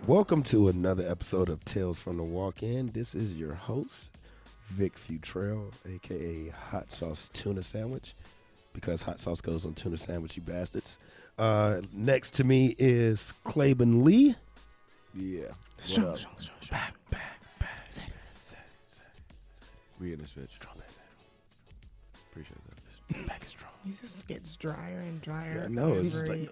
Welcome to another episode of Tales from the Walk-In. This is your host, Vic Futrell, a.k.a. Hot Sauce Tuna Sandwich, because hot sauce goes on tuna sandwich, you bastards. Next to me is Claiborne Lee. Yeah. Strong. Back. We in this bitch. Appreciate that. Back is strong. He just gets drier and drier. Yeah, I know, it's just like-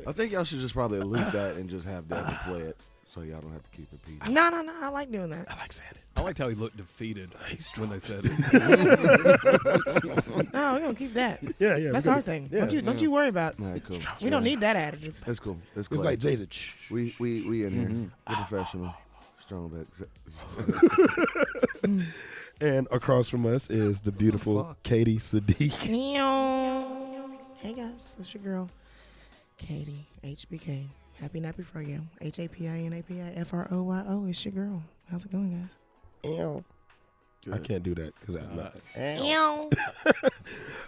I think y'all should just probably loop that and just have Devin play it so y'all don't have to keep repeating. No. I like doing that. I like saying it. I liked how he looked defeated when they said it. No, we're going to keep that. Yeah. That's our thing. Yeah. Don't you worry about All right, cool. We don't need that adjective. That's cool. That's It's cool. like Jason. we in here. We're professional. Strong back. And across from us is the beautiful Katie Sadiq. Hey guys, it's your girl, Katie, HBK. Happy Nappy Friday. HAPINAPIFROYO. It's your girl. How's it going, guys? Ew. I can't do that because I'm not. Ew.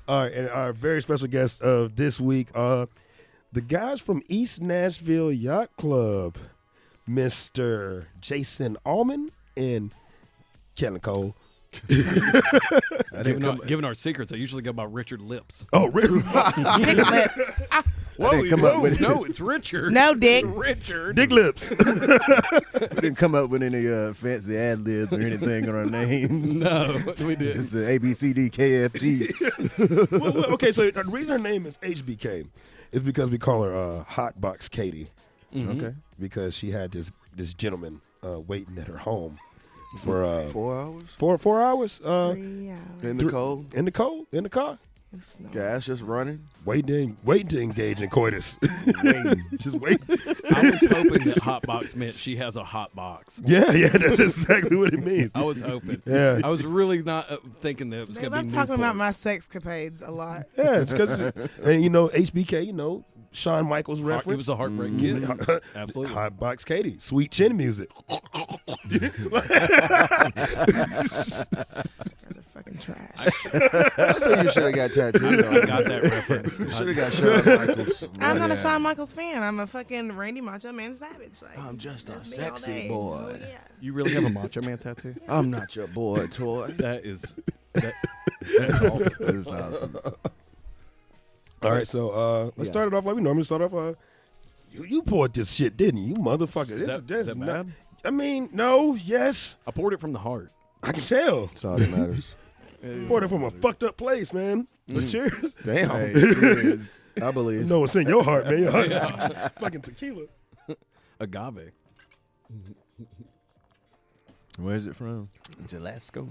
All right, and our very special guest of this week, the guys from East Nashville Yacht Club, Mr. Jason Allman and Kellen Cole. Given our secrets, I usually go by Richard Lips. Oh, really? Dick lips. Whoa, didn't come up with it. no, it's Richard. No, Dick. Richard. Dick lips. We didn't come up with any fancy ad libs or anything on our names. No, we did. It's A, B, C, D, K, F, G. well, okay, so the reason her name is HBK is because we call her Hot Box Katie. Okay. Because she had this gentleman waiting at her home for 4 hours? 4 hours 3 hours. In the cold? in the car, It's not- Gas just running? waiting to engage in coitus. Just wait. I was hoping that hot box meant she has a hot box. Yeah, that's exactly what it means. I was hoping. Yeah. I was really not thinking that it was Babe, going to be I'm talking about Newport. my sex capades a lot. Yeah, it's because and HBK, Shawn Michaels reference. It was a heartbreak kid. Absolutely. Hot Box Katie, sweet chin music. Guys are fucking trash. That's what you should have got tattooed I on. got that reference. You should have got Shawn Michaels. I'm not a Yeah. Shawn Michaels fan. I'm a fucking Randy Macho Man Savage. Like, I'm just a that's me all sexy day. boy. Oh, yeah. You really have a Macho Man tattoo? I'm not your boy, toy. That is awesome. That is awesome. All right, so let's start it off like we normally start off. You poured this shit, didn't you, motherfucker? This Is that bad? I mean, no, yes, I poured it from the heart. I can tell. That's all that matters. Poured it from a fucked up place, man. But cheers. Damn. I believe. know it's in your heart, man. Your heart's fucking tequila. Agave. Where's it from? Jalasco.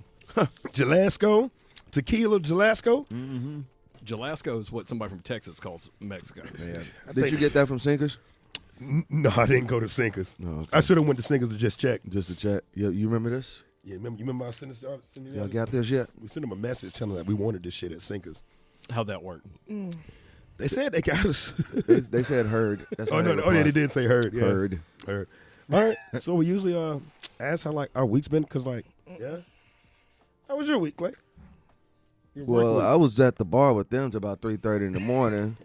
Jalasco, tequila, Jalasco. Jalasco is what somebody from Texas calls Mexico. Yeah. think- Did you get that from Sinkers? No, I didn't go to Sinkers. No. Okay. I should have went to Sinkers to just check. Just to check. You remember this? Yeah, you remember I sent Y'all got this yet? we sent them a message telling them that we wanted this shit at Sinkers. How'd that work? They said they got us. They said heard. That's Oh how no! they Oh yeah, they replied. did say heard. Yeah. Heard. Heard. All right. So we usually ask how like our week's been, cause like yeah. How was your week, Clay? Your work Well, week? I was at the bar with them till about 3:30 in the morning.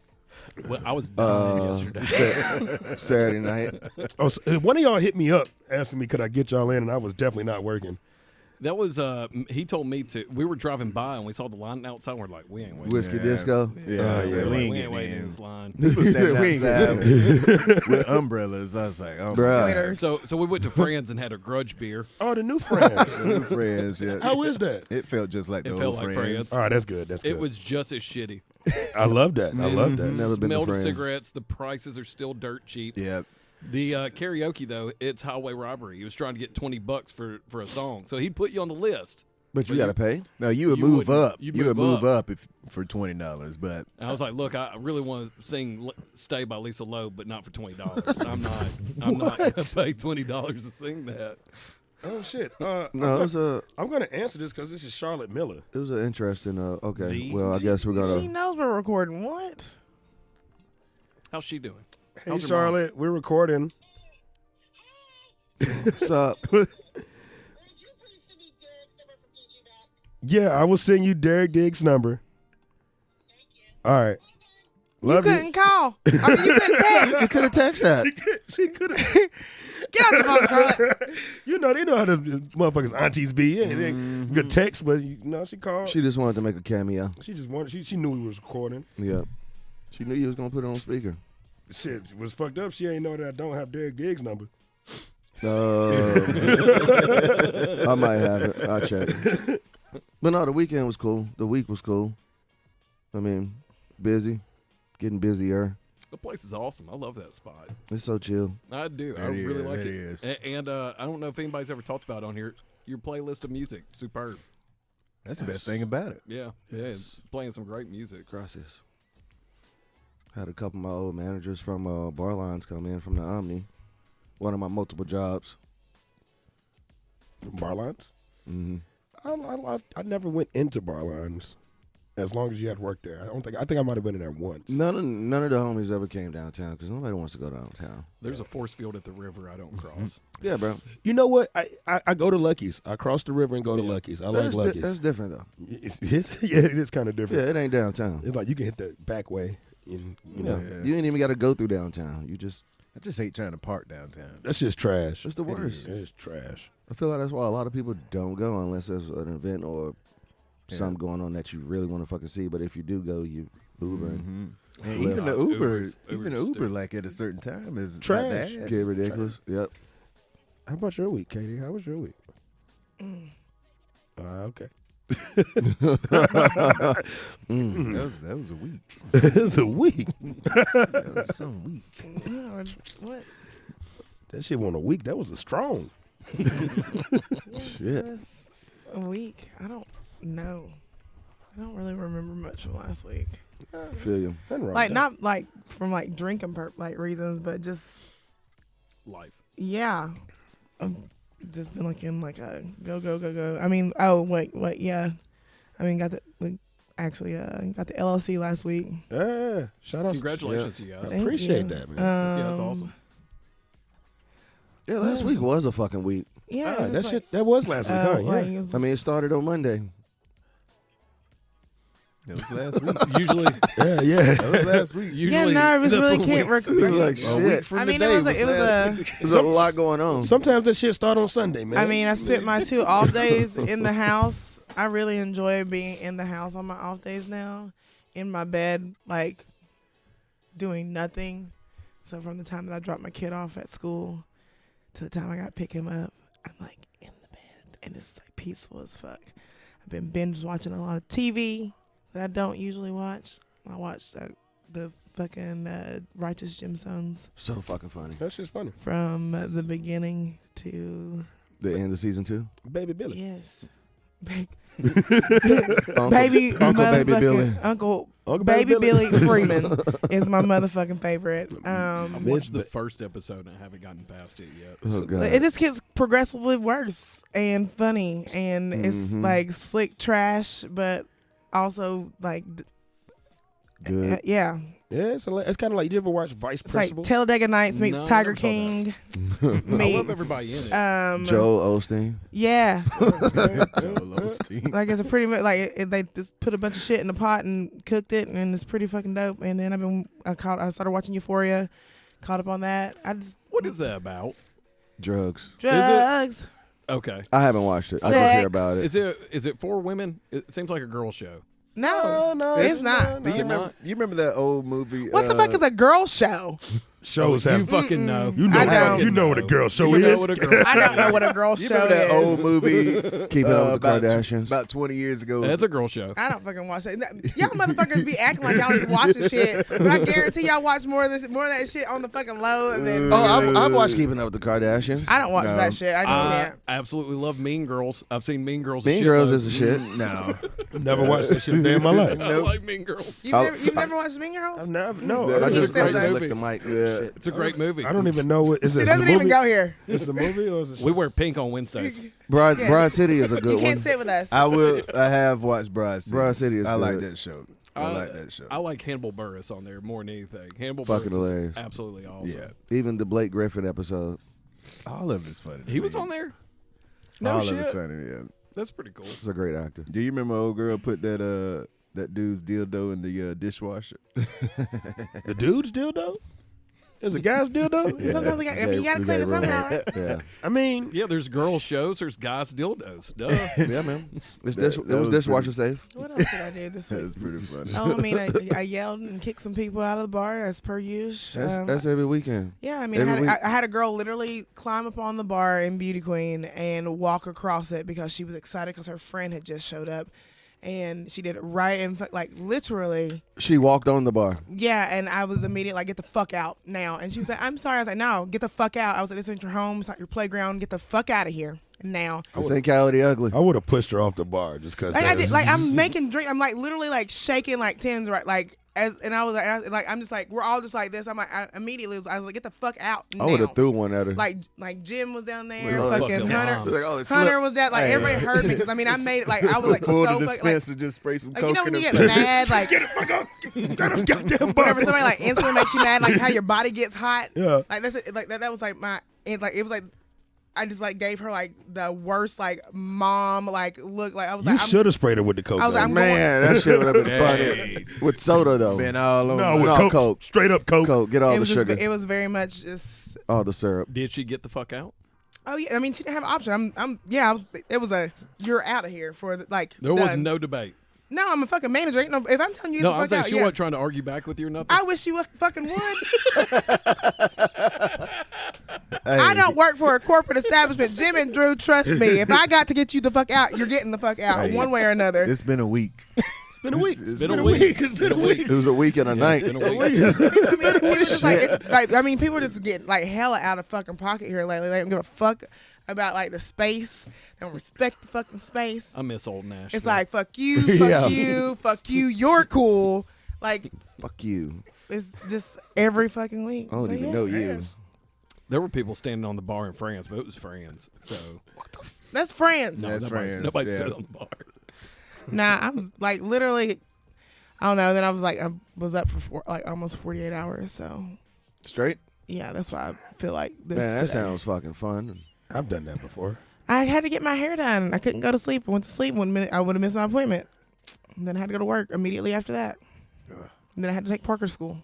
Well, I was dying yesterday. Saturday night. Oh, so one of y'all hit me up asking me could I get y'all in, and I was definitely not working. That was he told me to. We were driving by and we saw the line outside. And we're like, we ain't waiting. Whiskey Disco. Yeah, We're like, we we ain't waiting in this line. People standing We ain't outside with umbrellas. I was like, oh, Bruh. my God. Waiters. So we went to Fran's and had a grudge beer. Oh, the new friends. New friends. Yeah. How is that? It felt just like the It old felt like friends. friends. All right, that's good. That's good. It was just as shitty. I love that. I love that. Never been to Smelled of Fran's. cigarettes. The prices are still dirt cheap. Yeah. The karaoke though, it's highway robbery. He was trying to get $20 for a song, so he put you on the list. But you got to pay. No, you would You move wouldn't. up. You You would move move up if for $20, but And I was like, look, I really want to sing "Stay" by Lisa Loeb, but not for $20. I'm not going to pay $20 to sing that. Oh shit. no, it was a I'm gonna answer this because this is Charlotte Miller. an interesting. Okay, The- well, I guess we're She gonna. knows we're recording. What? How's she doing? Hey How's her Charlotte, we're recording. What's up? Yeah, I will send you Derek Diggs' number. All right. Love you you. couldn't call. I mean, you couldn't text. You could have texted that. She could have. Get out the phone, Charlotte. They know how the motherfuckers aunties be. Yeah, they good text, but she called. She just wanted to make a cameo. She just wanted. She knew we was recording. Yeah. She knew you was gonna put it on speaker. Shit was fucked up. She ain't know that I don't have Derek Diggs' number. I might have it. I'll check. But no, the weekend was cool. The week was cool. I mean, busy, getting busier. The place is awesome. I love that spot. It's so chill. I do. I really like it. And I don't know if anybody's ever talked about it on here. Your playlist of music, superb. That's the best thing about it. Yeah, playing some great music. Gracias. Had a couple of my old managers from Barlines come in from the Omni. One of my multiple jobs. Barlines? Mm-hmm. I never went into Barlines. As long as you had worked there, I think I might have been in there once. None of the homies ever came downtown because nobody wants to go downtown. There's a force field at the river I don't cross. Yeah, bro. You know what? I go to Lucky's. I cross the river and go to Lucky's. I like Lucky's. That's different though. Yeah, it is kind of different. Yeah, it ain't downtown. It's like you can hit the back way. You know, You ain't even got to go through downtown. You just I just hate trying to park downtown. that's just trash. It's the worst. It is trash. I feel like that's why a lot of people don't go unless there's an event or something going on that you really want to fucking see. But if you do go, you Uber and And Lyft. even the Uber's Uber, stupid. like at a certain time is Trash. Like get ridiculous. Yep. How about your week, Katie? How was your week? Okay. that was a week. It was a week. That was some week. What? That shit wasn't a week. That was a strong. Shit. A week? I don't know. I don't really remember much from last week. Feel you. Nothing wrong Like with that. not like from like drinking reasons, but just Life. yeah. I've just been like in like a go. I mean, wait, yeah. I mean, got the LLC last week. Yeah. Shout out. Congratulations to you guys. I Thank appreciate you. that, man. Yeah, that's awesome. Yeah, last week was a fucking week. Yeah, Ah, that shit. That was last week, huh? like, Yeah. it was I mean, it started on Monday. That was last week. Usually, Yeah. That was last week. usually nervous, that's really what can't weeks- People like A week shit. from I mean, today it was last week. There's a lot going on. Sometimes that shit start on Sunday, man. I mean, I spent my 2 off days in the house. I really enjoy being in the house on my off days now, in my bed, like doing nothing. So from the time that I dropped my kid off at school to the time I got to pick him up, I'm like in the bed, and it's like peaceful as fuck. I've been binge watching a lot of TV that I don't usually watch. I watched the fucking Righteous Gemstones So fucking funny. that shit's funny. from the beginning to The end of season 2. Baby Billy. yes. Uncle, Baby, Uncle Baby motherfucking- Billy. Uncle Uncle Baby Billy. Billy Freeman is my motherfucking favorite. I Miss watched the the- first episode and I haven't gotten past it yet. Oh, God. it just gets progressively worse and funny, and it's like slick trash, but also like, Good. yeah, Yeah, it's kind of like, you ever watch Vice it's like Principals? Talladega Nights meets No, I Tiger never saw King. I meets, love everybody in it. Joel Osteen. Yeah, Joel Osteen. like it's a pretty much like they just put a bunch of shit in the pot and cooked it, and it's pretty fucking dope. And then I started watching Euphoria, caught up on that. What is that about? Drugs. Drugs. Okay. I haven't watched it. I just hear Sex. about it. Is it for women? It seems like a girl show. No, No, it's not. Do you remember that old movie? What the fuck is a girl show? Shows You have. fucking know. You know, I don't. you know what a girl show You know is. what a girl I don't know what a girl You show remember that is. old movie? Keeping Up with the about Kardashians. About 20 years ago. That's a girl show. I don't fucking watch that. Y'all motherfuckers be acting like y'all ain't watching shit, but I guarantee y'all watch more of that shit on the fucking low. And then I've watched Keeping Up with the Kardashians. I don't watch that shit. I just I can't. absolutely love Mean Girls. I've seen Mean Girls. Mean Girls is the shit. No. Never watched that shit a day in my life. I like Mean Girls. You've never watched Mean Girls? I've never. No, I I just Great movie. licked the mic. Shit. It's a great movie. I don't even know what is She it. doesn't even go here. Is it a movie or is it? We wear pink on Wednesdays. Broad Yeah. City is a You good can't one. sit with us. I have watched Broad City. Broad City is I like good. that show. I like that show. I like Hannibal Buress on there more than anything. Hannibal Fucking Buress hilarious. is absolutely awesome. Yeah. Even the Blake Griffin episode. All of it's funny. to He was me. on there? No All shit. of it's funny, yeah. That's pretty cool. He's a great actor. Do you remember old girl put that that dude's dildo in the dishwasher. The dude's dildo? Is a guy's dildo? Sometimes you gotta clean it somehow, right? Yeah. I mean, Yeah, there's girls shows, there's guys dildos. Duh. Yeah, man. It That was was dishwasher safe. What else did I do this week? That's pretty funny. Oh, I mean, I yelled and kicked some people out of the bar as per usual. That's every weekend. Yeah, I mean, Every week. I had a girl literally climb up on the bar in Beauty Queen and walk across it because she was excited because her friend had just showed up. And she did it right in, like, literally. She walked on the bar. Yeah, and I was immediately like, get the fuck out now. And she was like, I'm sorry. I was like, no, get the fuck out. I was like, this isn't your home. It's not your playground. Get the fuck out of here now. This ain't Cali the Ugly. I would have pushed her off the bar just because. Like, I did, like, I'm making drink. I'm, like, literally, like, shaking, like, tins, right? Like, and I was like, I'm just like, we're all just like this. I'm like, I immediately was like, get the fuck out now. I would have threw one at her. Like Jim was down there, Like, fucking fucking Hunter. mom. Like, oh, it Hunter slipped. was that, like, Hey. everybody heard me because I mean, I made it, like, I was like Pull so the fuck, like, dispenser, just spray some you coke know when in you her get face. mad, like Get it fuck up. Get a goddamn bar. whenever somebody like instantly makes you mad, like how your body gets hot. Yeah. Like that's it, like that was like my it was like I just like gave her like the worst like mom like look like I was You like should have sprayed her with the coke. I was like, though. I'm Man, that shit would have been Hey. funny. With soda, though. Been all over. no, with No, coke, Coke. straight up coke. Coke, get all it the was sugar. just it was very much just All the syrup. Did she get the fuck out? oh yeah I mean she didn't have an option it was a you're out of here for the, like There was done. no debate. No, I'm a fucking manager. Ain't no, if I'm telling you No, to I'm fuck saying out, she yeah. wasn't trying to argue back with you or nothing. I wish you fucking would. Hey, I don't work for a corporate establishment. Jim and Drew, trust me. If I got to get you the fuck out, you're getting the fuck out Hey. one way or another. It's been a week. It's been a week. It's been a week. It's been a week. It was a week and a night. It's been a week. I mean, it's just like, it's like, I mean, people are just getting like hella out of fucking pocket here lately. They don't give a fuck about like the space. They don't respect the fucking space. I miss old Nashville. It's like fuck you, Yeah. fuck you. You're cool. Like Fuck you. it's just every fucking week. I don't But even yeah, know you. there were people standing on the bar in France, but it was friends. So That's friends. no, That's nobody friends, nobody yeah. stood on the bar. Nah, I'm like literally. I don't know. Then I was like, I was up for like almost 48 hours. So Straight? yeah, that's why I feel like this. Man, that today. sounds fucking fun. I've done that before. I had to get my hair done. I couldn't go to sleep. I went to sleep 1 minute. I would have missed my appointment. And then I had to go to work immediately after that. And then I had to take Parker to school.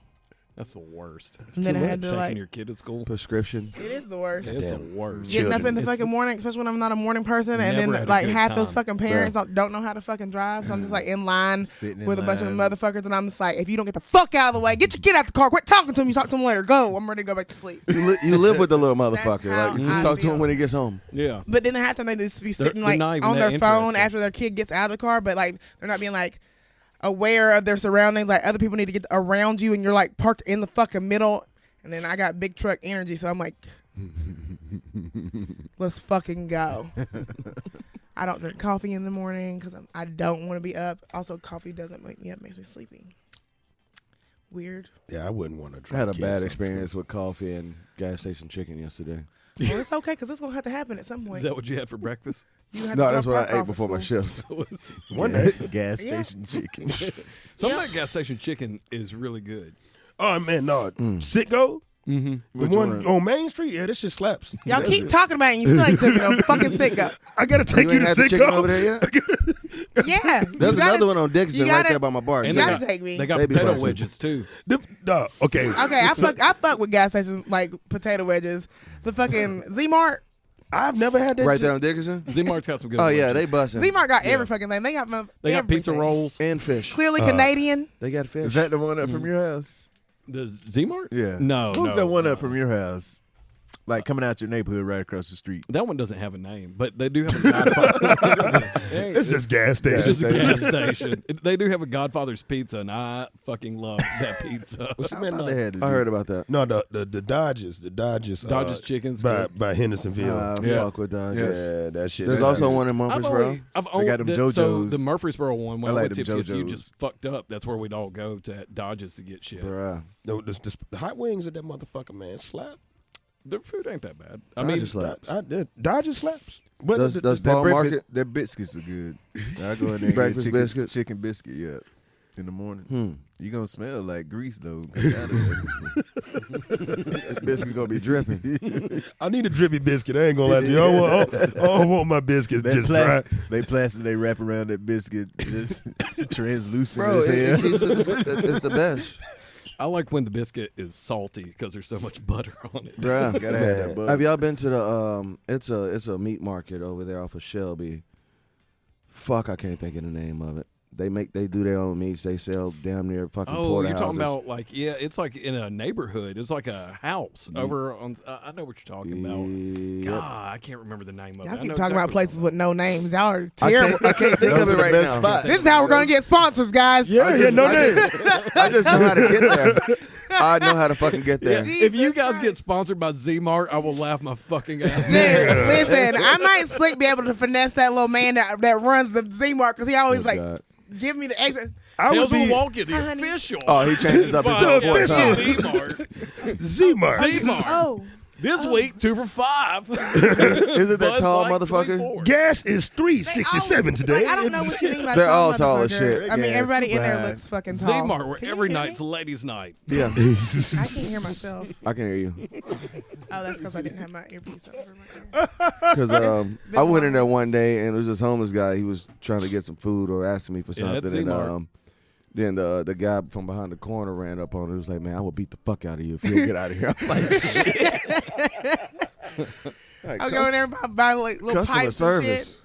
That's the worst. And then too I had to Taking like. your kid to school. Prescription. It is the worst. It's the Damn. worst. Getting up in the It's- fucking morning, especially when I'm not a morning person, and Never then had a like good half those time. fucking parents don't know how to fucking drive. So I'm just like in line Sitting in with a bunch of line. motherfuckers, and I'm just like, if you don't get the fuck out of the way, get your kid out the car. Quit talking to him. You talk to him later. Go. I'm ready to go back to sleep. You live with the little That's motherfucker. how Like, you just I talk to feel. him when he gets home. Yeah. But then the half time they just be They're- sitting they're like not even on that their phone interested. after their kid gets out of the car, but like they're not being like aware of their surroundings. Like other people need to get around you, and you're like parked in the fucking middle. And then I got big truck energy, so I'm like, let's fucking go. I don't drink coffee in the morning because I don't want to be up. Also, coffee doesn't wake me up; makes me sleepy. Weird. Yeah, I wouldn't want to. I had a bad experience with coffee and gas station chicken yesterday. Well, it's okay because it's gonna have to happen at some point. Is that what you had for breakfast? You have No, to that's drop what I Parker ate off at before my school. shift. One day. Gas Yeah. station chicken. Some Yeah. of that gas station chicken is really good. Oh man, no. Sitco. Mm-hmm. The Which one one? on Main Street. Yeah, this shit slaps. Y'all keep talking about it and you still ain't took it. I'm fucking sick of. I gotta take You you, ain't to had the chicken Sitco. over there yet? Yeah. There's you gotta- another one on Dixon you right gotta- there by my bar. You And they gotta got- take me. They got Baby potato bison. wedges too. Okay. Okay, I fuck with gas stations like potato wedges. The fucking Z-Mart. I've never had that. Right shit. there on Dixon? Z-Mart's got some good Oh, yeah, they wedges. busting. Z-Mart got Yeah. every fucking thing. They got They got pizza everything. rolls. And fish. Clearly Canadian. They got fish. Is that the one up from your house? Does Z-Mart? Yeah. No. Who's no, that one no. up from your house? Like coming out your neighborhood right across the street. That one doesn't have a name, but they do have a Godfather. It's just gas It's station. just a gas station. They do have a Godfather's Pizza, and I fucking love that pizza. What's the I man? thought they had to I do- heard about that. No, the Dodges. Dodge's Chicken's by good. by Hendersonville. Yeah. Fuck with Dodge. Yeah, that shit. There's sounds also good. one in Murfreesboro. I've only got them so JoJo's. the Murfreesboro one, when I I, like went to them TFCSU, JoJo's. just fucked up. That's where we'd all go to Dodge's to get shit. Bruh. The hot wings of that motherfucker, man, slap. Their food ain't that bad. I Dodge mean, is slaps. Dodger slaps. But Does That Paul breakfast, Market? their biscuits are good. I go in there and Breakfast get chicken, biscuits? chicken biscuit. Yeah, in the morning. Hmm. You gonna smell like grease though. Coming out of That biscuit's gonna be dripping. I need a drippy biscuit. I ain't gonna lie to you. I don't want my biscuits That just dry. plastic they wrap around that biscuit just translucent Bro, as it hell. keeps it's the best. I like when the biscuit is salty because there's so much butter on it. Bruh. Gotta have that butter. Have y'all been to the it's a meat market over there off of Shelby. Fuck, I can't think of the name of it. They do their own meats. They sell damn near fucking Oh, porterhouses. you're talking about like it's like in a neighborhood. It's like a house over on. I know what you're talking about. Yep. God, I can't remember the name of it. Y'all I keep know talking about exactly places what with no names. Y'all are I terrible. can't think of Those it are the right best now. spots. This is how we're gonna get sponsors, guys. Yeah, yeah, no name. I just know how to get there. I know how to fucking get you're there. talking about. If you Jesus guys Christ. get sponsored by Z-Mart, I will laugh my fucking ass off. Listen, I might slick be able to finesse that little man that runs the Z-Mark because he always Oh, God. give me the extra. I would Tales will be walk you, the Honey. official. Oh, he changes up his By little official. Z-Mart. Z-Mart. Z-Mart. Oh, This week, 2 for $5. Is it that Bud tall Light motherfucker? 24. Gas is $3.67 today. I don't know what you mean by They're tall all tall as motherfucker. shit. I mean, Yeah, everybody in super there high. looks fucking tall. Z-Mart, where Can you every hear night's me? ladies' night. Yeah, I can't hear myself. I can hear you. Oh, that's because I didn't have my earpiece over my ear. Because I went in there one day and it was this homeless guy. He was trying to get some food or asking me for Yeah, that's something. Z-Mart. And then the guy from behind the corner ran up on it. He was like, "Man, I will beat the fuck out of you if you don't get out of here." I'm like, shit. I'll go in there and buy like little Customer pipes service.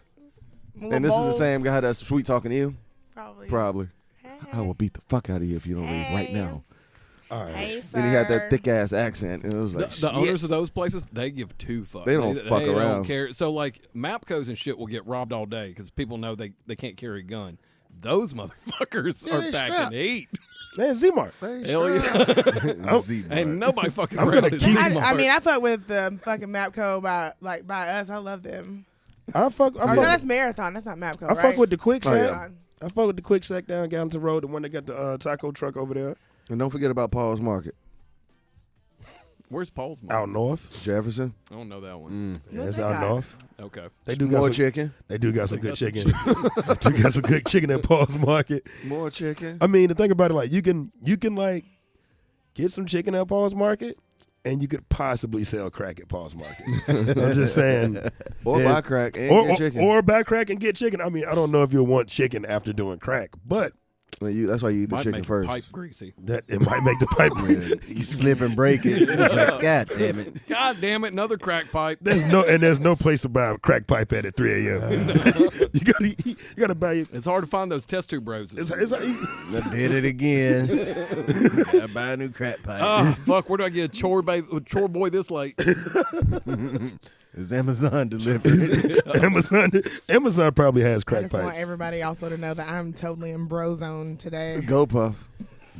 and shit. And this is the same guy that's sweet talking to you? Probably. Probably. Hey. I will beat the fuck out of you if you don't leave right now. All right. Hey, Then he had sir. that thick ass accent, and it was The, like, the owners of those places, they give two fucks. They don't fuck They around. don't care. So, like, Mapcos and shit will get robbed all day because people know they can't carry a gun. Those motherfuckers Yeah, are they packing strapped. heat. Man, Z-Mart. Hell yeah. Z-Mart. Ain't nobody fucking I'm around gonna at keep- Z-Mart. I mean, I fuck with the fucking Mapco by us. I love them. I fuck Or no, that's Marathon. That's not Mapco, I right? fuck with the quick Oh, sack. yeah. Marathon. I fuck with the quick sack down Gallatin Road, the one that got the taco truck over there. and don't forget about Paul's Market, Where's Paul's mom? Out north. Jefferson. I don't know that one. Yeah, it's they out got? north. Okay. They do got More some, chicken. They do got some They good got some chicken. They do got some good chicken at Paul's Market. More chicken. I mean, the thing about it, like you can like get some chicken at Paul's Market, and you could possibly sell crack at Paul's Market. I'm just saying, Or yeah. buy crack and get chicken. or buy crack and get chicken. I mean, I don't know if you'll want chicken after doing crack, but I mean, that's why you eat the Might chicken make first. the pipe greasy. that it might make the pipe. You slip and break it. It's like, God damn it. God damn it, another crack pipe. There's no place to buy a crack pipe at 3 a.m. you gotta buy it. It's hard to find those test tube roses. It's I did it again. Gotta buy a new crack pipe. Oh, fuck, where do I get a chore boy this late? It's Amazon delivered. Amazon probably has I crack just want pipes. everybody also to know that I'm totally in bro zone today. Go Puff.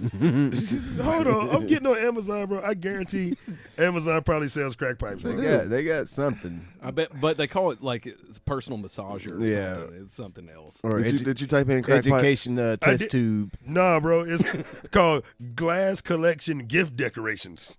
Hold on, I'm getting on Amazon, bro. I guarantee Amazon probably sells crack pipes. Bro. They got something. I bet, but they call it like it's personal massager or Yeah. something. It's something else. Or Did you type in crack pipe? education test did- tube. Nah, bro, it's called glass collection gift decorations.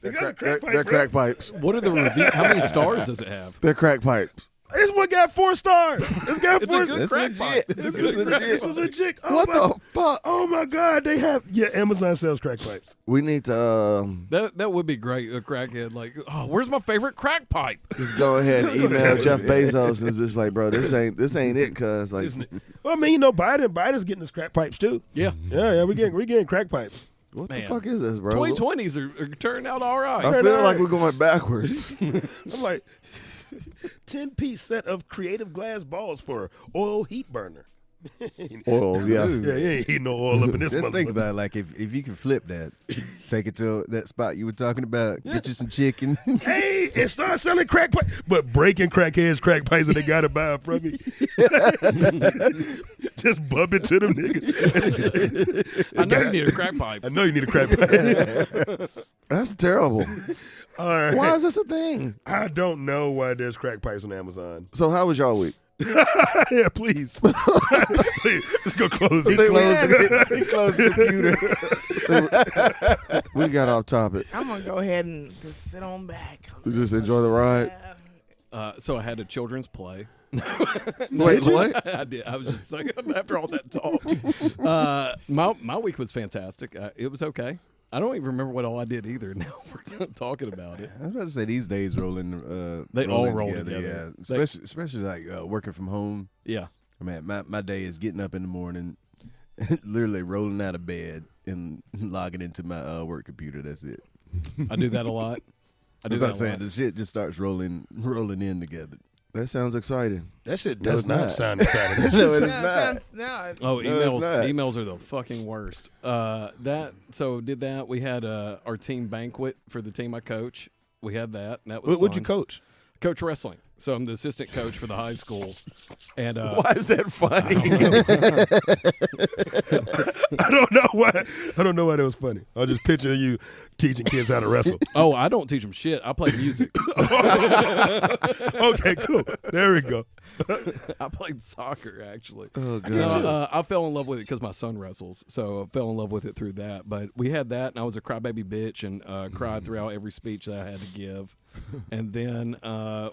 They got a crack pipe, They're bro. crack pipes. What are the reviews? How many stars does it have? They're crack pipes. This one got 4 stars. It's got It's 4. a good It's crack legit. pipe. It's a good crack. It's a legit. Oh What my, the fuck? Oh my God, they have. Yeah, Amazon sells crack pipes. We need to That would be great. A crackhead like, oh, where's my favorite crack pipe? just go ahead and email Jeff Bezos and just like, bro, this ain't it, cuz like Well, I mean, you know, Biden's getting his crack pipes too. Yeah. Yeah, we getting crack pipes. what Man. the fuck is this, bro? 2020s are turning out all right. I feel like we're going backwards. I'm like, 10-piece set of creative glass balls for oil heat burner. Oils, yeah. Yeah, you ain't heating no oil up in this Just think motherfucker. about it, like if you can flip that, take it to that spot you were talking about, get you some chicken. Hey, and start selling crack pipe, but breaking crackheads crack pipes that they gotta buy from me. Just bump it to them niggas. I know you need a crack pipe. I know you need a crack pipe. That's terrible. All right. Why is this a thing? I don't know why there's crack pipes on Amazon. So how was y'all week? Yeah, please. Please. Let's go close it. He closed the computer. We got off topic. I'm gonna go ahead and just sit on back. We just enjoy the ride. So I had a children's play. Wait, what? I did. I was just saying after all that talk. My week was fantastic. It was okay. I don't even remember what all I did either. Now we're talking about it. I was about to say these days rolling. They all roll together. together. Yeah, especially like working from home. Yeah. Man, my day is getting up in the morning, literally rolling out of bed and logging into my work computer. That's it. I do that a lot. That's what I'm saying. The shit just starts rolling in together. That sounds exciting. That shit No, does it's not not. sound exciting. That No, shit it sounds- is not. Oh, No, it's emails! not. Emails are the fucking worst. So did that. We had our team banquet for the team I coach. We had that. And that was What'd you fun. coach? Coach wrestling. So I'm the assistant coach for the high school. And Why is that funny? I don't know why. I don't know why that was funny. I was just picturing you teaching kids how to wrestle. oh, I don't teach them shit. I play music. Okay, cool. There we go. I played soccer actually. Oh god. No, I fell in love with it because my son wrestles, so I fell in love with it through that. But we had that, and I was a crybaby bitch and cried throughout every speech that I had to give. And then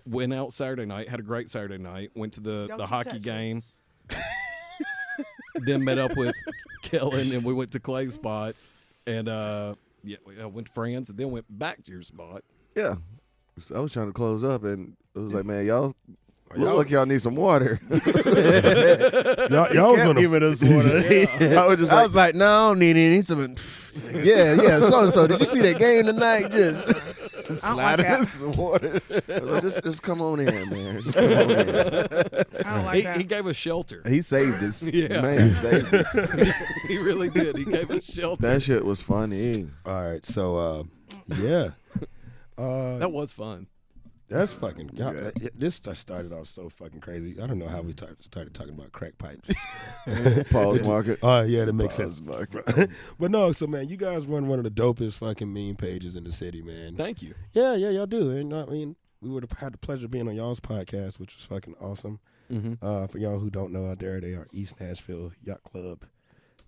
went out Saturday night, had a great Saturday night, went to Don't the you hockey touch game, then met up with Kellen, and we went to Clay's spot, and we went to Friends, and then went back to your spot. Yeah. I was trying to close up, and it was like, man, y'all look like y'all need some water. Y'all was on the giving us water. I was just I was like, no, I don't need any. Some, yeah. So did you see that game tonight? Just I don't like slide that. us some water. just come on in, man. Just come on in. I don't like that. He gave us shelter. He saved us. Yeah. Man, He saved us. He really did. He gave us shelter. that shit was funny. All right, so yeah. That was fun. That's fucking. Yeah. This started off so fucking crazy. I don't know how we started talking about crack pipes. Pause market. Yeah, that makes sense. Pause But no, so man, you guys run one of the dopest fucking meme pages in the city, man. Thank you. Yeah, y'all do. And I mean, we would have had the pleasure of being on y'all's podcast, which was fucking awesome. Mm-hmm. For y'all who don't know out there, they are East Nashville Yacht Club.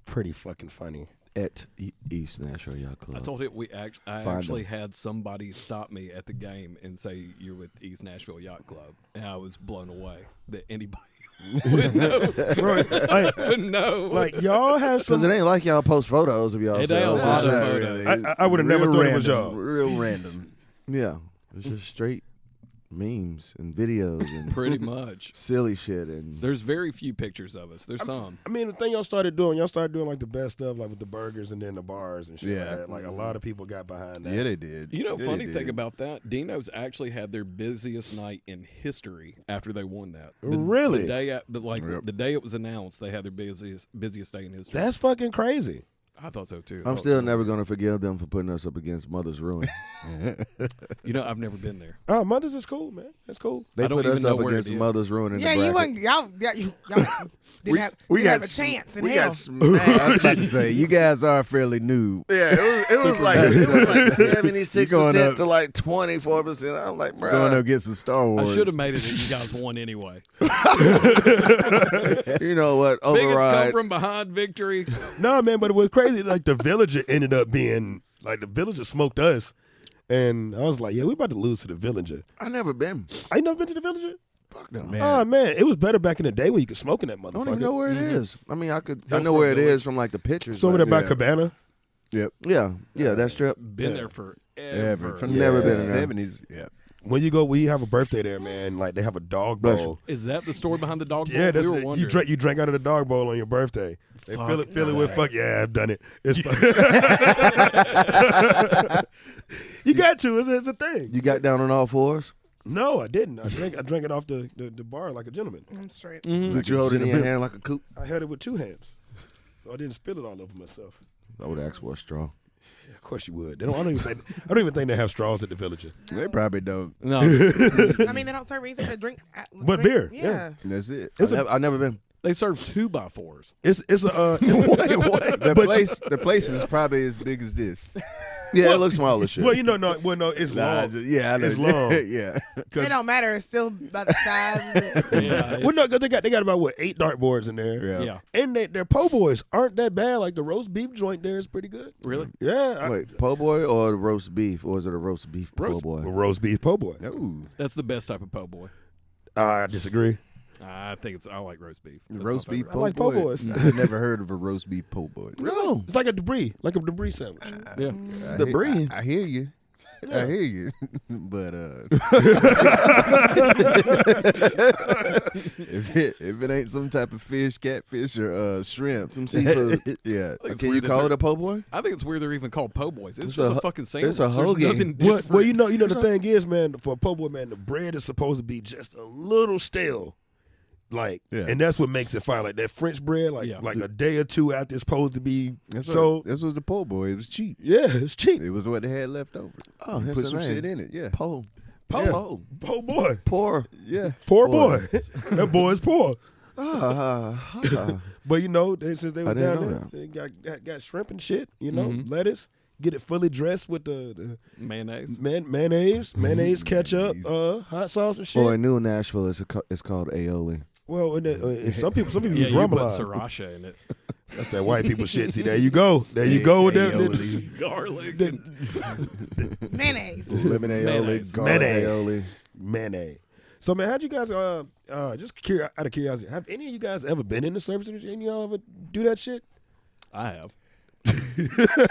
Pretty fucking funny. At East Nashville Yacht Club. I told it I Find actually had somebody stop me at the game and say you're with East Nashville Yacht Club, and I was blown away that anybody would know. Like, would know. like y'all have Because some. it ain't like y'all post photos of y'all. It ain't a selves. lot It's of just- photos. I would've never Real thought it was random, y'all. Real random. Yeah. It's just straight memes and videos and Pretty much. silly shit. And There's very few pictures of us. There's some. I mean, the thing y'all started doing like the best stuff, like with the burgers and then the bars and shit like Yeah. that. Like a lot of people got behind that. Yeah, they did. You know, Yeah, funny they thing did. about that, Dino's actually had their busiest night in history after they won that. Really? The day, Yep. the day it was announced, they had their busiest day in history. That's fucking crazy. I thought so too. I'm still never going to forgive them for putting us up against Mother's Ruin. You know, I've never been there. Oh, Mothers is cool, man. That's cool. They I don't put even us know up where it against is. Mother's Ruin in Yeah, the you bracket. wasn't. Y'all didn't have a chance in we hell. got smashed. I was about to say, you guys are fairly new. Yeah, it was like 76% going up. to like 24%. I'm like, bro. Going up get some Star Wars. I should have made it that you guys won anyway. You know what? Biggest come Override. from behind victory. No, man, but it was crazy. Like the Villager ended up being like the Villager smoked us, and I was like, yeah, we about to lose to the Villager. I never been. I never been to the Villager. Fuck no. Man. Oh man, it was better back in the day when you could smoke in that I don't even motherfucker. know where it is. I mean, I know Hillsborough where it Village. is from like the pictures. So over but- there by yeah. Cabana. Yep. Yeah, that strip. Been there forever. Ever. From Never the been in there. 70s. Yeah. When you go, we have a birthday there, man. Like they have a dog Bless bowl. Is that the story behind the dog bowl? Yeah, that's we were it. wondering. You drank out of the dog bowl on your birthday. They fill it with fuck. Yeah, I've done it. It's you got to. It's a thing. You got down on all fours? No, I didn't. I drank it off the bar like a gentleman. I'm straight. Did you hold it in your hand like a coop? I held it with two hands, so I didn't spill it all over myself. I would ask for a straw. Yeah, of course you would. They don't. I don't even think they have straws at the Villager. They probably don't. No, I mean, they don't serve anything to drink. But beer, yeah. Yeah. That's it. I never been. they serve 2x4s. It's a The place is probably as big as this. Yeah, it looks small as shit. well, it's long. Yeah, I know. It's long. Yeah. It don't matter. It's still about the size. Yeah, Well, no, 'cause they got about 8 dartboards in there. yeah. And their po' boys aren't that bad. Like the roast beef joint there is pretty good. Really? Yeah. Wait, po' boy or the roast beef? Or is it a roast beef po' boy? Roast beef po' boy. Ooh. That's the best type of po' boy. I disagree. I like roast beef. That's Roast my beef favorite. po' I like po' boy. boys. I've never heard of a roast beef po' boy. No. It's like a debris sandwich. Yeah. Debris. I hear you. I hear you. But if it ain't some type of fish, catfish, or shrimp, Some seafood. yeah. It's Can you weird that call they're- it a po' boy? I think it's weird they're even called po' boys. It's It's just a- a fucking sandwich. it's a There's hoagie. nothing Well, different. you know the thing is, man, for a po' boy, man, the bread is supposed to be just a little stale. Like, Yeah. and that's what makes it fine. Like that French bread, like Yeah. like a day or two after it's supposed to be. This So was the po' boy. It was cheap. yeah, it's cheap. It was what they had left over. Oh, hence Put the some name. shit in it. Yeah. Po. Po, Po. po boy, Poor. Yeah. poor Boy. boy. That boy is poor. Ah. But you know, since they I were didn't down know there, they got shrimp and shit. You know, Mhm. lettuce. Get it fully dressed with the Mayonnaise. mayonnaise, ketchup, hot sauce and shit. Boy, New Nashville it's called aioli. Well, and some people Yeah, use you put remoulade. sriracha in it. That's that white people shit. See, there you go. There you go with that. Aioli. Garlic. Mayonnaise. Lemon aioli, Mayonnaise. garlic Mayonnaise. aioli. Mayonnaise. So man, how'd you guys? Just out of curiosity, have any of you guys ever been in the service industry? Any of y'all ever do that shit? I have.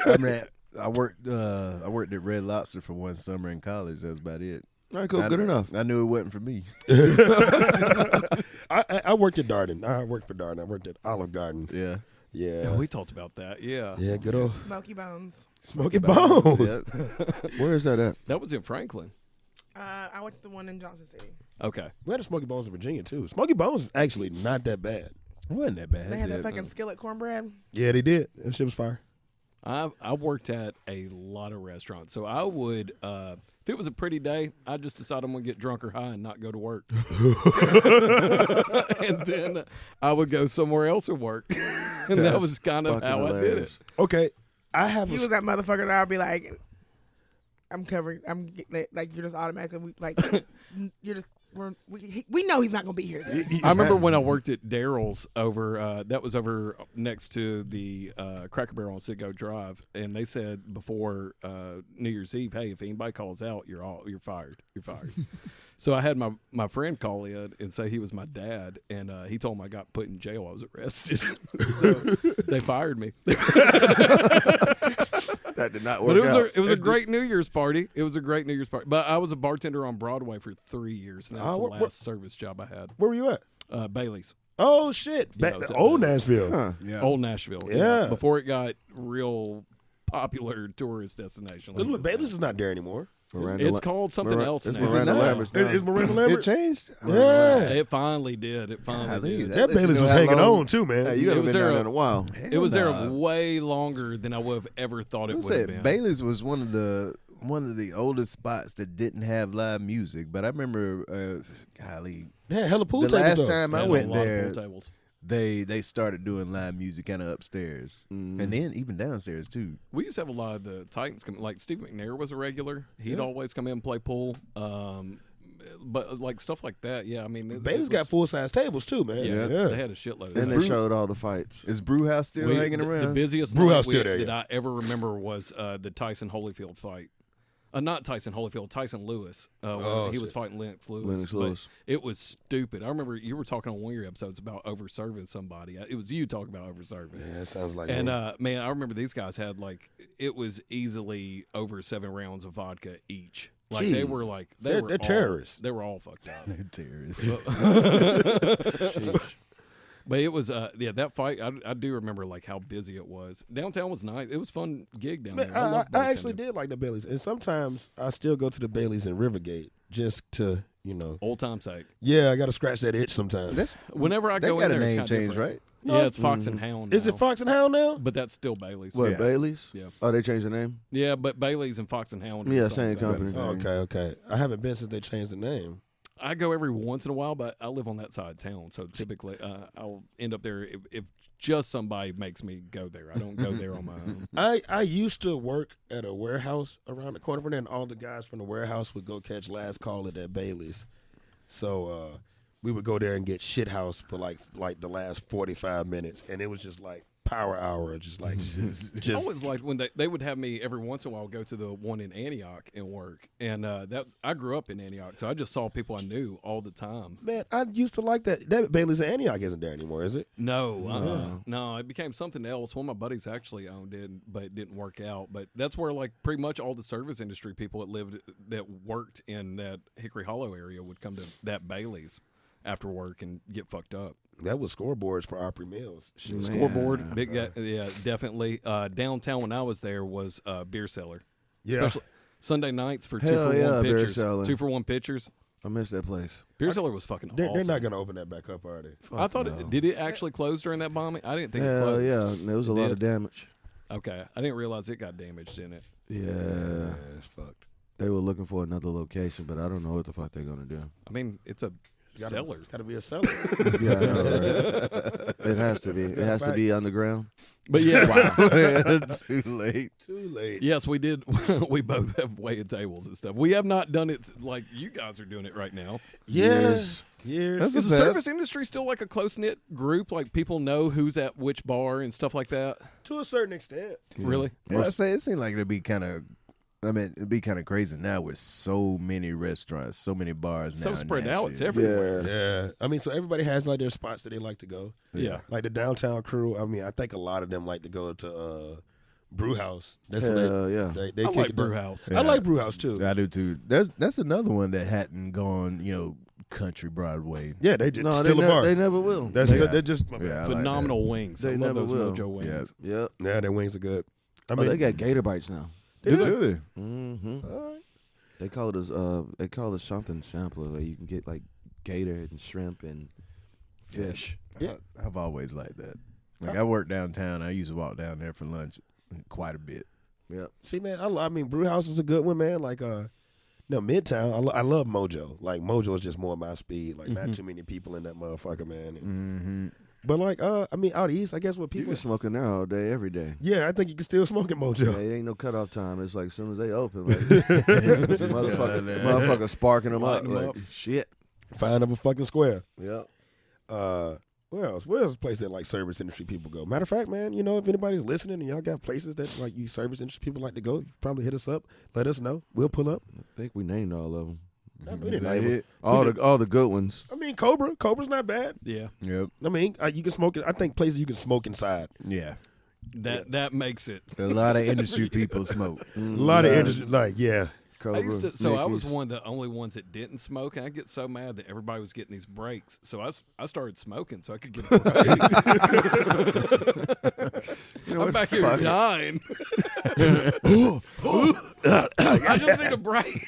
I mean, I worked at Red Lobster for one summer in college. That's about it. All right, cool. Good enough. I knew it wasn't for me. I worked at Darden. I worked for Darden. I worked at Olive Garden. Yeah. Yeah. Yeah, we talked about that. Yeah. Yeah, good old Smoky Bones. Smoky Bones. Yeah. Where is that at? That was in Franklin. I went to the one in Johnson City. Okay. We had a Smoky Bones in Virginia too. Smoky Bones is actually not that bad. It wasn't that bad. They had that Yeah. fucking skillet cornbread. Yeah, they did. That shit was fire. I worked at a lot of restaurants, so I would, if it was a pretty day, I'd just decide I'm gonna get drunk or high and not go to work, and then I would go somewhere else and work, and that That's was kind of fucking how I did it. hilarious. Okay, I have He a was that motherfucker that I'd be like, I'm covering. I'm like you're just automatically like you're just we know he's not gonna be here. Then. I remember when I worked at Daryl's over, that was over next to the Cracker Barrel on Citgo Drive, and they said before New Year's Eve, hey, if anybody calls out, you're fired. You're fired. So I had my friend call in and say he was my dad, and he told him I got put in jail. I was arrested. So they fired me. That did not But work out. it was a great New Year's party. It was a great New Year's party. But I was a bartender on Broadway for 3 years, and that was the last service job I had. Where were you at? Bailey's. Oh shit, Yeah, back it was old at- Nashville. Huh. Yeah. Old Nashville. Yeah. Before it got real popular tourist destination. This like was Bailey's is not there anymore. Miranda It's La- called something Mira- else It's now. Miranda now? Lambert's now. Is Miranda It Lambert? changed. Yeah, It finally did. It finally Golly, did. that lets you Bailey's know was how hanging long- on too, man. Hey, you It haven't was been there down a- there in a while. It was there Hell nah. way longer than I would have ever thought it I would said have been. Bailey's was one of the oldest spots that didn't have live music. But I remember, golly, They had hella pool the tables last though. time They I had a went lot of there, pool tables. they started doing live music kind of upstairs, and then even downstairs too. We used to have a lot of the Titans come. Like Steve McNair was a regular. He'd always come in and play pool. But like stuff like that, yeah. I mean, Bailey's got full size tables too, man. Yeah, Yeah. they had a shitload. of And stuff. they showed all the fights. Is Brewhouse still hanging The around? busiest Brewhouse night still there, that yeah. I ever remember was the Tyson Holyfield fight. Not Tyson Holyfield, Tyson Lewis. He was shit. fighting Lennox Lewis. Lennox But Lewis. it was stupid. I remember you were talking on one of your episodes about over-serving somebody. It was you talking about over-serving. Yeah, that sounds like And me. man, I remember these guys had it was easily over 7 rounds of vodka each. Like they were Jesus. they're They're terrorists. They were all fucked up. They're terrorists. But it was that fight. I do remember like how busy it was. Downtown was nice. It was a fun gig down Man, there. I loved actually bartending. did like the Bailey's, and sometimes I still go to the Bailey's in Rivergate just to, Old time sake. yeah, I got to scratch that itch sometimes. That's Whenever I they go got in a there, name it's kinda change, different. right? No, Yeah, it's Fox and Hound. Is now. it Fox and Hound now? But that's still Bailey's. What, Yeah. Bailey's? Yeah. Oh, they changed the name? Yeah, but Bailey's and Fox and Hound. are Yeah, the same company. Oh, okay. I haven't been since they changed the name. I go every once in a while, but I live on that side of town, so typically I'll end up there if just somebody makes me go there. I don't go there on my own. I used to work at a warehouse around the corner from there, and all the guys from the warehouse would go catch last call at that Bailey's. So we would go there and get shit house for like the last 45 minutes, and it was just like power hour, just like I always liked when they would have me every once in a while go to the one in Antioch and work, and I grew up in Antioch, so I just saw people I knew all the time. man. I used to like that. That Bailey's of Antioch isn't there anymore, is it? No, it became something else. One of my buddies actually owned it, but it didn't work out. But that's where like pretty much all the service industry people that worked in that Hickory Hollow area would come to that Bailey's after work and get fucked up. That was scoreboards for Opry Mills. Scoreboard, big yeah, definitely. Downtown when I was there was beer cellar. Yeah, Especially Sunday nights for Hell 2-for-1 beer pitchers. cellar. 2-for-1 pitchers. I miss that place. Beer cellar was fucking they're awesome. not gonna open that back up, are they? I thought no. did it actually close during that bombing? I didn't think it Hell closed. yeah, there was a lot of damage. Okay, I didn't realize it got damaged in it. Yeah, It's fucked. they were looking for another location, but I don't know what the fuck they're gonna do. I mean, it's a cellar. It's got to be a cellar. Yeah, I know, right? It has to be. It has to be underground. But yeah, Too late. Too late. yes, we did. We both have weighted tables and stuff. We have not done it like you guys are doing it right now. Years. Is the service industry still like a close knit group? Like people know who's at which bar and stuff like that. To a certain extent. Really? Well, I say it seemed like it'd be kind of. I mean, it'd be kind of crazy now with so many restaurants, so many bars now. So in spread out, it's Nashville. everywhere. Yeah. I mean, so everybody has like their spots that they like to go. Yeah. Like the downtown crew. I mean, I think a lot of them like to go to Brew House. That's Hell what yeah. they I kick like it Brew down. House. I like Brew House too. I do too. That's another one that hadn't gone, country Broadway. Yeah, they just No, still they, a bar. They never will. That's Yeah. they're just Yeah, I like Phenomenal wings. They I love never those will. Mojo wings. Yeah. Yep. Yeah, their wings are good. I Oh, mean, they got gator bites now. do they? Mm-hmm. All right. They call it something simpler where you can get like gator and shrimp and fish. Yeah. I've always liked that. Like I work downtown. I used to walk down there for lunch quite a bit. Yep. See, man, I mean, Brew House is a good one, man. Like, Midtown, I love Mojo. Like, Mojo is just more my speed. Like, not too many people in that motherfucker, man. Mm-hmm. But like, I mean, out east, I guess what You people. can smoke in there all day, every day. Yeah, I think you can still smoke at Yeah, Mojo. it ain't no cutoff time. It's like as soon as they open, like, motherfucker sparking them up. Lighting 'em Like, up. shit. Find up a fucking square. Yep. Where else? Where else? A place that like service industry people go. Matter of fact, man, if anybody's listening and y'all got places that like you service industry people like to go, you probably hit us up. Let us know. We'll pull up. I think we named all of them. We didn't name 'em. All the good ones. I mean, Cobra's not bad. Yeah. Yep. I mean, you can smoke it. I think places you can smoke inside. Yeah. That makes it. A lot of industry people smoke. A lot of industry, like, yeah. Cobra, I used to, so I was Mickey's. one of the only ones that didn't smoke, and I get so mad that everybody was getting these breaks. So I started smoking so I could get a break. I'm back here dying. I just need a break.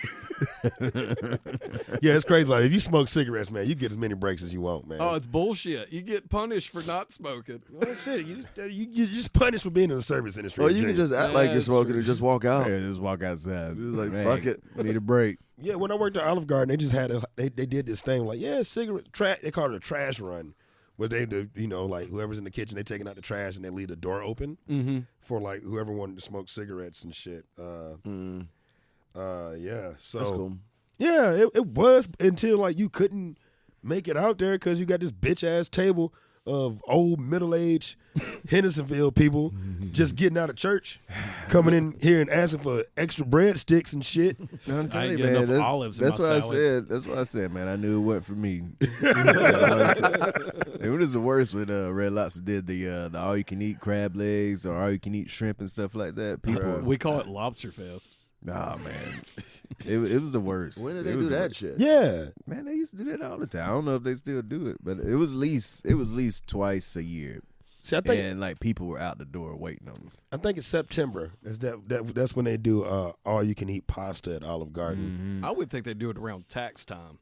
Yeah, it's crazy. Like, if you smoke cigarettes, man, you get as many breaks as you want, man. Oh, it's bullshit. You get punished for not smoking. Oh, shit. You just punished for being in the service industry. Or you can just act like you're That's smoking true. and just walk out. Yeah, just walk outside. Like, Man, fuck it. Need a break. Yeah, when I worked at Olive Garden, they just had they did this thing like, cigarette trash. They called it a trash run, where they do, like whoever's in the kitchen, they taking out the trash and they leave the door open for like whoever wanted to smoke cigarettes and shit. Yeah, so That's cool. yeah, it was until like you couldn't make it out there because you got this bitch ass table of old middle aged Hendersonville people just getting out of church, coming in here and asking for extra breadsticks and shit. I'm I ain't telling you, getting man. enough That's, olives in that's my what I salad. said. That's what I said, man. I knew it wasn't for me. It was the worst when Red Lobster did the all you can eat crab legs or all you can eat shrimp and stuff like that. People, We call it Lobster Fest. nah, man, it was the worst. When did It they was do the that worst. shit? Yeah, Man, they used to do that all the time. I don't know if they still do it, but it was at least twice a year. see, I think And like people were out the door waiting on them. I think it's September. That's when they do all you can eat pasta at Olive Garden. I would think they do it around tax time.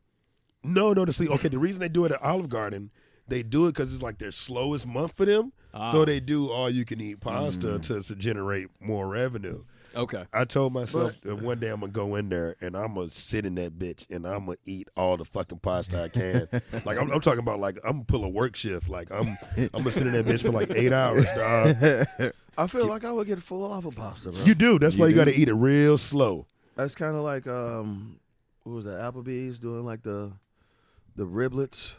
No, see, okay, the reason they do it at Olive Garden, they do it because it's like their slowest month for them. So they do all you can eat pasta to generate more revenue. Okay. I told myself that one day I'm gonna go in there and I'm gonna sit in that bitch and I'm gonna eat all the fucking pasta I can. Like I'm talking about like I'm gonna pull a work shift. Like I'm gonna sit in that bitch for like 8 hours. Dog. I feel like I would get full off of pasta, bro. You do. That's why you do? gotta eat it real slow. That's kind of like what was that? Applebee's doing like the riblets.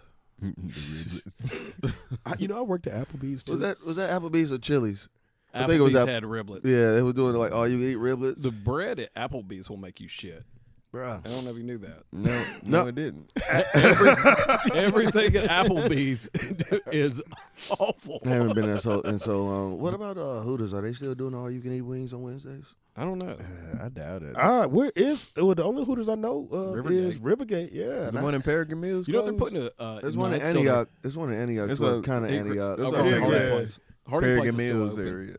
I worked at Applebee's too. Was that Applebee's or Chili's? I think it Applebee's was had riblets. Yeah, they were doing like all you can eat riblets. The bread at Applebee's will make you shit. Bruh. I don't know if you knew that. No, it didn't. Everything at Applebee's is awful. I haven't been there in so long. What about Hooters? Are they still doing all you can eat wings on Wednesdays? I don't know. I doubt it. The only Hooters I know is Rivergate. Yeah, The one in Peregrine Mills. You know they're closed? putting a. There's one in it's still there. Antioch. There's one in Antioch. It's Kind of Antioch. It's Okay, Yeah. Harding Place. Harding Peregrine Place is still Mills open. area.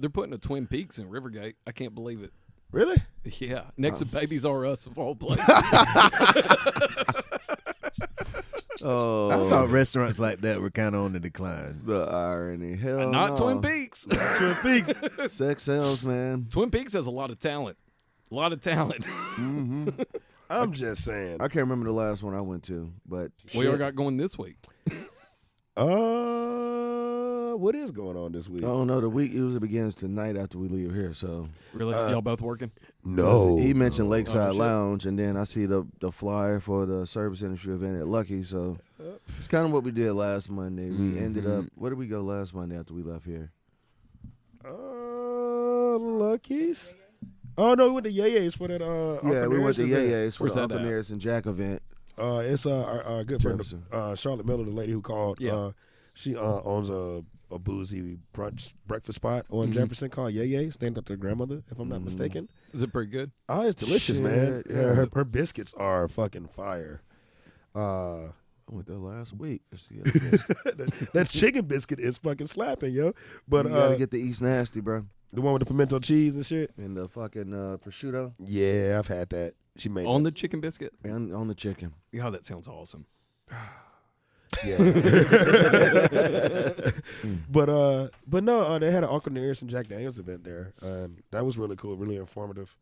They're putting a Twin Peaks in Rivergate. I can't believe it. really? Yeah, next to Babies R Us of all places. Oh, I thought restaurants like that were kind of on the decline. the irony. Hell Not no. Twin Peaks. Twin Peaks. Sex sells, man. Twin Peaks has a lot of talent. A lot of talent. Mm-hmm. I'm just saying. I can't remember the last one I went to, but We all got going this week. What is going on this week? I don't know. The week usually begins tonight after we leave here. So Really? Y'all both working? No. he mentioned Lakeside shit. Lounge, and then I see the flyer for the service industry event at Lucky. So it's kind of what we did last Monday. We ended up. Where did we go last Monday after we left here? Lucky's. Oh no, we went to Yaya's for that. Yeah, we went to Yaya's. Yaya's for Where's the that Uncle at? Nearest and Jack event. It's our good friend Jefferson. Charlotte Miller, the lady who called. Yeah. She owns a boozy breakfast spot on Jefferson called Yaya's, named after her grandmother, if I'm not mistaken. Is it pretty good? Oh, it's delicious, man. Shit, Yeah, yeah. her biscuits are fucking fire. I went there last week. You That chicken biscuit is fucking slapping, yo. But gotta get the East Nasty, bro, the one with the pimento cheese and shit. and the fucking prosciutto Yeah, I've had that. She made On the chicken biscuit? and on the chicken. Yeah, that sounds awesome. Yeah. but no, they had an Uncle Nearest and Jack Daniels event there. That was really cool, really informative.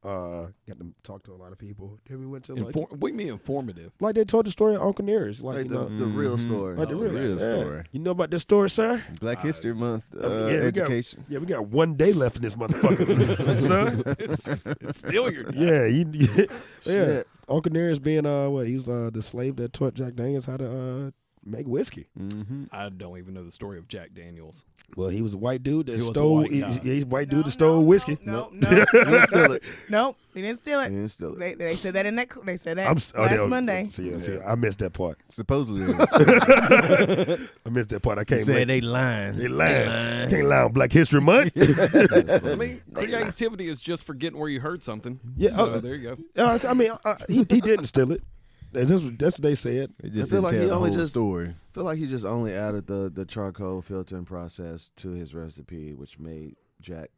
Got to talk to a lot of people. Then we went to like What do you mean informative? they told the story of Uncle Nearest, like Like you know, the real story. like the Oh, real, real yeah. story. You know about this story, sir? Black History Month we got- education. Yeah, we got 1 day left in this motherfucker, son. It's still your Yeah, yeah. Shit. Uncle Nearest being he's the slave that taught Jack Daniels how to make whiskey. I don't even know the story of Jack Daniels. Well, he was a white dude that He was a stole. white guy. He's a white dude that stole whiskey. No, He didn't steal it. no, they didn't steal He it. didn't steal it. They said that in that. They said that Last Monday. See, I missed that part. Supposedly, I missed that part. I can't. said they lying. They lying. Can't lie on Black History Month. I mean, creativity is just forgetting where you heard something. Yeah, So there you go. I mean, he didn't steal it. That's what they said. They just I feel didn't like tell he the only whole just- story. I feel like he just only added the charcoal filtering process to his recipe, which made Jack.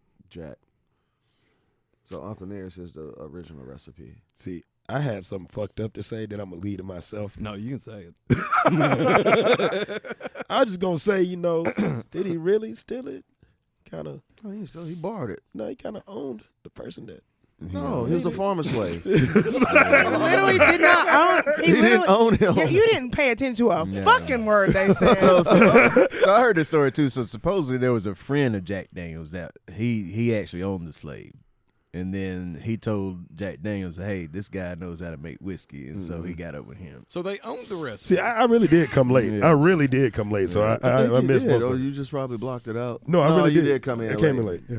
So Uncle Nearest is the original recipe. See, I had something fucked up to say that I'm gonna lead to myself. No, you can say it. I was just gonna say, did he really steal it? Kind of. So he borrowed it. No, he kind of owned the person that. No, he was a farmer slave. He literally did not own. He didn't own him. You didn't pay attention to a fucking word they said. So I heard the story too. So supposedly there was a friend of Jack Daniels that he actually owned the slave, and then he told Jack Daniels, "Hey, this guy knows how to make whiskey," and so he got up with him. So they owned the recipe. See, I really did come late. Yeah. I really did come late. So I think you missed did, most or of it. you just probably blocked it out. No, I really you did. did come in. I came in late. Yeah.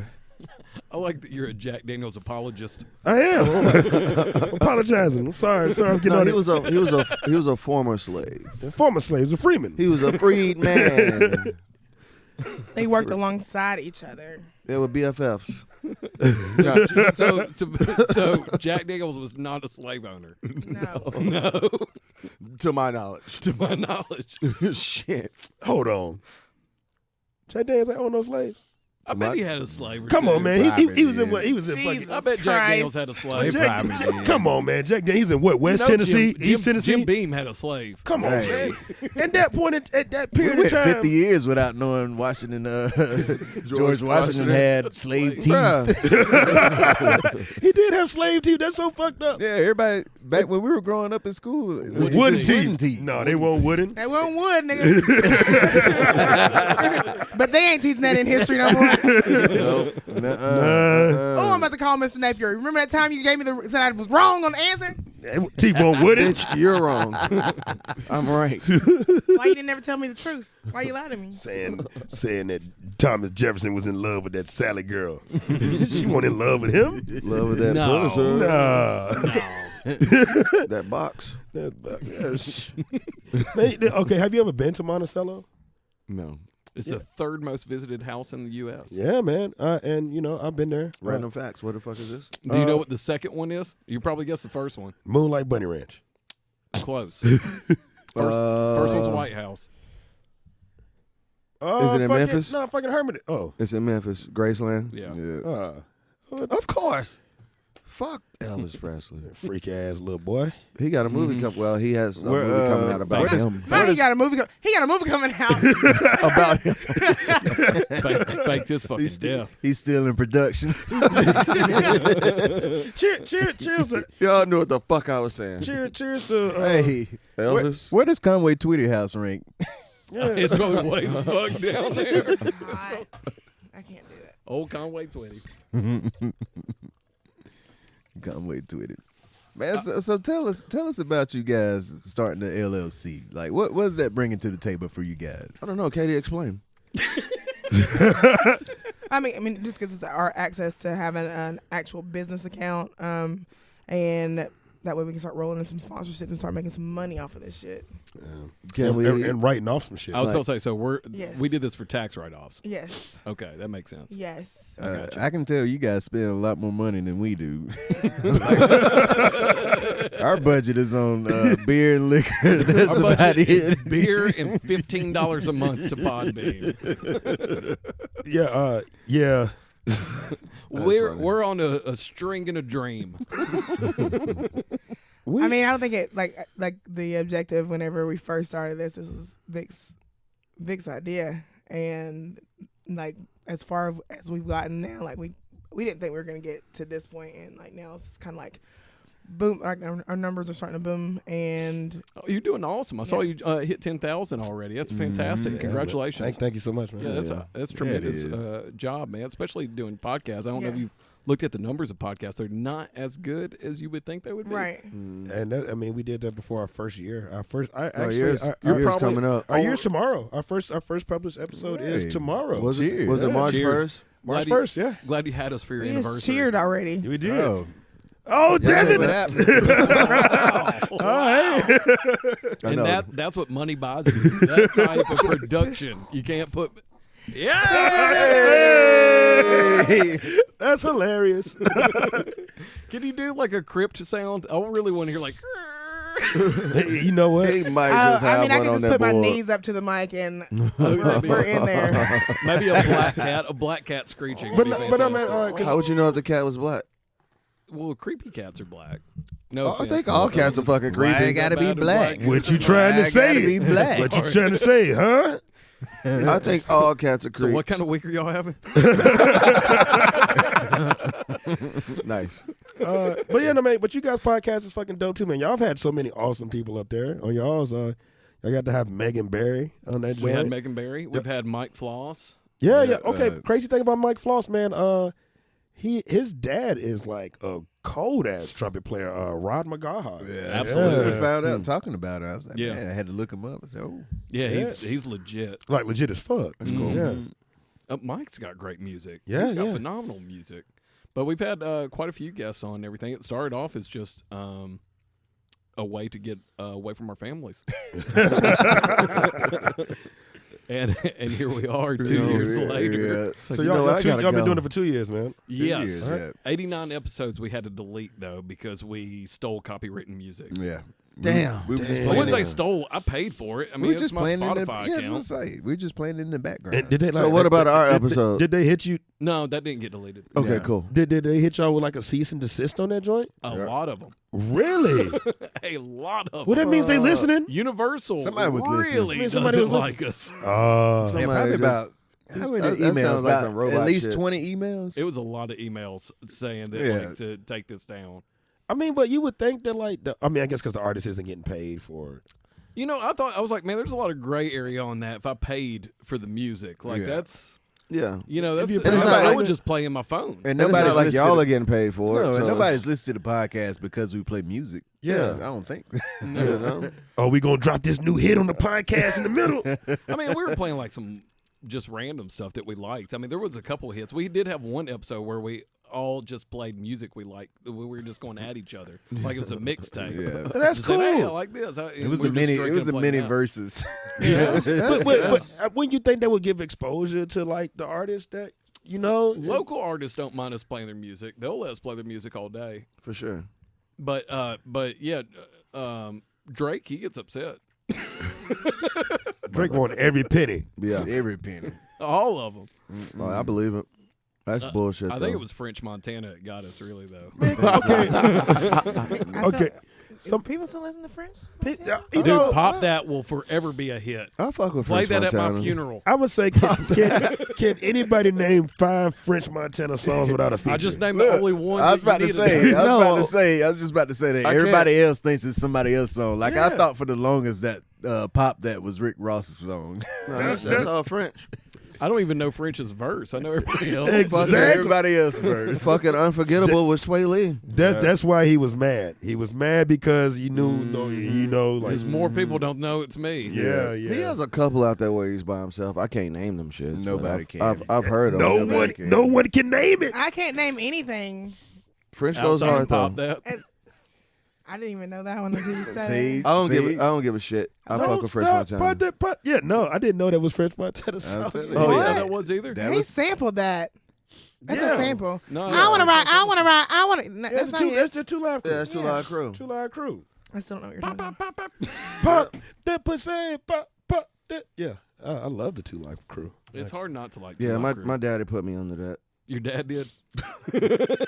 I like that you're a Jack Daniels apologist. I am. I'm apologizing. I'm sorry. I'm getting No, on he was a former slave. a former slave. He was a freeman. He was a freed man. They worked alongside each other. They were BFFs. So Jack Daniels was not a slave owner. No. No, To my knowledge. to my knowledge. Shit. Hold on. Jack Daniels ain't own no slaves. I bet he had a slave. Or Come two. on, man. He Probably was in did. what? He was in Jesus fucking. I bet Jack Christ. Daniels had a slave. They Jack, probably did. come on, man. Jack Daniels. He's in what? West You know, Tennessee, East Tennessee. Jim Beam had a slave. Come on, Hey. man. At that point, at that We period went of time, 50 years without knowing Washington. George Washington had slave teeth. Bruh. he did have slave teeth. That's so fucked up. Yeah, everybody back when we were growing up in school, it was Wooden just teeth. No, they weren't wooden. They weren't wood, nigga. But they ain't teaching that in history no more. Nuh-uh. Oh, I'm about to call Mr. Napier. Remember that time you gave me said I was wrong on the answer? T-Bone wouldn't. Bitch, you're wrong. I'm right. Why you didn't ever tell me the truth? Why you lied to me? saying that Thomas Jefferson was in love with that Sally girl. She wasn't in love with him. Love with that No. pussy. Nah. That box. Man, okay, have you ever been to Monticello? No. It's the third most visited house in the U.S. Yeah, man. And I've been there. Random facts. What the fuck is this? Do you know what the second one is? You probably guessed the first one. Moonlight Bunny Ranch. Close. First one's White House. Is it in Memphis? No, fucking Hermitage. Oh. It's in Memphis. Graceland? Yeah. Of course. Fuck Elvis Presley. Freak ass little boy. He got a movie coming. Well, he has a movie coming out about him. Now he got a movie. He got a movie coming out. About him. Faked his fucking death. He's still in production. Cheers to Y'all knew what the fuck I was saying. cheers to Hey, Elvis. where does Conway Twitty House rank? It's going way the fuck down there. I can't do that. Old Conway Twitty. Conway Twitty. Man, so tell us about you guys starting the LLC. Like, what is that bringing to the table for you guys? I don't know. Katie, explain. I mean, just because it's our access to having an actual business account, and that way we can start rolling in some sponsorship and start making some money off of this shit. Can we? and writing off some shit. I was going to say, so Yes. we did this for tax write-offs. Yes. Okay, that makes sense. Yes. I can tell you guys spend a lot more money than we do. Our budget is on beer and liquor. That's Our about budget is it. beer and $15 a month to Podbean. Yeah. We're on a string and a dream. I mean, I don't think it like the objective whenever we first started this was Vic's idea, and like as far as we've gotten now, like we didn't think we were gonna get to this point, and like now it's kind of like boom, like our numbers are starting to boom, and You're doing awesome. I saw you hit 10,000 already. That's fantastic. Congratulations. Thank you so much, man. Yeah, that's a tremendous is. job, man. Especially doing podcasts. I don't know if Yeah. you looked at the numbers of podcasts. They're not as good as you would think they would be. right. And that, we did that before our first year. Our Year's coming up. Our year's tomorrow. Our first published episode is Right. tomorrow. Was it Cheers. March Cheers. 1st? March Glad 1st? Yeah. Glad you had us for your We just anniversary. cheered already. We did. Oh, Oh, damn What it. happened? Oh, hey. I And know. that's what money buys you. That type of production. You can't put. Yeah. Hey. That's hilarious. Can you do like a crypt sound? I really want to hear like. Hey, you know what? He might just have I mean, I one can on just that put my board. knees up to the mic and that'd be- we're in there. Maybe a black cat screeching. But would be I mean, fantastic. How would you know if the cat was black? Well, creepy cats are black. No, I offense. think all cats are fucking creepy. Why it gotta be Bad and black? what you trying to I say? gotta be black. What you trying to say, huh? I think all cats are So creepy. what kind of week are y'all having? Nice. But yeah, no, man. But you guys' podcast is fucking dope too, man. Y'all have had so many awesome people up there on y'all's. Y'all got to have Megan Barry on that. We had joint. Megan Barry. We've had Mike Floss. Yeah. Okay. Crazy thing about Mike Floss, man. His dad is like a cold ass trumpet player. Rod McGaha. Yeah, Absolutely. absolutely. We found out talking about it. I was like, Yeah. man, I had to look him up. I said, oh, Yeah, he's legit. Like legit as fuck. That's cool. Yeah. Mike's got great music. Yeah, He's got yeah. phenomenal music. But we've had quite a few guests on and everything. It started off as just a way to get away from our families. and here we are 2 years later. So So you know what? I y'all gotta been go. doing it for 2 years, man. Yes. years, yeah. 89 episodes we had to delete, though, because we stole copywritten music. yeah. Damn. We were just Damn. I playing wouldn't say it. stole. I paid for it. I We mean, were it's just my playing in the Spotify yeah, account. that's what I say. We were just playing it in the background. And did they So what about our episode? Did they hit you? No, that didn't get deleted. Okay, Yeah. cool. Did they hit y'all with like a cease and desist on that joint? A lot of them. Really? A lot of Well, them. that means they listening. Universal Somebody was listening. really Man, doesn't somebody was like us. Yeah, Somebody probably just- about how many that emails? sounds like some About robot at least shit. 20 emails. It was a lot of emails saying that Yeah. like, to take this down. I mean, but you would think that like, I guess because the artist isn't getting paid for it. You know, I was like, man, there's a lot of gray area on that. If I paid for the music, like Yeah. that's Yeah. You know, that's you- And it's not I like- would just play in my phone. And And it's nobody's not like listening y'all to- are getting paid for it. No, so and it's- nobody's listening to the podcast because we play music. Yeah. I don't think. you know? Oh, we gonna drop this new hit on the podcast in the middle. I mean, we were playing like some just random stuff that we liked. I mean, there was a couple of hits. We did have one episode where we all just played music we liked. We were just going at each other like it was a mixtape. Yeah. That's Just saying, cool. Hey, I like this. It was a mini versus. Yeah. But when you think that would give exposure to like the artists that you know, Local artists don't mind us playing their music. They'll let us play their music all day. For sure. But yeah, Drake, he gets upset. Drake want every penny. Yeah. Every penny. All of them. Oh, I believe it. That's bullshit. I though. think it was French Montana that got us, really, though. Okay. Some people still listen to French. You Dude, know, Pop That will forever be a hit. I fuck with Play French that at my Montana. funeral. I would say, can anybody name 5 French Montana songs without a feature? I just named the only one. I was that about you to needed. say. No. I was just about to say that I everybody else thinks it's somebody else's song. Like I Yeah. thought for the longest that "Pop That" was Rick Ross's song. No, that's all French. I don't even know French's verse. I know everybody else. Exactly. Everybody else first. Fucking Unforgettable with Sway Lee. That's why he was mad. He was mad because you knew, like Because more people don't know it's me. yeah. He has a couple out there where he's by himself. I can't name them shits. but Nobody I've- can. I've heard of No them. one, no one can name it. I can't name anything. French goes Outside hard of Pop though. That. I didn't even know that one until you said See, it. I don't give a shit. I fuck with French Montana. Yeah, no, I didn't know that was French Montana song. telling you. Oh, What? yeah, that was either. That He was sampled that. That's Yeah. a sample. No, I want to ride. I want to ride. I want to. That's That's the not two. his. That's the 2 Live Crew. Yeah, that's Two Live Crew. 2 Live Crew. I still don't know what you're talking about. Pop that pussy. Pop that. Yeah, I love the 2 Live Crew. It's hard not to like. Yeah, Two my Live Crew. my daddy put me under that. Your dad did.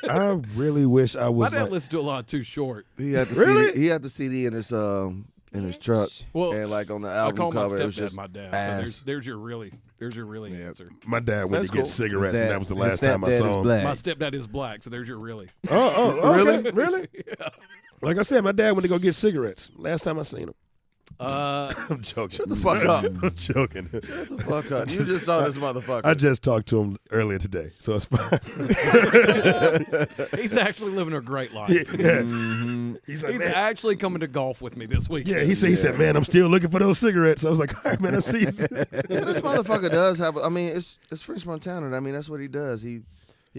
I really wish I My was. dad like, listened to a lot of Too Short. He had the Really? CD. He had the CD in his truck, Well, and like on the I album call my cover, it was stepdad just my dad. ass. So there's your really answer. my dad went That's to get cool. cigarettes, and that was the last His time I stepdad saw is him. black. My stepdad is black, so there's your really. Oh, really? Really? Like I said, my dad went to go get cigarettes. Last time I seen him. I'm joking. Shut the fuck up. I'm joking. Shut the fuck up. You just saw this motherfucker. I just talked to him earlier today, so it's fine. He's actually living a great life. Yes. He's like, He's man. actually coming to golf with me this week. Yeah, he said, man, I'm still looking for those cigarettes. I was like, all right, man, I see you. Yeah, this motherfucker does have. I mean, it's French Montana. I mean, that's what he does. He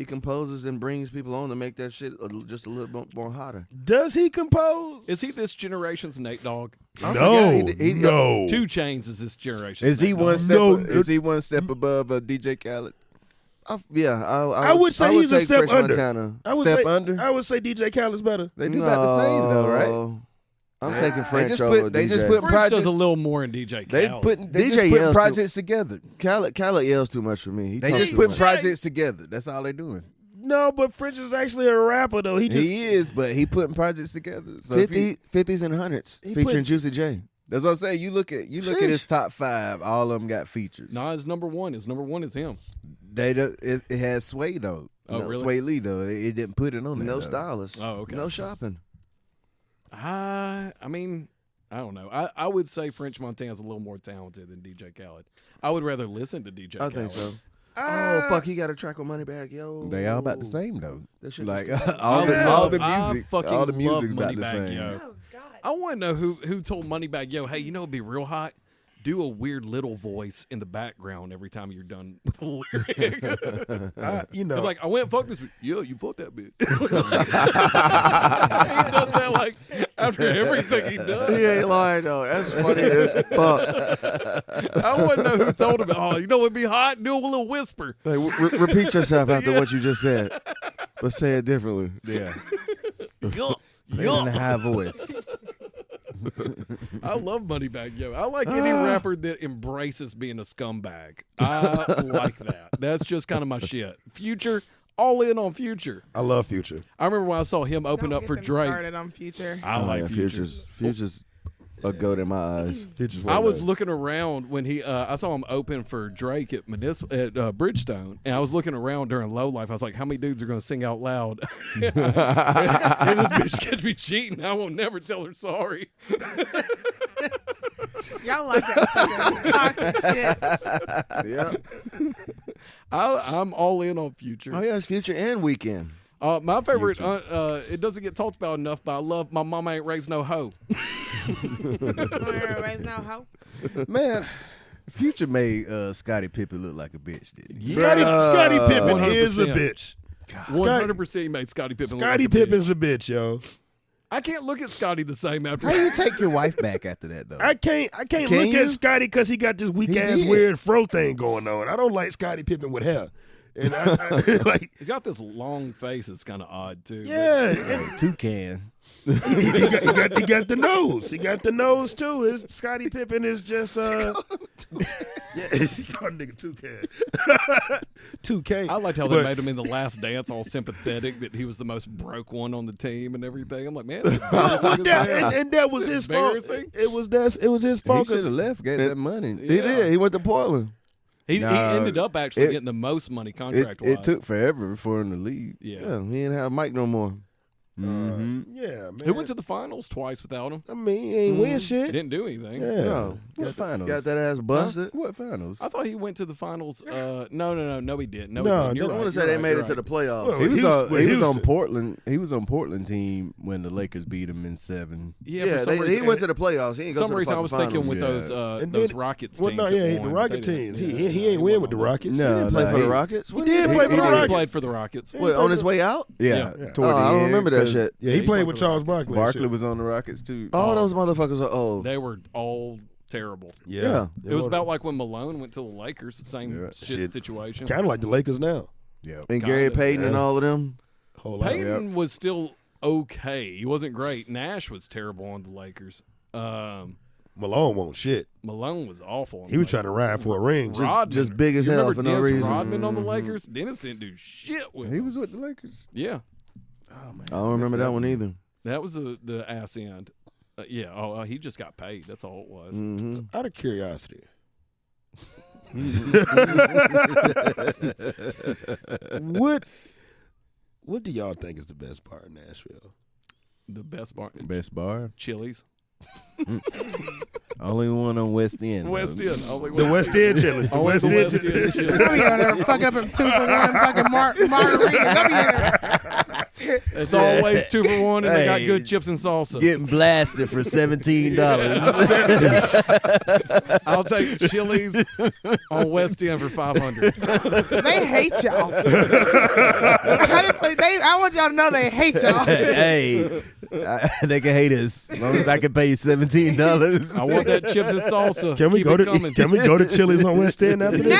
composes and brings people on to make that shit just a little bit more hotter. Does he compose? Is he this generation's Nate Dogg? I No, forgot he- no. 2 Chainz is this generation's Is he Nate one Dogg. step? No, Is he one step above DJ Khaled? I would say he's a take step French under. Montana. I would Step say, under? I would say DJ Khaled's better. They do about the same though, right? No. I'm taking They French just over put- they DJ. just put French projects- does a little more in DJ They Khaled. they DJ just put yells too- projects together. Khaled yells too much for me. He They talks just too put much. projects together. That's all they're doing. No, but French is actually a rapper, though. He just He is, but he putting projects together. So if you- 50s and 100s He featuring put- Juicy J. that's what I'm saying. You look at his top 5. All of them got features. No, his number one. His number one is him. It has Sway though. Oh, really? Sway Lee though. It didn't put it on there. No though. stylist. Oh, okay. No shopping. I mean, I don't know. I would say French Montana's a little more talented than DJ Khaled. I would rather listen to DJ I Khaled. think so. Oh fuck! He got a track with Moneybag, yo. They all about the same though. That shit Like was- all the I music, fucking all the love music about the Moneybag same. Yo. Oh God. I want to know who told Moneybag Yo, hey, you know it'd be real hot? Do a weird little voice in the background every time you're done with a lyric. you know, Like, I went and fucked this. Yeah, you fucked that bitch. He does that like after everything he does. He ain't lying though. That's funny as fuck. I want to know who told him. Oh, you know what'd be hot? Do a little whisper. Like, repeat yourself after what you just said, but say it differently. Yeah, Yuck. say it in a high voice. I love Moneybag Yo. I like any rapper that embraces being a scumbag. I like that. That's just kind of my shit. Future, all in on Future. I love Future. I remember when I saw him open Don't up get for them Drake. Started on Future. I like yeah, Future. Future's a goat in my eyes. Future's I one was of those. looking around when I saw him open for Drake at Bridgestone, and I was looking around during Low Life. I was like, how many dudes are going to sing out loud? If this bitch catch me cheating, I will never tell her sorry. Y'all like that fucking toxic shit. Yeah. I'm all in on Future. Oh yeah, it's Future and Weekend. My favorite, it doesn't get talked about enough, but I love My Mama Ain't Raised No Hoe. Raised no hoe. Man, Future made Scottie Pippen look like a bitch, didn't he? Scottie Pippen is a 100%. bitch. 100% he made Scottie Pippen look Scottie like a bitch. Pippen's a bitch, yo. I can't look at Scottie the same after How do you take your wife back after that, though? I can't Can look you? at Scottie because he got this weak He ass did. weird fro thing going on. I don't like Scottie Pippen with hair. And I like, He's got this long face that's kind of odd, too. yeah. Hey, toucan. he got the nose. He got the nose too. Scottie Pippen is just yeah. He called a nigga toucan. 2K. I liked how they made him in The Last Dance all sympathetic that he was the most broke one on the team and everything. I'm like, man, that's and that was his fault. Embarrassing. It was his He fault. should have left, gave that money. He did. He went to Portland. He Nah, ended up actually it- getting the most money It, contract-wise. it took forever for him to leave. Yeah. Yeah, he didn't have Mike no more. Yeah, man. He went to the finals twice without him. I mean, he ain't win He shit. didn't do anything. Yeah. No, What finals? got that ass busted. What finals? I thought he went to the finals. No, he didn't. No, No, he didn't. You're I right. want to say You're they right. made You're it to right. the playoffs. Well, He was on. He was on Houston. Portland. He was on Portland team when the Lakers beat him in 7. Yeah, yeah, for some he reason, went to the playoffs. He ain't For go some to the reason, I fucking was thinking finals. with Yeah. And those then- Rockets Well, teams. no, that yeah, won, the but Rocket they didn't. teams. Yeah, He ain't win with the Rockets. He didn't play for the Rockets. He did play for the He Rockets. played for the Rockets. What, on his way out? Yeah. Yeah. Toward Oh, the I don't end, remember that 'cause shit. Yeah, he he played played with for the Charles Rockets. Barkley. Barkley was on the Rockets too. Oh, those motherfuckers are old. They were all terrible. Yeah. It was about like when Malone went to the Lakers. Same Yeah. shit situation. kind of like the Lakers now. Yeah. And Gary kinda, Payton and yeah. all of them. Whole lot. Payton was still okay. He wasn't great. Nash was terrible on the Lakers. Malone won't shit. Malone was awful. On He was trying to ride for a ring. Rodman. just big as You hell remember for no Dennis reason. Rodman on the Lakers? Dennis didn't do shit with He him. was with the Lakers. Yeah, Oh man. I don't remember that one either. that was the ass end. Yeah. Oh, he just got paid. That's all it was. Mm-hmm. Out of curiosity, what do y'all think is the best bar in Nashville? The best bar. Best bar. Chili's. Only one on West End. West though. End. Only The West End Chili's. The Always West the End West Chili's. End Chili's. I be on there fucking up them 2-for-1 fucking margaritas. I be in there. It's always 2 for 1, and they got Hey. good chips and salsa. Getting blasted for $17. I'll take Chili's on West End for $500. They hate y'all. Honestly, I want y'all to know they hate y'all. Hey, they can hate us as long as I can pay you $17. I want that chips and salsa. Can we Keep go it to coming. Can we go to Chili's on West End after this? No.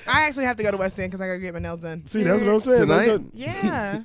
I actually have to go to West End because I got to get my nails done. See, that's what I'm saying. Tonight? Let's go- Yeah.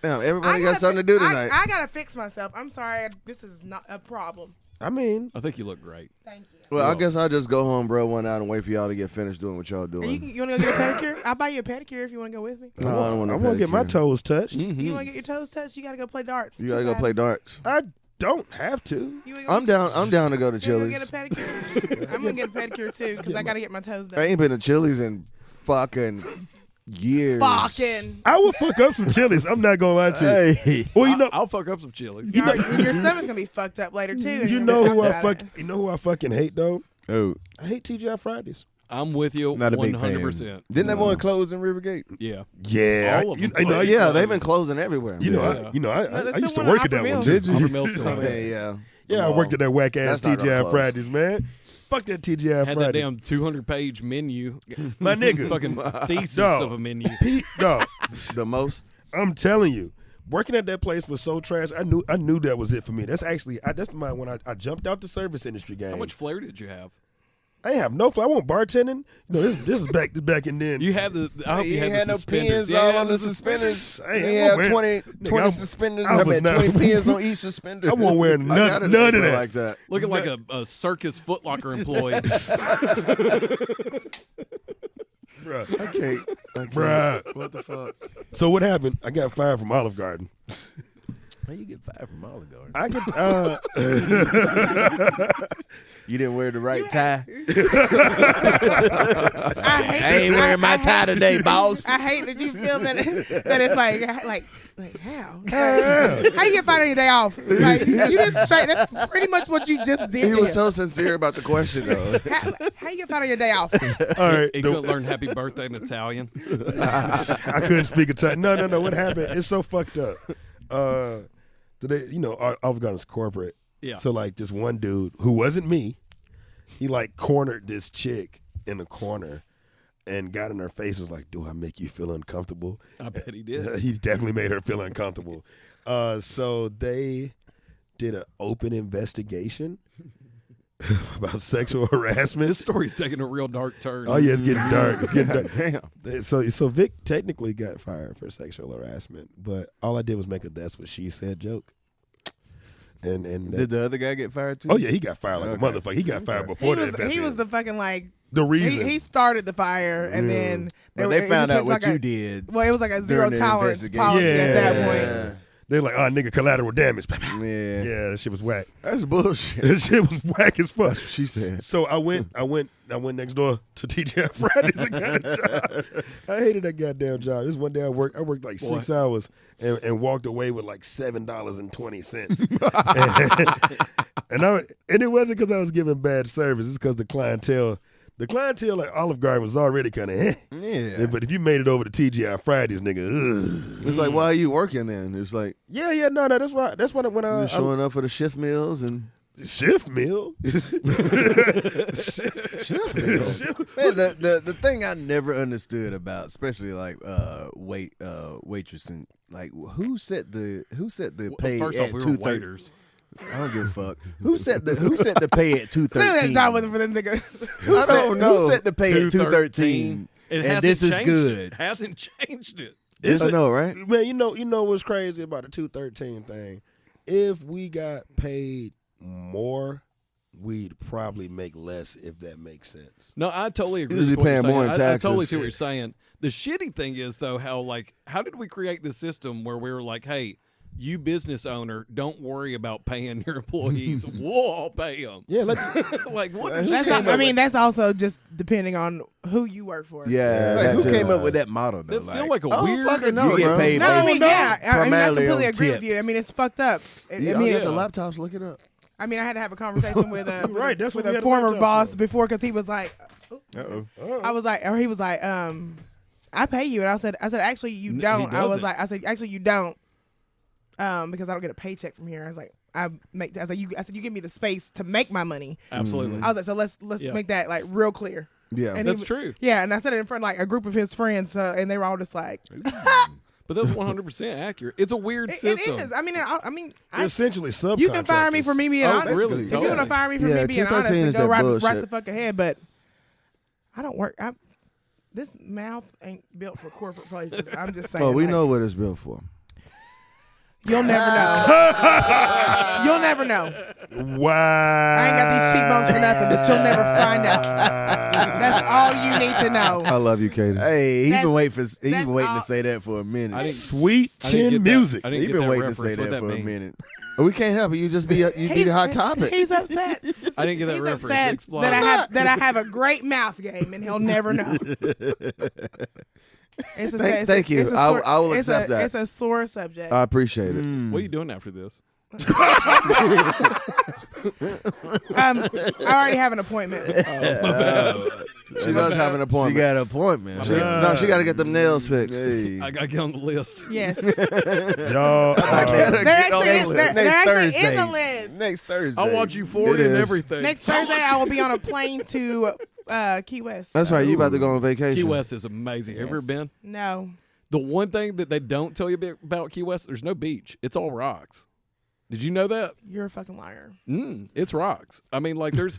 Damn, I everybody got gotta something to do tonight. I got to fix myself. I'm sorry. This is not a problem. I mean, I think you look great. Thank you. Well, I guess I'll just go home, bro, one out and wait for y'all to get finished doing what y'all Are doing. you want to go get a pedicure? I'll buy you a pedicure if you want to go with me. No, I don't want no I want to get my pedicure. toes touched. You want to get your toes touched? You got to go play darts. You gotta go play darts. I don't have to. You ain't I'm gonna down to go to You wanna Chili's. get a pedicure? I'm gonna get a pedicure too because I gotta get my toes I done. ain't been to Chili's in fucking years. Fucking. I will fuck up some Chili's. I'm not gonna lie to you. Hey, Well, you know, I'll fuck up some Chili's. Your stomach's gonna be fucked up later too. and you you're know gonna who talk I about fuck. You know who I fucking hate though. oh, I hate TGI Fridays. I'm with you not a big 100%. fan. Didn't that one close in Rivergate? Yeah. Yeah, All of you, them. you know, Oh, yeah, they've been closing everywhere. You know, Yeah. I there's used to still one work in at that Upper one Mill. too. Did you? Upper Mill still I has it. mean, yeah. Yeah, I worked at that whack ass That's not gonna TGI close. Fridays, man. Fuck that TGI Had that Fridays. damn 200-page menu. My nigga. Fucking thesis Dog. of a menu. Dog, The most. I'm telling you, working at that place was so trash. I knew that was it for me. That's actually that's the mind when I jumped out the service industry game. How much flair did you have? I ain't have no fun. I want bartending. You know, this is back and then. You had the. I hope you ain't had had the no suspenders. pins Yeah, all on the the suspenders. I ain't- He I'm had wearing- 20 Nigga, suspenders. I I was mean, not- 20 pins on each suspender. I won't wear I got none of it that. like that. Looking like a circus Footlocker employee. Bruh. I can't. Bruh. What the fuck? So what happened? I got fired from Olive Garden. How you get fired from Olive Garden? I get. You didn't wear the right tie. I ain't wearing my tie today, boss. I hate that you feel that it's like how? How you get fired on your day off? Like, you just straight. That's pretty much what you just did. He was so sincere about the question, though. How you get fired on your day off? All right. He couldn't learn happy birthday in Italian. I couldn't speak Italian. No. What happened? It's so fucked up. Today, Olive Garden's corporate. Yeah. So like this one dude who wasn't me, he like cornered this chick in the corner and got in her face, was like, "Do I make you feel uncomfortable?" I bet he did. He definitely made her feel uncomfortable. So they did an open investigation about sexual harassment. This story's taking a real dark turn. Oh yeah, it's getting dark. It's getting dark. Damn. So Vic technically got fired for sexual harassment, but all I did was make a "that's what she said" joke. And Did the other guy get fired too? oh yeah, he got fired like a Okay. motherfucker. He got fired before the He investigation. was the fucking like. The reason. He started the fire, and then But they found out what you did. did. Well, it was like a zero during the tolerance investigation. policy at that Yeah. point. They like, "Oh, nigga, collateral damage." Yeah. Yeah, that shit was whack. That's bullshit. That shit was whack as fuck. She said. So I went next door to TGI Fridays and got a job. I hated that goddamn job. This one day I worked like 6 hours and walked away with like $7.20. and it wasn't because I was giving bad service. It's because the clientele like Olive Garden was already kind of Yeah. But if you made it over to TGI Fridays, nigga, ugh. It's like, why are you working then? It's like, Yeah, no, that's why. That's when you're showing up for the shift meals and shift meal. shift meals. Man, the thing I never understood about, especially like waitressing, like who set the pay First at off, we were 2:30? waiters. I don't give a fuck. Who set the pay at 2:13? Clearly, that job wasn't for them nigga. Who set the pay at 2:13? It And hasn't this is changed good. It. Hasn't changed it. I know, right? Man, you know what's crazy about the 213 thing? If we got paid more, we'd probably make less, if that makes sense. No, I totally agree. Usually with what you're paying more saying. in I taxes. totally see what you're saying. The shitty thing is though, how did we create this system where we were like, hey, you business owner, don't worry about paying your employees. We'll all pay them. Yeah, Like what? Did you That's come I up mean, with? that's also just depending on who you work for. Yeah. Like, that who too. came up with that model though? That's still like a I don't weird. fucking know, You get bro. paid No, I mean, yeah. I primarily completely on agree with you. tips. I mean, it's fucked up. I You mean, got the laptops, look it up. I mean, I had to have a conversation with a Right, that's what with we a had a former laptop boss for. before because he was like, Uh-oh. I was like, or he was like, I pay you, and I said, actually, you He don't. I was doesn't. like, I said, actually, you don't, because I don't get a paycheck from here. I was like, I said, you give me the space to make my money. Absolutely. I was like, so let's Yeah. make that like real clear. Yeah. And That's he- true. Yeah, and I said it in front of like a group of his friends, and they were all just like, But that's 100% accurate. It's a weird it system. is. I mean, essentially subcontractors. you can fire me for me being Oh, honest. really? If you want to Totally. fire me for Yeah, me being 213 honest, then is go that right bullshit. the fuck ahead. But I don't work. This mouth ain't built for corporate places. I'm just saying. Oh, we like, know what it's built for. You'll never know. You'll never know. Wow. I ain't got these cheekbones for nothing, but you'll never find out. That's all you need to know. I love you, Katie. Hey, he That's- been waiting that's to all- say that for a minute. I didn't- Sweet I didn't chin get that. music. I didn't He get been that waiting to reference. say What that for a mean? minute. We can't help it. You just be the hot topic. He's upset. I didn't get that He's reference. upset Explain. that I have a great mouth game, and he'll never know. It's a, Thank you. it's a I will it's accept that. It's a sore subject. I appreciate it. What are you doing after this? I already have an appointment. She does have an She appointment. got an appointment. She got to get them nails fixed. Hey. I gotta get on the list. Yes, Y'all, there actually is. There Next actually is Thursday. a list. Next Thursday. I want you for it It and is. everything. Next Thursday, I will be on a plane to Key West. That's right. You about to go on vacation. Key West is amazing. Have you ever Yes. been? No, The one thing that they don't tell you about Key West, there's no beach. It's all rocks. Did you know that? you're a fucking liar. It's rocks. I mean, like there's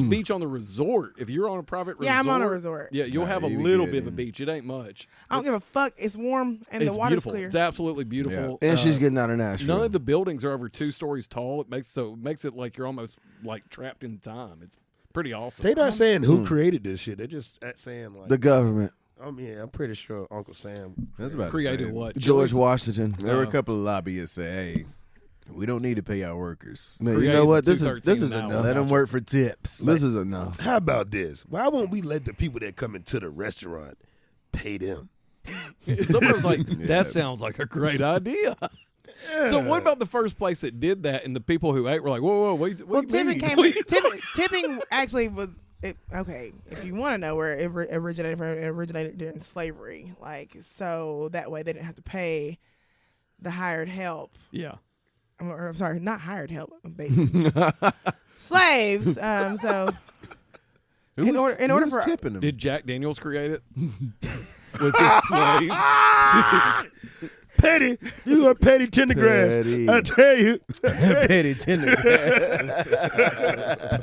beach on the resort. If you're on a private resort, Yeah, I'm on a resort. Yeah, you'll have a you be little good bit of a then. beach. It ain't much. I don't give a fuck. It's warm and the It's water's beautiful. clear. It's absolutely beautiful. And she's getting out of Nashville. None of the buildings are over 2 stories tall. It makes it like you're almost like trapped in time. It's pretty awesome. they not saying who created this shit. They're just saying like the government. I'm pretty sure Uncle Sam. That's about Created the same. George Washington. There were a couple of lobbyists say, "Hey, We don't need to pay our workers. Man, you Create know what? the This is 213 now. enough. Let them work for tips. This is enough. How about this? Why won't we let the people that come into the restaurant pay them? Sometimes like that sounds like a great idea. So what about the first place that did that, and the people who ate were like, whoa, what Well, do you mean? tipping actually was okay. If you want to know where it originated from, it originated during slavery. Like, so that way they didn't have to pay the hired help. Yeah. I'm sorry, not hired help, baby. Slaves. So in order for tipping them? Did Jack Daniels create it? With his slaves? Petty, you a petty tendergrass. Petty. I tell you. Petty tender.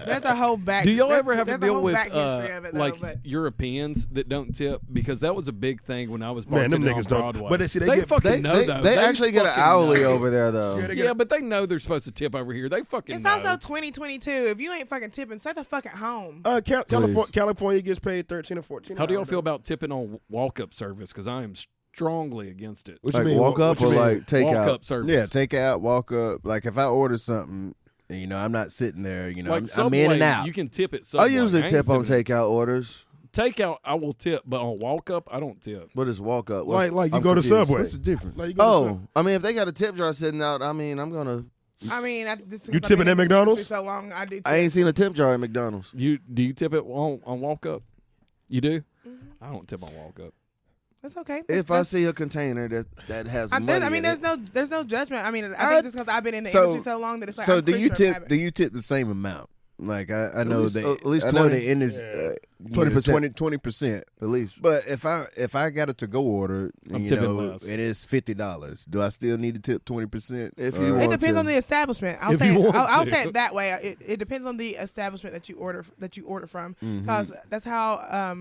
That's a whole back. Do y'all that's- ever have to that's a deal whole with back history of it, though, like but- Europeans that don't tip? Because that was a big thing when I was Man, them bartending on niggas don't. Broadway. But they get fucking know though. They actually get an fucking hourly know. over there though. Yeah, but they know they're supposed to tip over here. They fucking It's know. also 2022. If you ain't fucking tipping, stay the fuck at home. California gets paid 13 or 14. How do y'all feel about tipping on walk-up service? Because I am strongly against it. What you Like mean? walk up What you or mean? like take Walk-up out. service. Yeah, take out, walk up. Like if I order something, I'm not sitting there. Like I'm Subway, in and out. You can tip at I Subway. usually ain't tip on tipping- takeout orders. Takeout, I will tip, but on walk-up, I don't tip. What is walk up? Like you I'm go to confused. Subway. What's the difference? Like you go to Oh, Subway. I mean, if they got a tip jar sitting out, I mean, I'm gonna. I mean, You tipping at McDonald's? So long, I do. Tip. I ain't seen a tip jar at McDonald's. Do you tip it on walk-up? You do? Mm-hmm. I don't tip on walk-up. That's okay. If I see a container that has money, there's no judgment. I mean, I think just because I've been in the So- industry so long that it's like. So I'm do pretty you sure I'm tip? having- Do you tip the same amount? Like I know least- that at least I know 20. the industry 20%. 20%. at least. But if I got a to go order, I'm you tipping know, less. it is $50. Do I still need to tip 20%? If you It want depends to. on the establishment. I'll If say you want I'll to. say it that way. It depends on the establishment that you order from, because that's how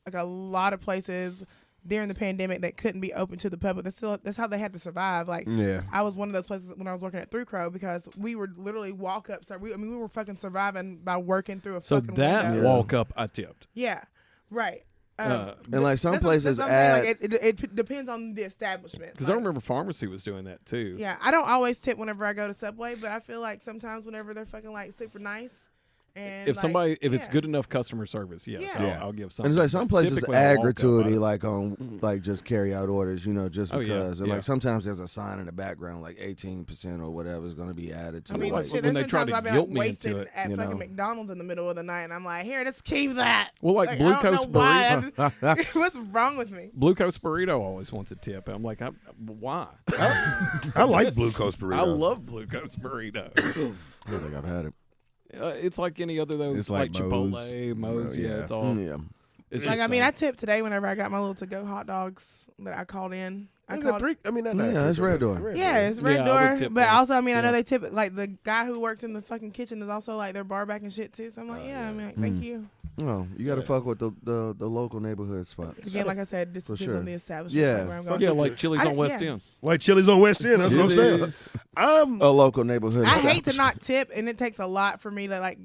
like a lot of places during the pandemic that couldn't be open to the public. That's how they had to survive. Like Yeah. I was one of those places when I was working at Through Crow, because we were literally walk up. So we were fucking surviving by working through a So fucking that window. walk-up, I tipped. Yeah, right. Uh, And like some That's what- places that's what I'm saying. add. Like, it depends on the establishment. Because I Like, remember pharmacy was doing that too. Yeah, I don't always tip whenever I go to Subway, but I feel like sometimes whenever they're fucking like super nice, and If it's yeah. good enough customer service, yes, Yeah. I'll give And something. it's like some But places typically on add walk-up, gratuity, I- like on like just carry out orders, just Oh, yeah, because. And yeah. like sometimes there's a sign in the background, like 18% or whatever is going to be added to I mean, it. Like, shit, when there's they been try times to I've been guilt like, me wasted into it, at you fucking know. McDonald's in the middle of the night, and I'm like, here, let's keep that. Well, like I Blue don't know Coast why. Burrito. What's wrong with me? Blue Coast Burrito always wants a tip. I'm like, why? I like Blue Coast burrito. I love Blue Coast Burrito. I don't think I've had it. It's like any other those, It's like like Chipotle, Moe's. Moe's. Yeah, Yeah. it's all. Yeah. It's Like, just I mean, I same. tipped today whenever I got my little to-go hot dogs that I called in. I Is that called. three? I mean, Yeah, it's Red Door. Yeah, it's Red Yeah, I Door. would tip But them. also, I mean, I know Yeah. they tip it. Like the guy who works in the fucking kitchen is also like their bar back and shit too. So I'm like, I mean, like, thank you. No, you got to fuck with the local neighborhood spot. Again, like I said, this For depends sure. on the establishment. Yeah. like, where I'm going. Yeah, like Chili's I- on West yeah. End. Like Chili's on West End. That's what I'm saying. Chili's. I'm A local neighborhood. I hate to establishment. not tip, and it takes a lot for me to like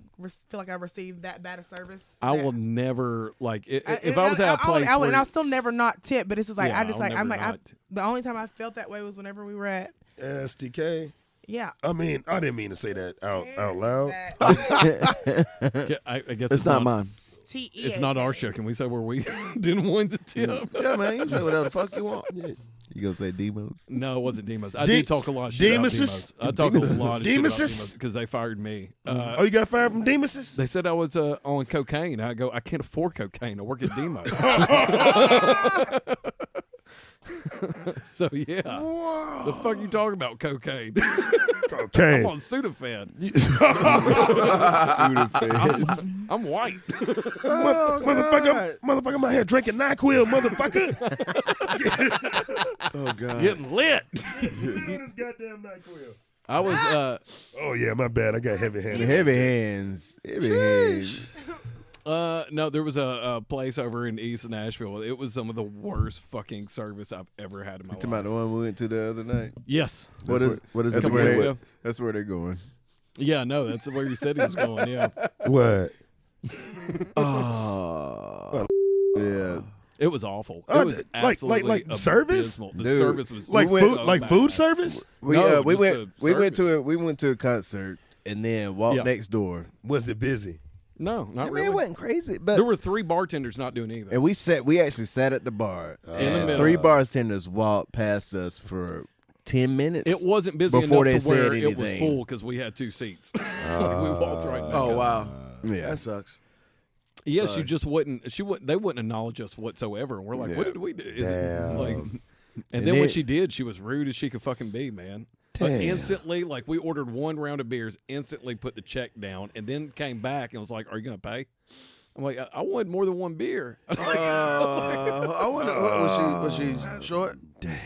feel like I received that bad a service. I that- will never like if and I was at a place I would, where and I'll still never not tip. But it's just like Yeah, I just I'll like I'm never like not. the only time I felt that way was whenever we were at SDK. yeah. I mean, I didn't mean to say that out loud. Yeah, I guess It's not mine. It's not our show. Can we say where we didn't want the tip? Yeah, man, you can say whatever the fuck you want. You gonna say Demos? No, it wasn't Demos. I De- do talk a lot of shit about Demuses? Demos. I talk a lot of shit about Demuses? Demos because they fired me. Oh, you got fired from Demus's? They said I was on cocaine. I go, I can't afford cocaine. I work at Demos. So yeah, the fuck you talking about cocaine? Okay. I'm on Sudafed. I'm white. Motherfucker, I'm out here drinking NyQuil, motherfucker. Oh god. Getting lit. this goddamn NyQuil. I was Oh, yeah, my bad. I got heavy handed. Heavy hands. Heavy hands. no, there was a place over in East Nashville. It was some of the worst fucking service I've ever had in my Talking about life. the one we went to the other night. Yes. What is That's it? where Couple they, days ago. that's where they're going. Yeah, no, that's where you said he was going. Yeah. What? Oh. Yeah. It was awful. Oh, It was absolutely like service? abysmal. The Dude, service was Like We food, so like bad. food service. We No, we just went the we went to a concert and then walked Yeah. next door. Was it busy? No, not I mean, really. it wasn't crazy, but There were 3 bartenders not doing anything. and we actually sat at the bar. In the middle. 3 bartenders walked past us for 10 minutes. It wasn't busy Before enough they to where said it was anything. full because we had 2 seats. Like, we walked right back Oh up. wow, Yeah. that sucks. Yeah, Sorry. she just wouldn't. They wouldn't acknowledge us whatsoever. And we're like, what did we do? Is it Damn. like? And And then when then- she did, she was rude as she could fucking be, man. But Damn. instantly, like we ordered 1 round of beers, instantly put the check down, and then came back and was like, "Are you gonna pay?" I'm like, I wanted more than 1 beer. I wonder, was she short?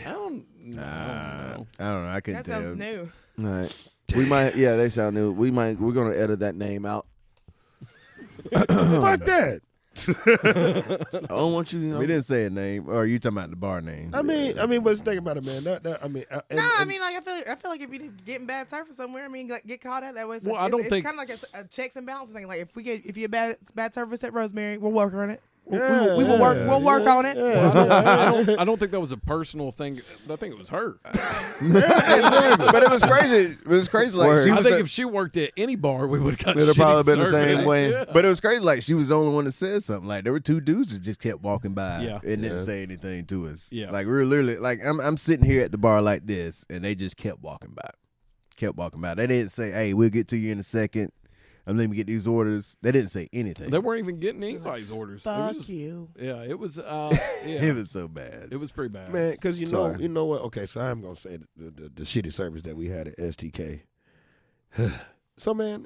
I don't know. I don't know. I couldn't That tell. sounds new. All right. We might, yeah, they sound new. We're gonna edit that name out. Fuck that. I don't want you. We didn't say a name. Or are you talking about the bar name? I mean, but think about it, man. I mean, I mean, like I feel like if you getting bad service somewhere, I mean, like, get caught out that way. So Well, I don't it's think- kind of like a checks and balances thing. Like if you bad service at Rosemary, we'll work on it. We Yeah, will work. We'll work on it. I don't think that was a personal thing. I think it was her. But it was crazy. It was crazy. Like Word. she I was. think if she worked at any bar, we would have got It'd have shitty probably been the service. same way. Yeah. but it was crazy. Like she was the only one that said something. Like there were 2 dudes that just kept walking by Yeah. and didn't say anything to us. Yeah. Like we were literally like I'm sitting here at the bar like this, and they just kept walking by. Kept walking by. They didn't say, "Hey, we'll get to you in a second. I'm letting me get these orders." They didn't say anything. They weren't even getting anybody's orders. It was Fuck just- you. Yeah, it was. It was so bad. It was pretty bad. man, because you Sorry. know what? Okay, so I'm gonna say the shitty service that we had at STK. So man,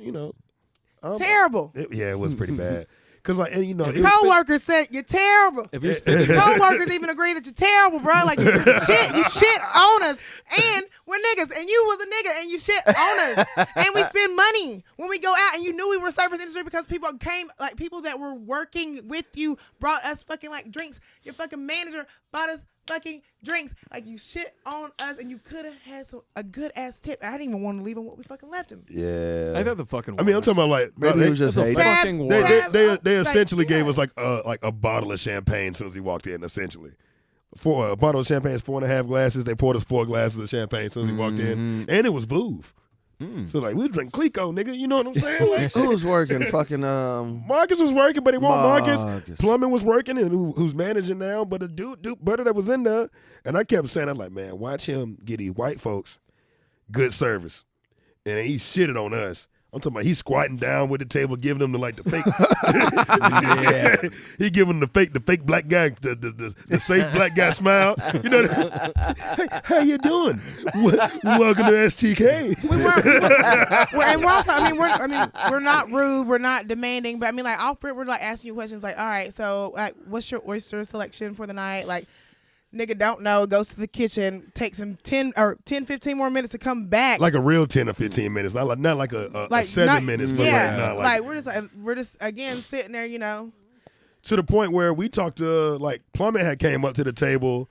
Terrible. it was pretty bad. Cause like, and Co-workers said you're terrible. If you're spending, Co-workers even agree that you're terrible, bro. Like you shit on us, and we're niggas, and you was a nigga, and you shit on us, and we spend money when we go out, and you knew we were service industry because people came, like people that were working with you brought us fucking like drinks. Your fucking manager bought us fucking drinks. Like you shit on us, and you could have had a good ass tip. I didn't even want to leave him what we fucking left him. yeah. I thought the fucking. I mean, I'm worst. talking about like Maybe he was just the hating. fucking They, worst. they Like, essentially gave yeah. us like a bottle of champagne as soon as we walked in. Essentially, for a bottle of champagne is 4.5 glasses. They poured us 4 glasses of champagne as soon as we walked in, and it was Vouv. So like we drink Clico, nigga. You know what I'm saying? Like, Who was working? Fucking Marcus was working, but he won't Marcus. Marcus. Plumbing was working, and who's managing now. But the dude brother that was in there, and I kept saying, I'm like, man, watch him get these white folks good service, and he shitted on us. I'm talking about he's squatting down with the table, giving them the fake. He giving them the fake black guy, the safe black guy smile. You know, hey, how you doing? Welcome to STK. And we're also, we're not rude, we're not demanding, but I mean, like, Alfred, we're like asking you questions like, all right, so like, what's your oyster selection for the night? Like, nigga don't know, goes to the kitchen, takes him 10, 15 more minutes to come back. Like a real 10 or 15 minutes, not like a 7 not- minutes, but yeah, not like we're just again sitting there, to the point where we talked to like Plumbing had came up to the table,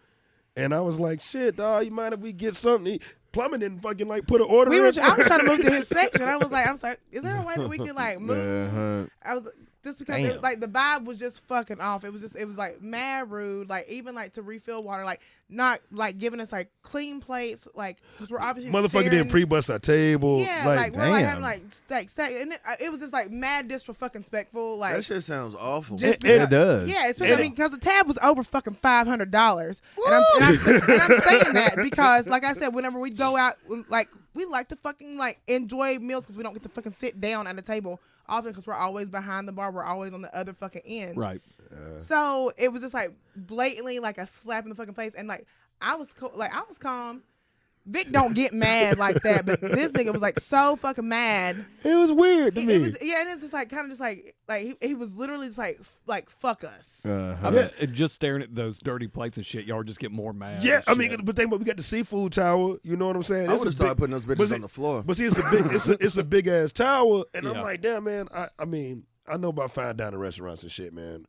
and I was like, "Shit, dog, you mind if we get something?" Plumbing didn't fucking like put an order. I was in. trying to move to his section. I was like, I'm sorry, is there a way that we could like move? Uh-huh. I was just because it was, like the vibe was just fucking off. It was like mad rude. Like even like to refill water, like not like giving us like clean plates, like because we're obviously Motherfucker sharing. didn't pre-bust our table. Yeah, like we're like damn. having like stack, and it was just like mad disrespectful. Like That shit sounds awful. just And it does. Yeah, especially because the tab was over fucking $500, and I'm saying that because, like I said, whenever we go out, like we like to fucking like enjoy meals because we don't get to fucking sit down at the table often because we're always behind the bar, we're always on the other fucking end. Right. So it was just like blatantly like a slap in the fucking face, and like I was calm. Vic don't get mad like that, but this nigga was like so fucking mad. It was weird to me. And it's just like kind of just like he was literally just like fuck us. Uh-huh. I mean, just staring at those dirty plates and shit, y'all just get more mad. Yeah, and I mean, shit. but think about we got the seafood tower. You know what I'm saying? I It's would a have started big- putting those but bitches see- on the floor. But see, it's a big, it's a big ass tower, and I'm Yeah. like, damn, man. I mean, I know about fine dining restaurants and shit, man.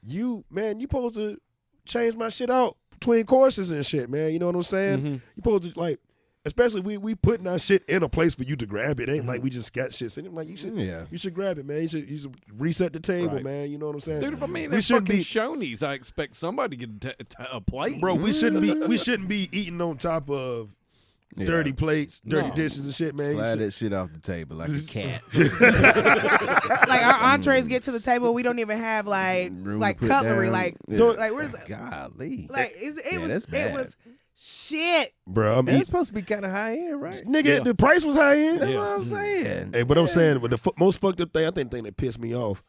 You supposed to change my shit out between courses and shit, man. You know what I'm saying? Mhm. You supposed to like especially we putting our shit in a place for you to grab it. It ain't like we just got shit sitting. Like you should grab it, man. You should reset the table, Right. man. You know what I'm saying? Dude, if I'm eating We at shouldn't fucking be- Shoney's, I expect somebody to get a plate. Bro, we shouldn't be eating on top of dirty plates, dirty dishes and shit, man. Slide that shit off the table like a cat. Like our entrees get to the table, we don't even have Room to put cutlery. down. Like Yeah. like where's the, Golly. like it was that's bad. it was shit. Bro, I'm It's eating. supposed to be kind of high end, right? Nigga, Yeah. the price was high end. That's Yeah. what I'm saying. Hey, but I'm saying, but the most fucked up thing, I think the thing that pissed me off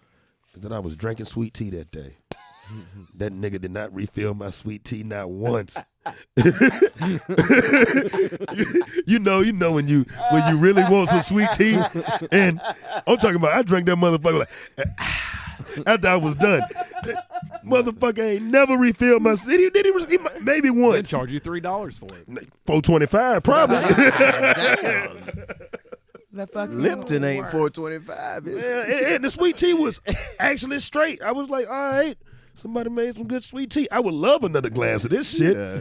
is that I was drinking sweet tea that day. That nigga did not refill my sweet tea not once. you know when you really want some sweet tea, and I'm talking about I drank that motherfucker like after I was done. That motherfucker ain't never refilled my city. Did he maybe They once? charge you $3 for it. $4.25 probably. The fucking Lipton ain't worst. $4.25. Man, and the sweet tea was actually straight. I was like, all right, somebody made some good sweet tea. I would love another glass of this shit. Yeah.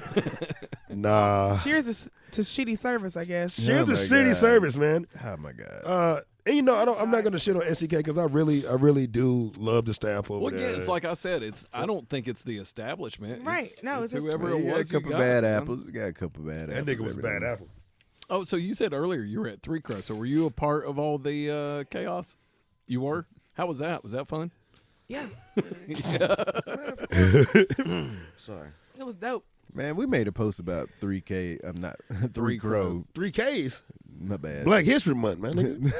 Nah. Cheers to shitty service, I guess. Cheers to my city God. service, man. Oh my God. And you know, I'm not gonna shit on SEK because I really do love the staff over Well, there. again, it's like I said. I don't think it's the establishment. Right. No, it's just- whoever You it got was. a couple you bad got, apples. You got a couple bad apples. that nigga was every bad now. apple. Oh, so you said earlier you were at Three Crows. So were you a part of all the chaos? You were. How was that? Was that fun? Yeah, Sorry. it was dope. Man, we made a post about 3K. I'm not 3 Crow. 3Ks. My bad. Black History Month, man. Nigga.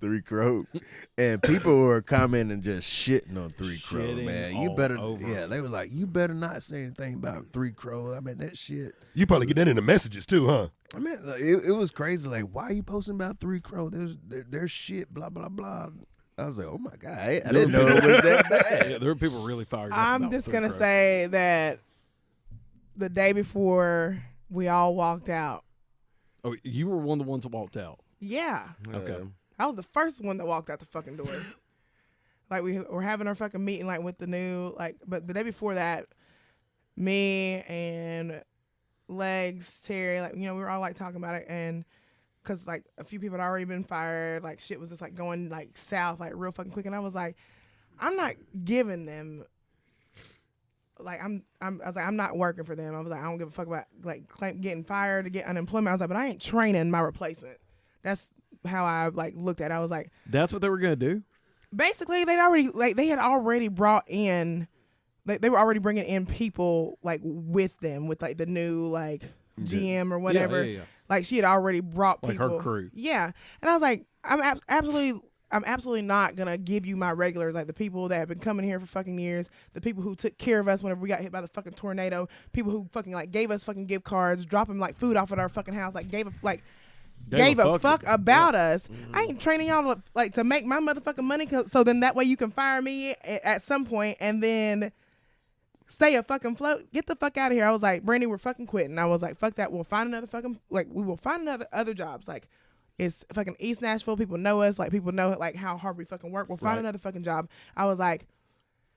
3 Crow. And people were commenting just shitting on 3 Crow, Shitting man. You all better over. Yeah, they were like, you better not say anything about 3 Crow. I mean, that shit. You probably get that in the messages too, huh? I mean, like, it was crazy. Like, why are you posting about 3 Crow? There's shit, blah, blah, blah. I was like, oh my God. I didn't know it was that bad. Yeah, there were people really fired up. I'm about just Three gonna Crows. say that the day before we all walked out. Oh, you were one of the ones that walked out. Yeah, Okay. I was the first one that walked out the fucking door. Like we were having our fucking meeting like with the new but the day before that, me and Legs, Terry, like we were all like talking about it, and because like a few people had already been fired, like shit was just like going like south like real fucking quick, and I was like, I'm not giving them. Like I was like, I'm not working for them. I was like, I don't give a fuck about like getting fired to get unemployment. I was like, but I ain't training my replacement. That's how I like looked at it. I was like, That's what they were gonna do. basically they had already brought in, they were already bringing in people like with them with like the new like GM or whatever. Yeah. Like she had already brought Like her people. crew. Yeah, and I was like, I'm absolutely not gonna give you my regulars, like the people that have been coming here for fucking years, the people who took care of us whenever we got hit by the fucking tornado, people who fucking like gave us fucking gift cards, dropping like food off at our fucking house, like gave a fuck about us. I ain't training y'all to make my motherfucking money, so then that way you can fire me at some point and then stay fucking float. Get the fuck out of here. I was like, Brandy, we're fucking quitting. I was like, fuck that. We'll find another fucking we will find other jobs. Like it's fucking East Nashville. People know us. Like people know like how hard we fucking work. We'll find another fucking job. I was like,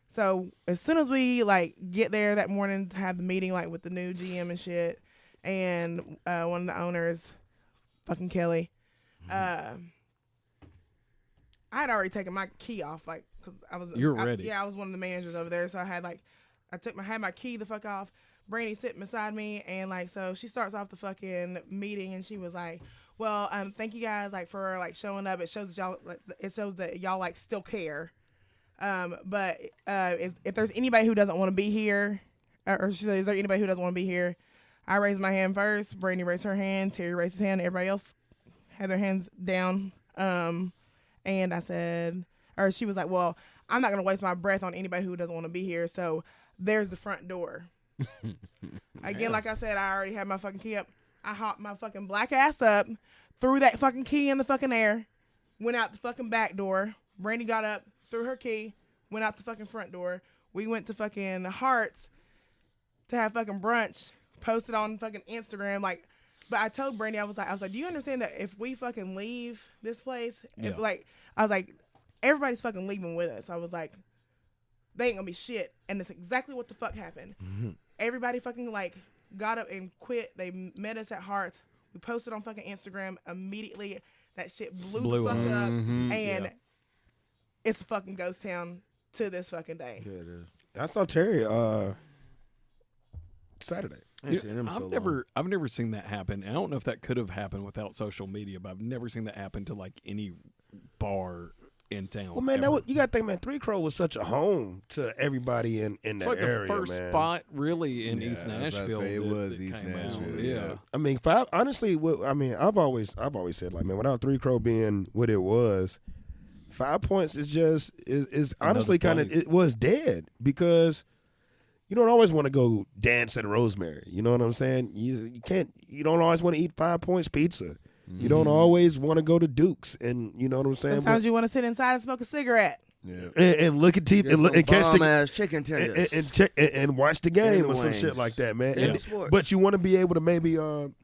so as soon as we like get there that morning to have the meeting like with the new GM and shit, and one of the owners, fucking Kelly, I had already taken my key off, like, cause I was. You're ready. Yeah, I was one of the managers over there, so I had like, had my key the fuck off. Brandy sitting beside me, and like, so she starts off the fucking meeting, and she was like, "Well, thank you guys like for like showing up. It shows that y'all like, like still care. But if there's anybody who doesn't want to be here, or she said, is there anybody who doesn't want to be here?" I raised my hand first. Brandy raised her hand. Terry raised his hand. Everybody else had their hands down. And I said, or she was like, well, I'm not going to waste my breath on anybody who doesn't want to be here. So there's the front door. Again, like I said, I already had my fucking key up. I hopped my fucking black ass up, threw that fucking key in the fucking air, went out the fucking back door. Brandy got up, threw her key, went out the fucking front door. We went to fucking Hearts to have fucking brunch. Posted on fucking Instagram, like, but I told Brandy, I was like, do you understand that if we fucking leave this place, if, like, I was like, everybody's fucking leaving with us. I was like, they ain't gonna be shit, and that's exactly what the fuck happened. Mm-hmm. Everybody fucking like got up and quit. They met us at Hearts. We posted on fucking Instagram immediately. That shit blew the fuck up, and it's a fucking ghost town to this fucking day. Yeah, it is. I saw Terry Saturday. I ain't seen him so long. I've never seen that happen. I don't know if that could have happened without social media, but I've never seen that happen to like any bar in town. Well, man, ever. you got to think, man, Three Crow was such a home to everybody in It's that like area, the first man. spot really in Yeah, East I was about to Nashville. say it that- was that East came out. Nashville, Yeah. I mean, honestly, I've always said, like, man, without Three Crow being what it was, 5 Points is just is honestly kind of, place. it was dead, because you don't always want to go dance at Rosemary. You know what I'm saying? You don't always want to eat 5 Points pizza. You don't always want to go to Duke's, and you know what I'm saying? Sometimes you want to sit inside and smoke a cigarette. Yeah. and look at TV Get and catch some the ass chicken tenders. and check and watch the game the or some wings. shit like that, man. Yeah. And- Sports. but you want to be able to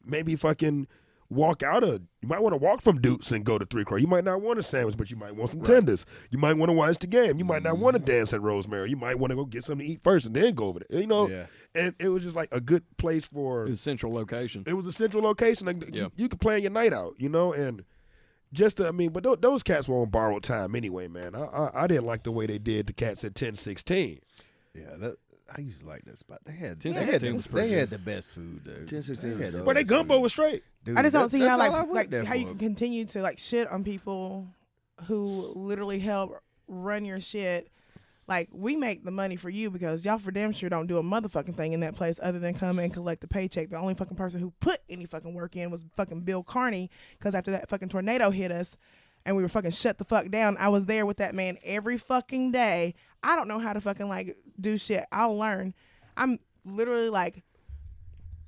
maybe fucking walk out of. You might want to walk from Duke's and go to Three Crow. You might not want a sandwich, but you might want some tenders. You might want to watch the game. You might not want to dance at Rosemary. You might want to go get something to eat first and then go over there. You know, Yeah. and it was just like a good place for. It was central location. It was a central location. Like, Yeah. you could plan your night out, you know, and just but those cats were on borrowed time anyway, man. I didn't like the way they did the cats at 1016. Yeah, I used to like that spot. They had 10-16 was pretty they had good. the best food though. 10-16 They had was the But they best gumbo food. was straight. Dude, I just don't see how that's all I like went there how you for. can continue to like shit on people who literally help run your shit. Like, we make the money for you because y'all for damn sure don't do a motherfucking thing in that place other than come and collect a paycheck. The only fucking person who put any fucking work in was fucking Bill Carney, because after that fucking tornado hit us and we were fucking shut the fuck down, I was there with that man every fucking day. I don't know how to fucking like do shit. I'll learn. I'm literally like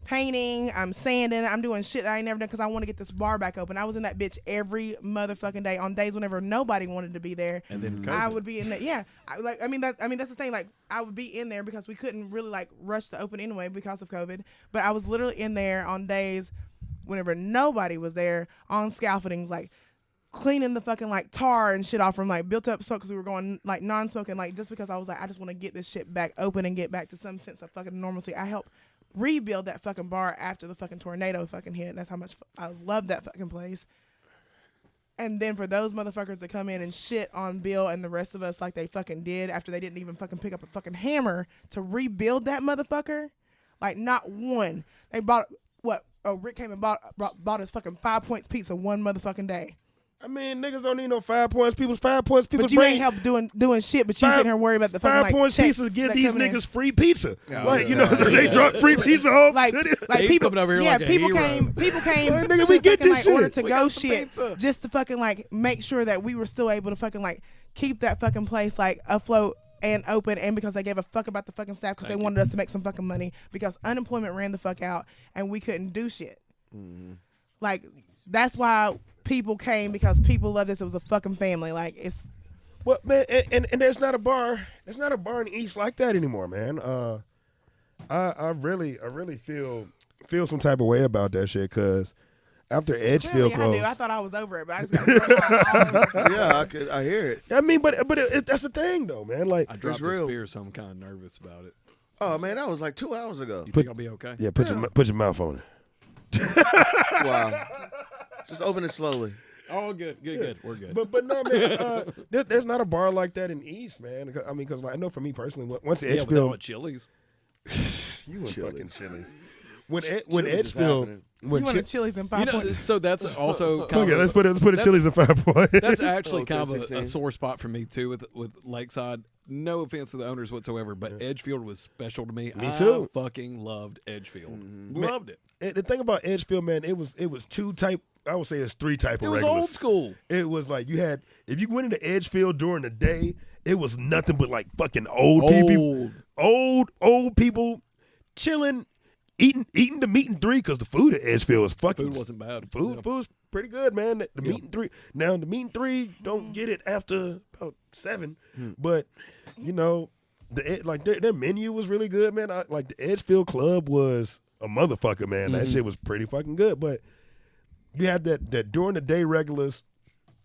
painting, I'm sanding, I'm doing shit that I ain't never done because I want to get this bar back open. I was in that bitch every motherfucking day on days whenever nobody wanted to be there. And then I COVID. would be in there. Yeah, I mean that's the thing. Like, I would be in there because we couldn't really like rush to open anyway because of COVID. But I was literally in there on days whenever nobody was there on scaffoldings, like cleaning the fucking like tar and shit off from like built up smoke because we were going like non-smoking, like just because I was like, I just want to get this shit back open and get back to some sense of fucking normalcy. I helped rebuild that fucking bar after the fucking tornado fucking hit. That's how much I love that fucking place. And then for those motherfuckers to come in and shit on Bill and the rest of us like they fucking did after they didn't even fucking pick up a fucking hammer to rebuild that motherfucker, like not one. They bought Rick came and bought us fucking 5 Points pizza one motherfucking day. I mean, niggas don't need no 5 Points. People's 5 Points. People's But you brain. ain't help doing shit. But you Five- sitting here worried about the fucking 5 like Points checks pizzas give that these coming in. niggas free pizza. Yeah, Like, you yeah. know, they drop free pizza off. like to the- like He's people coming over here yeah like a people hero. came Like, nigga, to we get fucking, this like, order shit. to We go got some shit pizza. just to fucking like make sure that we were still able to fucking like keep that fucking place like afloat and open, and because they gave a fuck about the fucking staff because they wanted us to make some fucking money because unemployment ran the fuck out and we couldn't do shit. Like, that's why people came, because people loved us. It was a fucking family. Like, it's Well, man, and there's not a bar in the East like that anymore, man. I really feel some type of way about that shit, because after Edgefield clearly I do. closed, I thought I was over it, but I just got all over it. Yeah, I hear it. I mean, but that's the thing though, man. Like, I dropped real. this beer, so I'm kind of nervous about it. Oh man, that was like 2 hours ago. You think I'll be okay? yeah, put your mouth on it. Wow. Just open it slowly. Oh, good. We're good. But no, man, there's not a bar like that in the East, man. I mean, because I know for me personally, once yeah, without Edgefield, Chili's. you and Chili's. fucking Chili's. When Chili's is Edgefield, happening. when You want a Chili's and 5 You know, Points? so that's also kind okay, of let's put a Chili's at 5 Points. that's actually Oh, kind of 10-16. a sore spot for me too with Lakeside. No offense to the owners whatsoever, but Edgefield was special to me. Me too. I fucking loved Edgefield. Loved it. And the thing about Edgefield, man, it was two type. I would say it's three type of It was regulars. old school. It was like if you went into Edgefield during the day, it was nothing but like fucking old people, old people chilling, eating the meat and three, because the food at Edgefield was fucking. Food wasn't bad. Food was pretty good, man. The meat and three. Now the meat and three don't get it after about 7, but you know their menu was really good, man. Like the Edgefield Club was a motherfucker, man. That shit was pretty fucking good, but. You had that during the day regulars,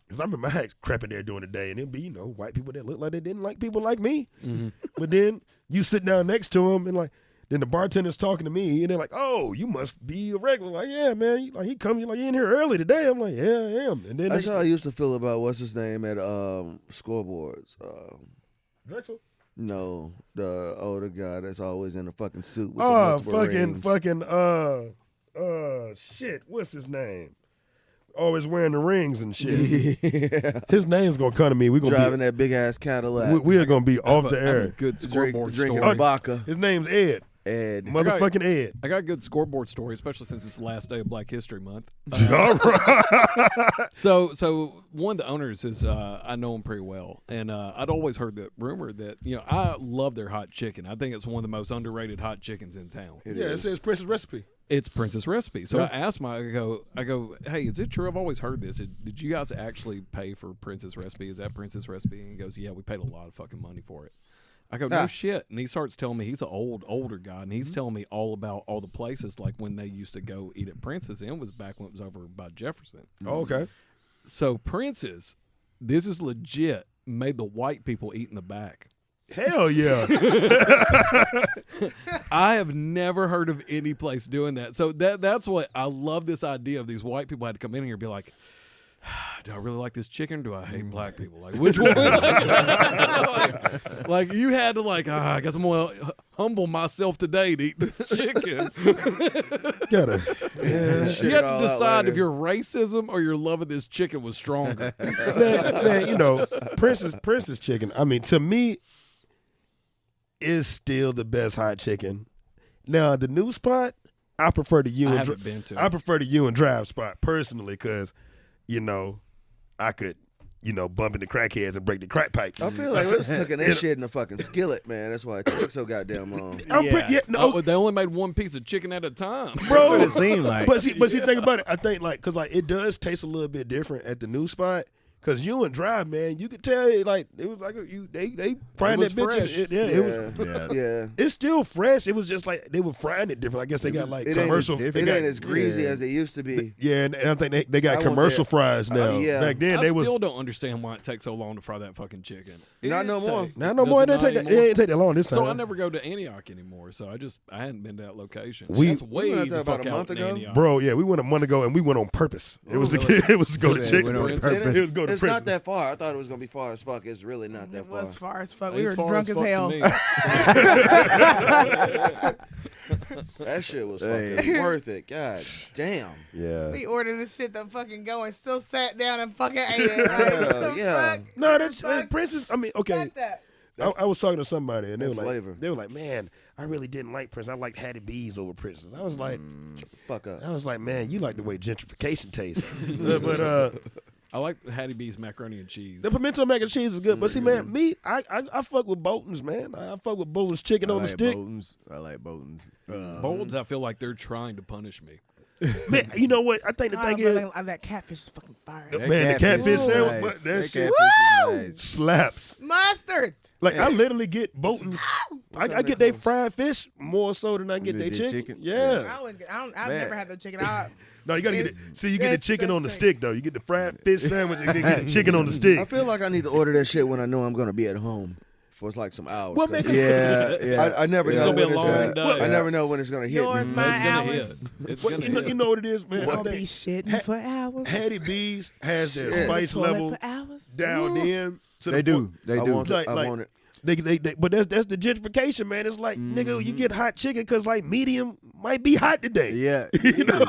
because I remember I had crap in there during the day, and it'd be, white people that looked like they didn't like people like me. But then you sit down next to them and like, Then the bartender's talking to me, and they're like, "Oh, you must be a regular." Like, yeah, man. He come, like, you in here early today. I'm like, yeah, I am. And then That's how I used to feel about what's his name at scoreboards. Drexel. No, the older guy that's always in a fucking suit. With Oh, the multiple fucking, rings. shit. What's his name? Always wearing the rings and shit. Yeah. His name's gonna come to me. We gonna Driving that big ass Cadillac. we are gonna be off the I have a air. good scoreboard drinking story. vodka. His name's Ed. Ed. Motherfucking Ed. I got a good scoreboard story, especially since it's the last day of Black History Month. All right. So one of the owners is I know him pretty well, and I'd always heard the rumor that I love their hot chicken. I think it's one of the most underrated hot chickens in town. It says Prince's Recipe. It's Princess Recipe. So I asked I go, hey, is it true? I've always heard this. Did you guys actually pay for Princess Recipe? Is that Princess Recipe? And he goes, yeah, we paid a lot of fucking money for it. I go, no shit. And he starts telling me, he's an older guy, and he's telling me all about all the places, like when they used to go eat at Princess. And it was back when it was over by Jefferson. Oh, okay. So Princess, this is legit, made the white people eat in the back. Hell yeah. I have never heard of any place doing that. So that's what I love, this idea of these white people had to come in here and be like, do I really like this chicken? Or do I hate black people? Like, which one? like you had to I guess I'm going to humble myself today to eat this chicken. Gotta. You had to decide if your racism or your love of this chicken was stronger. man, Prince's chicken, I mean, to me, is still the best hot chicken. Now, the new spot, I prefer the I haven't been to. I prefer the You and Drive spot personally because, I could, bump into crackheads and break the crack pipes. I feel like we was cooking that shit in a fucking skillet, man. That's why it took so goddamn long. They only made one piece of chicken at a time. Bro, what it seemed like. But see, think about it. I think because it does taste a little bit different at the new spot. Cause You and Drive, man, you could tell it was like they frying that bitch. Fresh. It's still fresh. It was just like they were frying it different. I guess they got commercial. It ain't as greasy as it used to be. Yeah, and I think they got commercial fries now. Back then I they was. still don't understand why it takes so long to fry that fucking chicken. Not no more. Not no more. It didn't take that long this time. So I never go to Enyc anymore. So I hadn't been to that location. That's way went out there the fuck about a month out in ago? Antioch. Bro, yeah, we went a month ago and we went on purpose. It was to go to chicken. It's not that far. I thought it was gonna be far as fuck. It's really not that It far. was far as fuck. It's We were far drunk as fuck to hell. me. That shit was fucking worth it. God damn. Yeah. We ordered this shit to fucking go and still sat down and fucking ate it. Like, Yeah. fuck? No, that's Princess. I mean, okay. Fuck that. I was talking to somebody and they That were like, man, I really didn't like Prince. I liked Hattie B's over Princess. I was like, Fuck up. I was like, man, you like the way gentrification tastes. but I like Hattie B's macaroni and cheese. the pimento mac and cheese is good. But see, man, I fuck with Bolton's, man. I fuck with Bolton's chicken on the stick. I like Bolton's. Bolton's, I feel like they're trying to punish me. Man, you know what? I think the thing is, That catfish is fucking fire. man, the catfish sandwich, nice. that shit Catfish is nice. slaps. Mustard. Like I literally get Bolton's. I get their fried fish more so than I get their chicken. Yeah. I've never had the chicken. No, you gotta get it. See, you get the chicken on the stick though. You get the fried fish sandwich and then get the chicken on the stick. I feel like I need to order that shit when I know I'm gonna be at home for like some hours. Well, man, 'cause Yeah. I never It's know gonna be when a it's long gonna. day. I never know when it's gonna hit. Yours, me. mine, It's gonna ours. hit. It's Well, gonna you hit. know what it is, man. I I'll be think shitting for hours. Hattie B's has their Yeah. spice Toilet level for hours. down in. To They the do. point- They I do. want it. I Like- want it. They, but that's the gentrification, man. It's like, nigga, you get hot chicken because like medium might be hot today. Yeah. You know?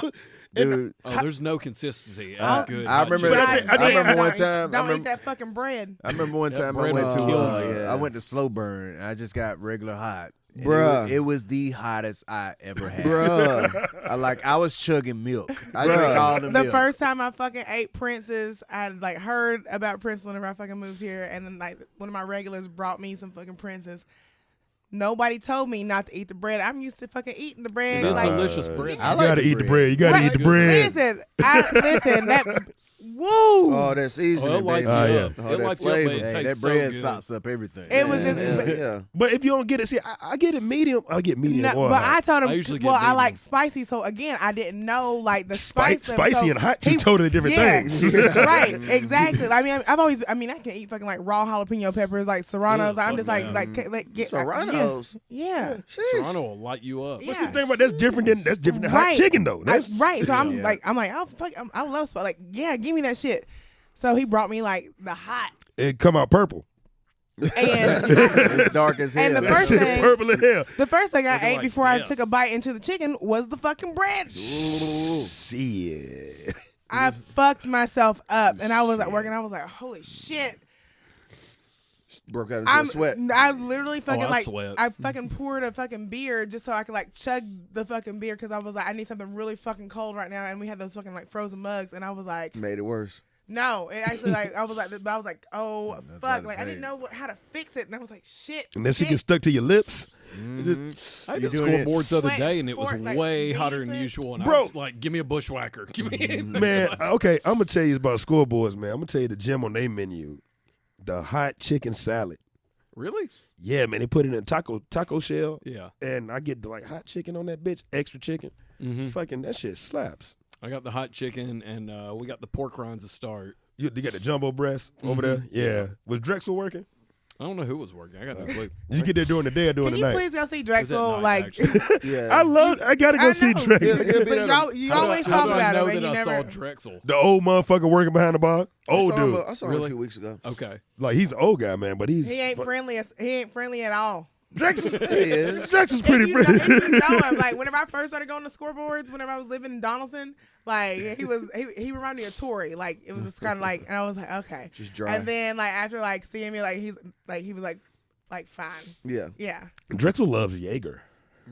Dude. Oh, there's no consistency. I Good I hot remember- chicken. I remember one time- I Don't eat remember- that fucking bread. I remember one That time I bread went will to kill you. I went to Slow Burn. And I just got regular hot. And Bruh. It was the hottest I ever had. Bruh. I was chugging milk. I Bruh. drank all the The milk. first time I fucking ate Prince's, I like heard about Prince's whenever I fucking moved here, and then like one of my regulars brought me some fucking Prince's. Nobody told me not to eat the bread. I'm used to fucking eating the bread. It's like, delicious bread. I You like gotta the eat the bread. bread. You gotta eat the bread. Listen, that Woo! Oh, that seasoning, it lights baby. you yeah. up. Oh, It that lights you up, but flavor. it Hey, tastes that so bread good. sops up everything. It was Yeah. But if you don't get it, see, I get it medium. I get medium No, or but hot. I told him, I usually get well, I medium. like spicy. So again, I didn't know like the spice. Spicy and hot, two totally different yeah, things. right, exactly. I mean, I can eat fucking like raw jalapeno peppers, like serranos. Ugh, I'm just fuck like get Serranos. Yeah. Serrano will light you up. Yeah. What's the thing about that's different than hot Right. chicken though? That's Right. So I'm Yeah. like, oh fuck, I love spice. Like, yeah, give me that shit. So he brought me like the hot it come out purple. and It's dark as hell. And the That first shit thing- purple as hell. the first thing I Looking ate like- before I yeah. took a bite into the chicken was the fucking bread. Shit. I fucked myself up, and I was at work, and I was like, "Holy shit!" Broke out into a sweat. I literally fucking I sweat. I fucking poured a fucking beer just so I could like chug the fucking beer because I was like, I need something really fucking cold right now, and we had those fucking like frozen mugs, and I was like, Made it worse. no, it actually like I was like, oh That's fuck, about to like I say. didn't know how to fix it, and I was like, shit. And then she shit. gets stuck to your lips. I You're did doing it. scoreboards the other Sweat day, and it was for it, like, way bees hotter than sweat. usual. And Bro. I was like, "Give me a bushwhacker." Give me. Man, okay, I'm gonna tell you about scoreboards, man. I'm gonna tell you the gym on their menu, the hot chicken salad. Really? Yeah, man, they put it in a taco shell, Yeah. and I get the like hot chicken on that bitch, extra chicken. Mm-hmm. Fucking that shit slaps. I got the hot chicken, and we got the pork rinds to start. You got the jumbo breast over there. Yeah, was Drexel working? I don't know who was working. I got no clue. You get there during the day or during Can the you night? please go see It was at Drexel? night, Like, actually. Yeah. I gotta go I see know. Drexel. He'll be but there. you How do I- always how talk do I about know him, and that you I never. saw Drexel. The old motherfucker working behind the bar. Old dude. I saw him Really? a few weeks ago. Okay. Like he's an old guy, man, but he's He ain't friendly. He ain't friendly at all. Drexel. He is. Drexel's If pretty you know, pretty. if you know him, like whenever I first started going to scoreboards, whenever I was living in Donaldson, like he reminded me of Tori. Like it was just kind of like, and I was like, okay. Just dry. And then like after like seeing me, like he was like fine. Yeah. Yeah. Drexel loves Jaeger.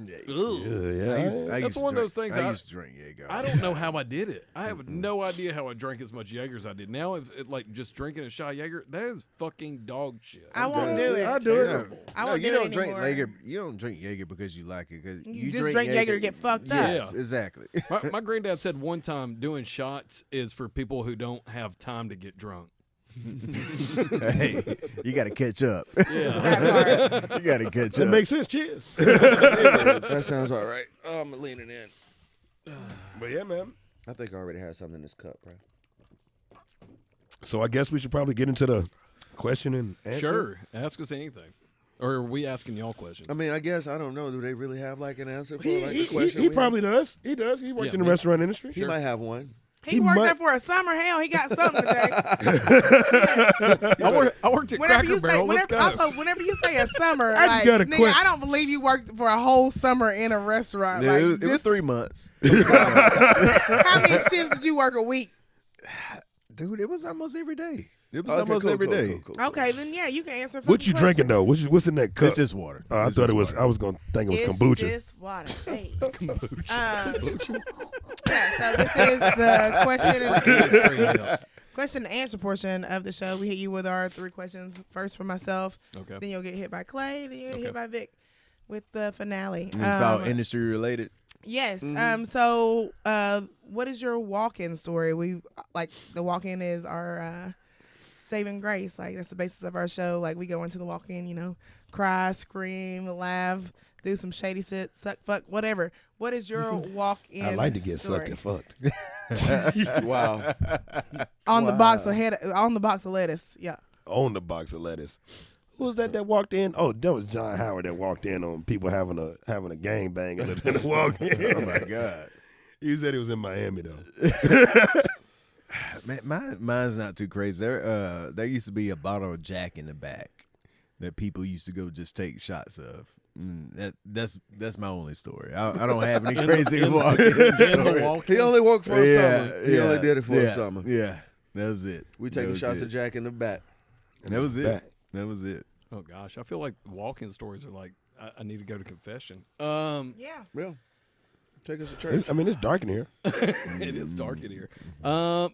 Ugh. Yeah. That's one of those things I used to drink Jaeger. I don't know how I did it. I have no idea how I drank as much Jaeger as I did. Now, if like just drinking a shot of Jaeger, that is fucking dog shit. I won't do it. I do it. Terrible. I No, won't you do it don't drink anymore. Jaeger. You don't drink Jaeger because you like it. Because You just drink Jaeger to get fucked up. Yes, exactly. My granddad said one time doing shots is for people who don't have time to get drunk. Hey, you got to catch up. Yeah. That part. You got to catch It up. makes sense. Cheers. That sounds about right. Oh, I'm leaning in. But yeah, man. I think I already had something in this cup, bro. So I guess we should probably get into the question and answer. Sure. Ask us anything. Or are we asking y'all questions? I mean, I guess I don't know. Do they really have like an answer for He, like he, a question? he we probably does. He does. He worked Yeah, in the he- restaurant industry. have? He might have one. He He worked might- there for a summer. Hell, he got something today. I worked at Whenever Cracker you say, Barrel. Let's whenever, go. also, whenever you say a summer, I just like, got a nigga, quick- I don't believe you worked for a whole summer in a restaurant. Yeah, like, it was just- 3 months. how many shifts did you work a week? Dude, it was almost every day. It was Okay, almost cool, every cool, day. cool, cool. Okay, then yeah, you can answer. What you drinking though? What's in that cup? It's just water. Oh, I It's thought just it was. water. I was gonna think it was It's kombucha. just water. Hey. Yeah, so this is the question and answer portion of the show. We hit you with our 3 questions. First for myself, Okay. then you'll get hit by Clay, then you'll get hit Okay. by Vic with the finale. And it's all industry related. Yes. Mm-hmm. So, what is your walk-in story? We like the walk-in is our saving grace. Like that's the basis of our show. Like we go into the walk-in, you know, cry, scream, laugh, do some shady shit, suck, fuck, whatever. What is your walk-in? I like to get story? sucked and fucked. Wow. On the box of lettuce. Yeah. On the box of lettuce. Who was that walked in? Oh, that was John Howard that walked in on people having a gang bang and then walk in. Oh my God. He said he was in Miami though. Man, mine's not too crazy. There used to be a bottle of Jack in the back that people used to go just take shots of. That's my only story. I don't have any crazy walk-in In the story. walk-in. He only worked for a summer. He yeah, only did it for a yeah, summer. Yeah, that was it. We That taking was shots it. of Jack in the back. That was it. Back. That was it. Oh gosh, I feel like walk-in stories are like I need to go to confession. Yeah. Yeah. Take us to church. I mean, it's dark in here. It is dark in here.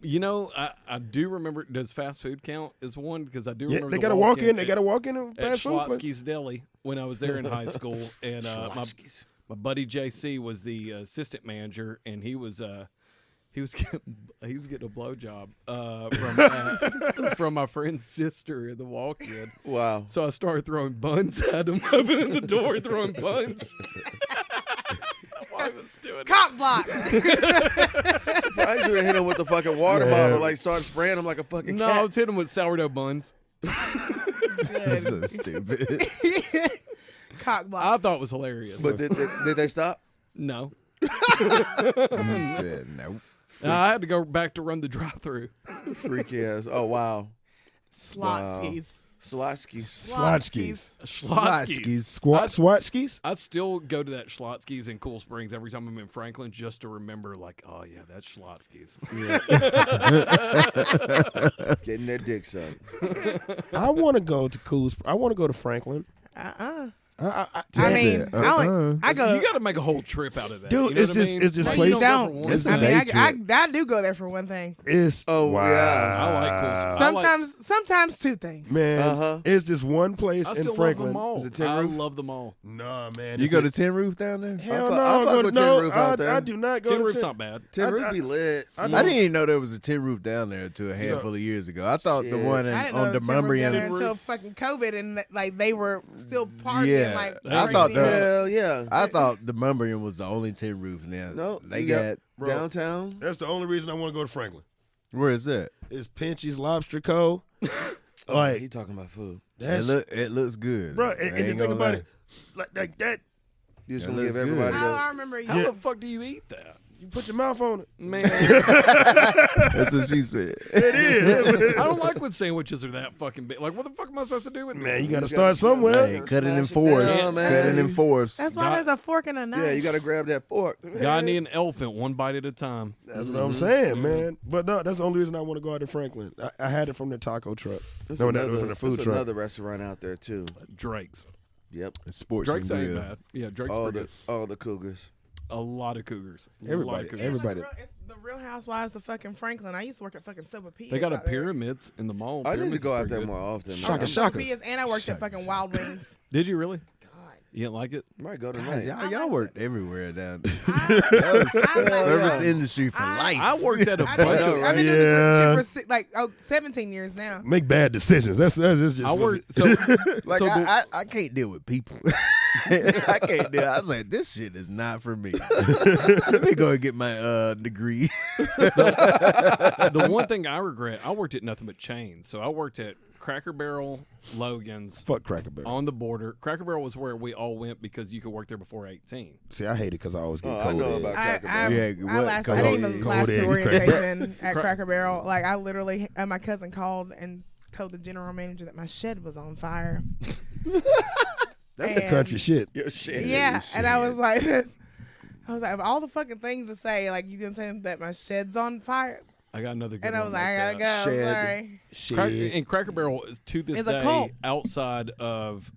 You know, I do remember. Does fast food count as one? Because I do Yeah, remember they the got to walk in. walk-in They got to walk in and at fast food. place. Schlotsky's Deli when I was there in high school, and my buddy JC was the assistant manager, and he was He was getting a blowjob from my friend's sister in the walk-in. Wow. So I started throwing buns at him, opening the door, throwing buns. I was doing it. Cock block. Surprised you would hit him with the fucking water bottle, like started spraying him like a fucking No, cat. I was hitting him with sourdough buns. That's so stupid. Cock block. I thought it was hilarious. But did they stop? No. He said nope. I had to go back to run the drive-through. Freaky ass. Oh wow. Slotskis. Slotskis. Slotskis. Schlotzky's. Swatskis? I still go to that Schlotzky's in Cool Springs every time I'm in Franklin just to remember, like, oh, yeah, that's Schlotzky's. Getting their dicks up. I want to go to I want to go to Franklin. I mean, I go. You got to make a whole trip out of that. Dude, you know it's what I this- mean? it's this Like, place- you don't Don't. go for It's one. this- I do go there for one thing. It's Oh, wow. yeah. I like Cool Springs. Sometimes two things. Man, it's this one place I in still love Franklin. them all. Is it Tin I Roof? love them all. Nah, man. You it's go a- to Tin Roof down there? Hell I no. fuck I go with to- Tin no, Roof out there. I do not go Tin to Roof's Tin- not bad. Tin Roof be lit. I didn't even know there was a Tin Roof down there until a handful of years ago. I thought the Shit. one I didn't on know Tim were down there Demumbrian. until fucking COVID, and like they were still partying. Yeah. Like I thought crazy. that- Hell yeah. I thought the Demumbrian was the only Tin Roof. Now No, they you got. Bro. downtown. That's the only reason I want to go to Franklin. Where is that? It's Pinchy's Lobster Co. He Like, talking about food. that's, It looks good, bro, I and ain't the thing gonna about lie. it, like that, You just That want to looks give good. everybody Oh, the. I remember. How You. the fuck do you eat that? you put your mouth on it. Man, That's what she said. It is. I don't like when sandwiches are that fucking big. Like, what the fuck am I supposed to do with Man, this? you got to You start gotta- somewhere. Hey, cut it in Smash it fourths. down, man. Cut it in fourths. That's why there's a fork and a knife. Yeah, you got to grab that fork. Guy need an elephant, one bite at a time. That's what I'm saying, man. But no, that's the only reason I want to go out to Franklin. I had it from the taco truck. There's No, that was another- from the food there's truck. another restaurant out there too. Drake's. Yep. Sportsman Drake's ain't Grill. bad. Yeah, Drake's All pretty the Cougars. good. A lot of cougars. A lot Everybody- of cougars. Yeah, it's everybody- It's the Real Housewives of fucking Franklin. I used to work at fucking Soapapillas. They got a out there. pyramids in the mall. I need to Pyramids go is out pretty there good. more often. man. I worked at Shaka. Soapapillas, and I worked at fucking Wild Wings. Did you really? God. You didn't like it? Might go God, tonight. y'all worked everywhere down there. I- That was I- service industry for I- life. I worked at a I've bunch been, know, of. right? I've been doing Yeah. this shit for 17 years now. Make bad decisions. That's just. I worked. So, Like so the- I can't deal with people. I can't deal. I was like, this shit is not for me. Let me go and get my degree. the one thing I regret, I worked at nothing but chains. So I worked at Cracker Barrel, Logan's, Fuck Cracker Barrel. on the border. Cracker Barrel was where we all went because you could work there before 18. See, I hate it because I always get Oh, I cold. know egg. about I, Cracker I, Barrel. Yeah, what- I didn't even cold last the eggs, orientation at Cracker Barrel. Like I literally, my cousin called and told the general manager that my shed was on fire. That's the and- country shit. Your shit. Yeah, and I was like, of all the fucking things to say, like you didn't say that my shed's on fire, I got another good and I one was like, I gotta that. go. Shed. Sorry. Shit. And Cracker Barrel is to this It's a day, cult. outside of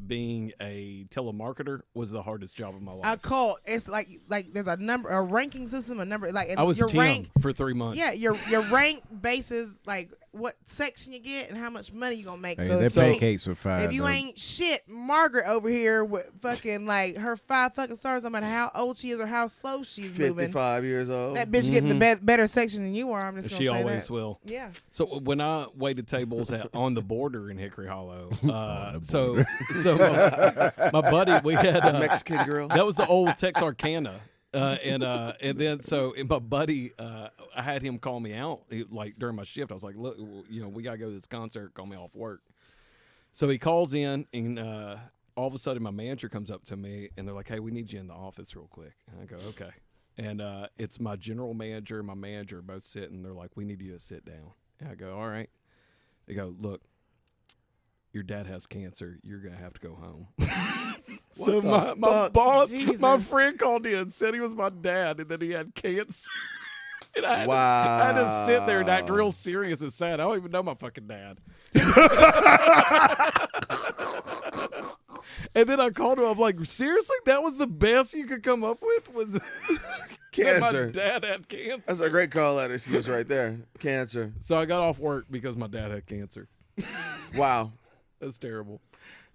being a telemarketer, was the hardest job of my life. A cult. It's like there's a number, a ranking system, a number. Like and I was your Tim rank. for 3 months. Yeah, your rank bases like what section you get and how much money you gonna make. Hey, so their if you ain't- pancakes were fire. if you though. ain't shit, Margaret over here with fucking like her 5 fucking stars, no matter how old she is or how slow she's moving. 55 years old. That bitch getting the better section than you are. I'm just gonna She say always that. will. Yeah. So when I waited tables on the border in Hickory Hollow, so my buddy, we had Mexican girl. that was the old Texarkana. And then my buddy, I had him call me out like during my shift. I was like, look, we gotta go to this concert. Call me off work. So he calls in, and all of a sudden my manager comes up to me, and they're like, hey, we need you in the office real quick. And I go, okay. And it's my general manager and my manager both sitting. They're like, we need you to sit down. And I go, all right. They go, look, your dad has cancer. You're gonna have to go home. So the my fuck? boss, Jesus. my friend called in, said he was my dad, and that he had cancer. And I had, Wow. I had to sit there and act real serious and sad. I don't even know my fucking dad. And then I called him. I'm like, seriously, that was the best you could come up with? Was that Cancer. my dad had cancer? That's a great call out excuse right there. Cancer. So I got off work because my dad had cancer. Wow. That's terrible.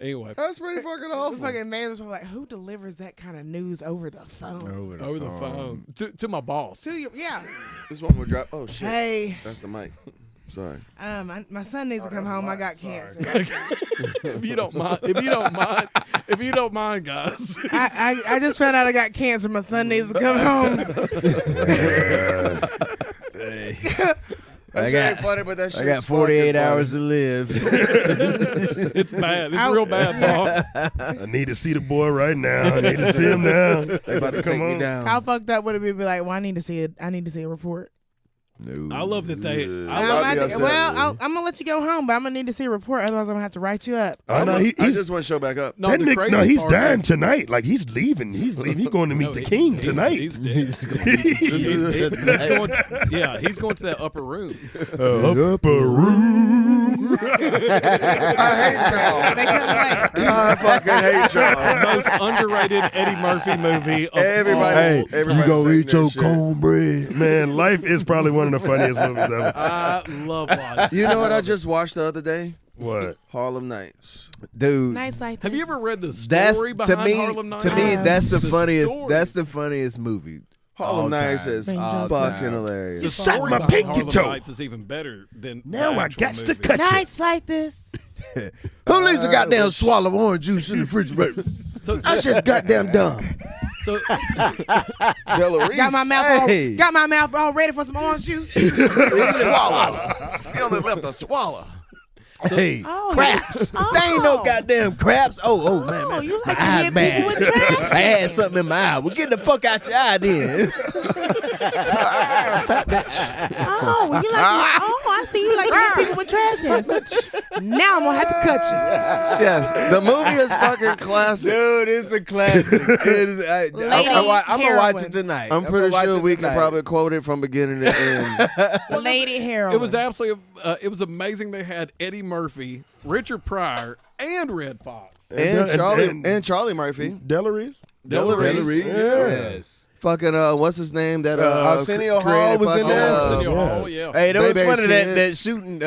Anyway, That's pretty fucking The awful. fucking managers were like, who delivers that kind of news over the phone? over the phone to my boss. To you, yeah. This one will drop. Oh shit. Hey, That's the mic. Sorry. my son needs to come home. I got cancer. If you don't mind, guys. I just found out I got cancer. My son needs to come home. Hey. That shit ain't funny, but that shit. I got 48 hours to live. It's bad. It's real bad, boss. I need to see the boy right now. I need to see him now. They about to take me down. How fucked up would it be? Be like, well, I need to see it. I need to see a report. No. I love that they. I'm gonna let you go home, but I'm gonna need to see a report. Otherwise, I'm gonna have to write you up. Oh no, I he's just want to show back up. No, that the nigga, crazy no, he's part dying is- tonight. Like he's leaving. He's leaving. He's going to meet No, the he- king he's- tonight. He's dead. He's going to Yeah, he's going to that upper room. Upper room. I hate y'all. They couldn't wait. I fucking hate y'all. Most underrated Eddie Murphy movie of Everybody- all. everybody you gonna saying eat that your shit. cornbread. Man, life is probably one of the funniest movies ever. I love life. You know what I just watched the other day? What? Harlem Nights. Dude, Nice like Have this. you ever read the that's story to behind me. Harlem Nights? To me, that's the The funniest. story. That's the funniest movie. Harlem All Nights time. is All fucking time. The hilarious. You story shot my behind pinky Harlem toe. Nights is even better than Now the I actual got to movie. cut you. Nights like this? Who leaves a goddamn swallow of orange juice in the refrigerator? So, That's just goddamn dumb. so Delarice. Got my mouth Hey. all ready for some orange juice. swallow. He only left a swallow. Hey, Oh, craps. oh. They ain't no goddamn craps. Oh, man. Oh, you My like to eye's hit bad. people with trash? I had something in my eye. Well, get the fuck out your eye then. Oh, well, you like I see you like to hit people with trash cans. Now I'm gonna have to cut you. Yes, the movie is fucking classic. Dude, it's a classic. It is, I'm gonna watch heroin. it tonight. I'm pretty gonna watch sure it we can tonight. probably quote it from beginning to end. Lady heroin. it was absolutely. It was amazing. They had Eddie Murphy, Richard Pryor, and Red Fox. and Charlie Murphy. Delarice. Delarice. Yes. Fucking what's his name? That Arsenio Hall created was in fucking, there. Arsenio yeah. Hall, yeah. Hey, that was Baby's funny that Kids. shooting.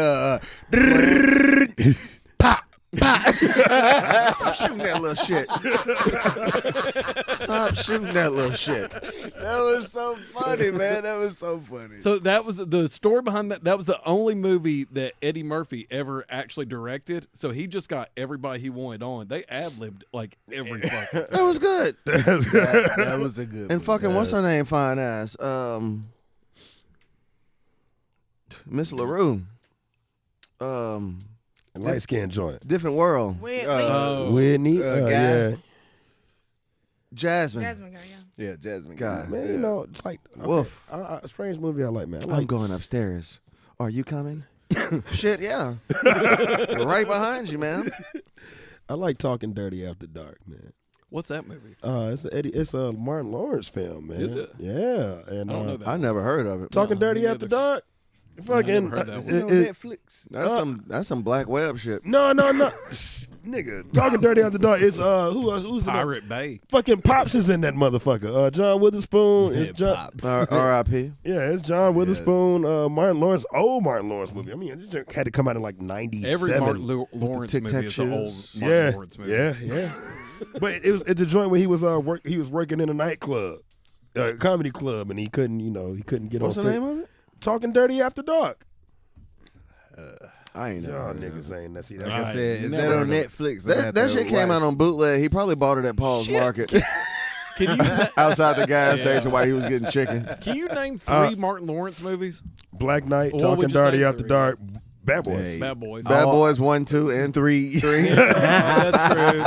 Pop, pop. Stop shooting that little shit. Stop shooting that little shit. That was so funny, man. That was so funny. So that was the story behind that. That was the only movie that Eddie Murphy ever actually directed. So he just got everybody he wanted on. They ad-libbed like every fucking. That was good. that was a good. And one, fucking man. what's her name? Fine ass. Miss LaRue. Light skin joint. Different world. Whitney. guy. Yeah. Jasmine. Jasmine guy, yeah. Yeah, Jasmine. God, Man, you know, it's like Woof. a strange movie I like, man. I I'm like going upstairs. Are you coming? Shit, yeah. Right behind you, man. I like Talking Dirty After Dark, man. What's that movie? It's a Martin Lawrence film, man. Is it? Yeah, and I don't know that. I never heard of it. Talking No, Dirty me After neither. Dark. Fucking heard that Is one. it on Netflix? That's some black web shit. no, nigga. Talking Dirty After Dark is who's in that? Pirate Bay. Fucking Pops is in that motherfucker. John Witherspoon. Yeah, It's John. Pops. R.I.P. Yeah, it's John Witherspoon. Martin Lawrence. Old Martin Lawrence movie. I mean, it just had to come out in like '97. Every Martin Lawrence Tic Tac movie is an old shoes. Martin Lawrence movie. Yeah. But it's a joint where he was working in a nightclub, comedy club, and he couldn't get What's on the stage. name of it? Talking Dirty After Dark. I ain't never Y'all heard of it. niggas ain't that. See Like I that? said, is never that on heard of Netflix? That shit came out on bootleg. He probably bought it at Paul's Market Can you outside the gas station while he was getting chicken. can you name three Martin Lawrence movies? Black Knight, What Talking would you Dirty say After three? Dark, Bad Boys. Hey. Bad Boys. Bad Boys 1, 2, and 3. That's true.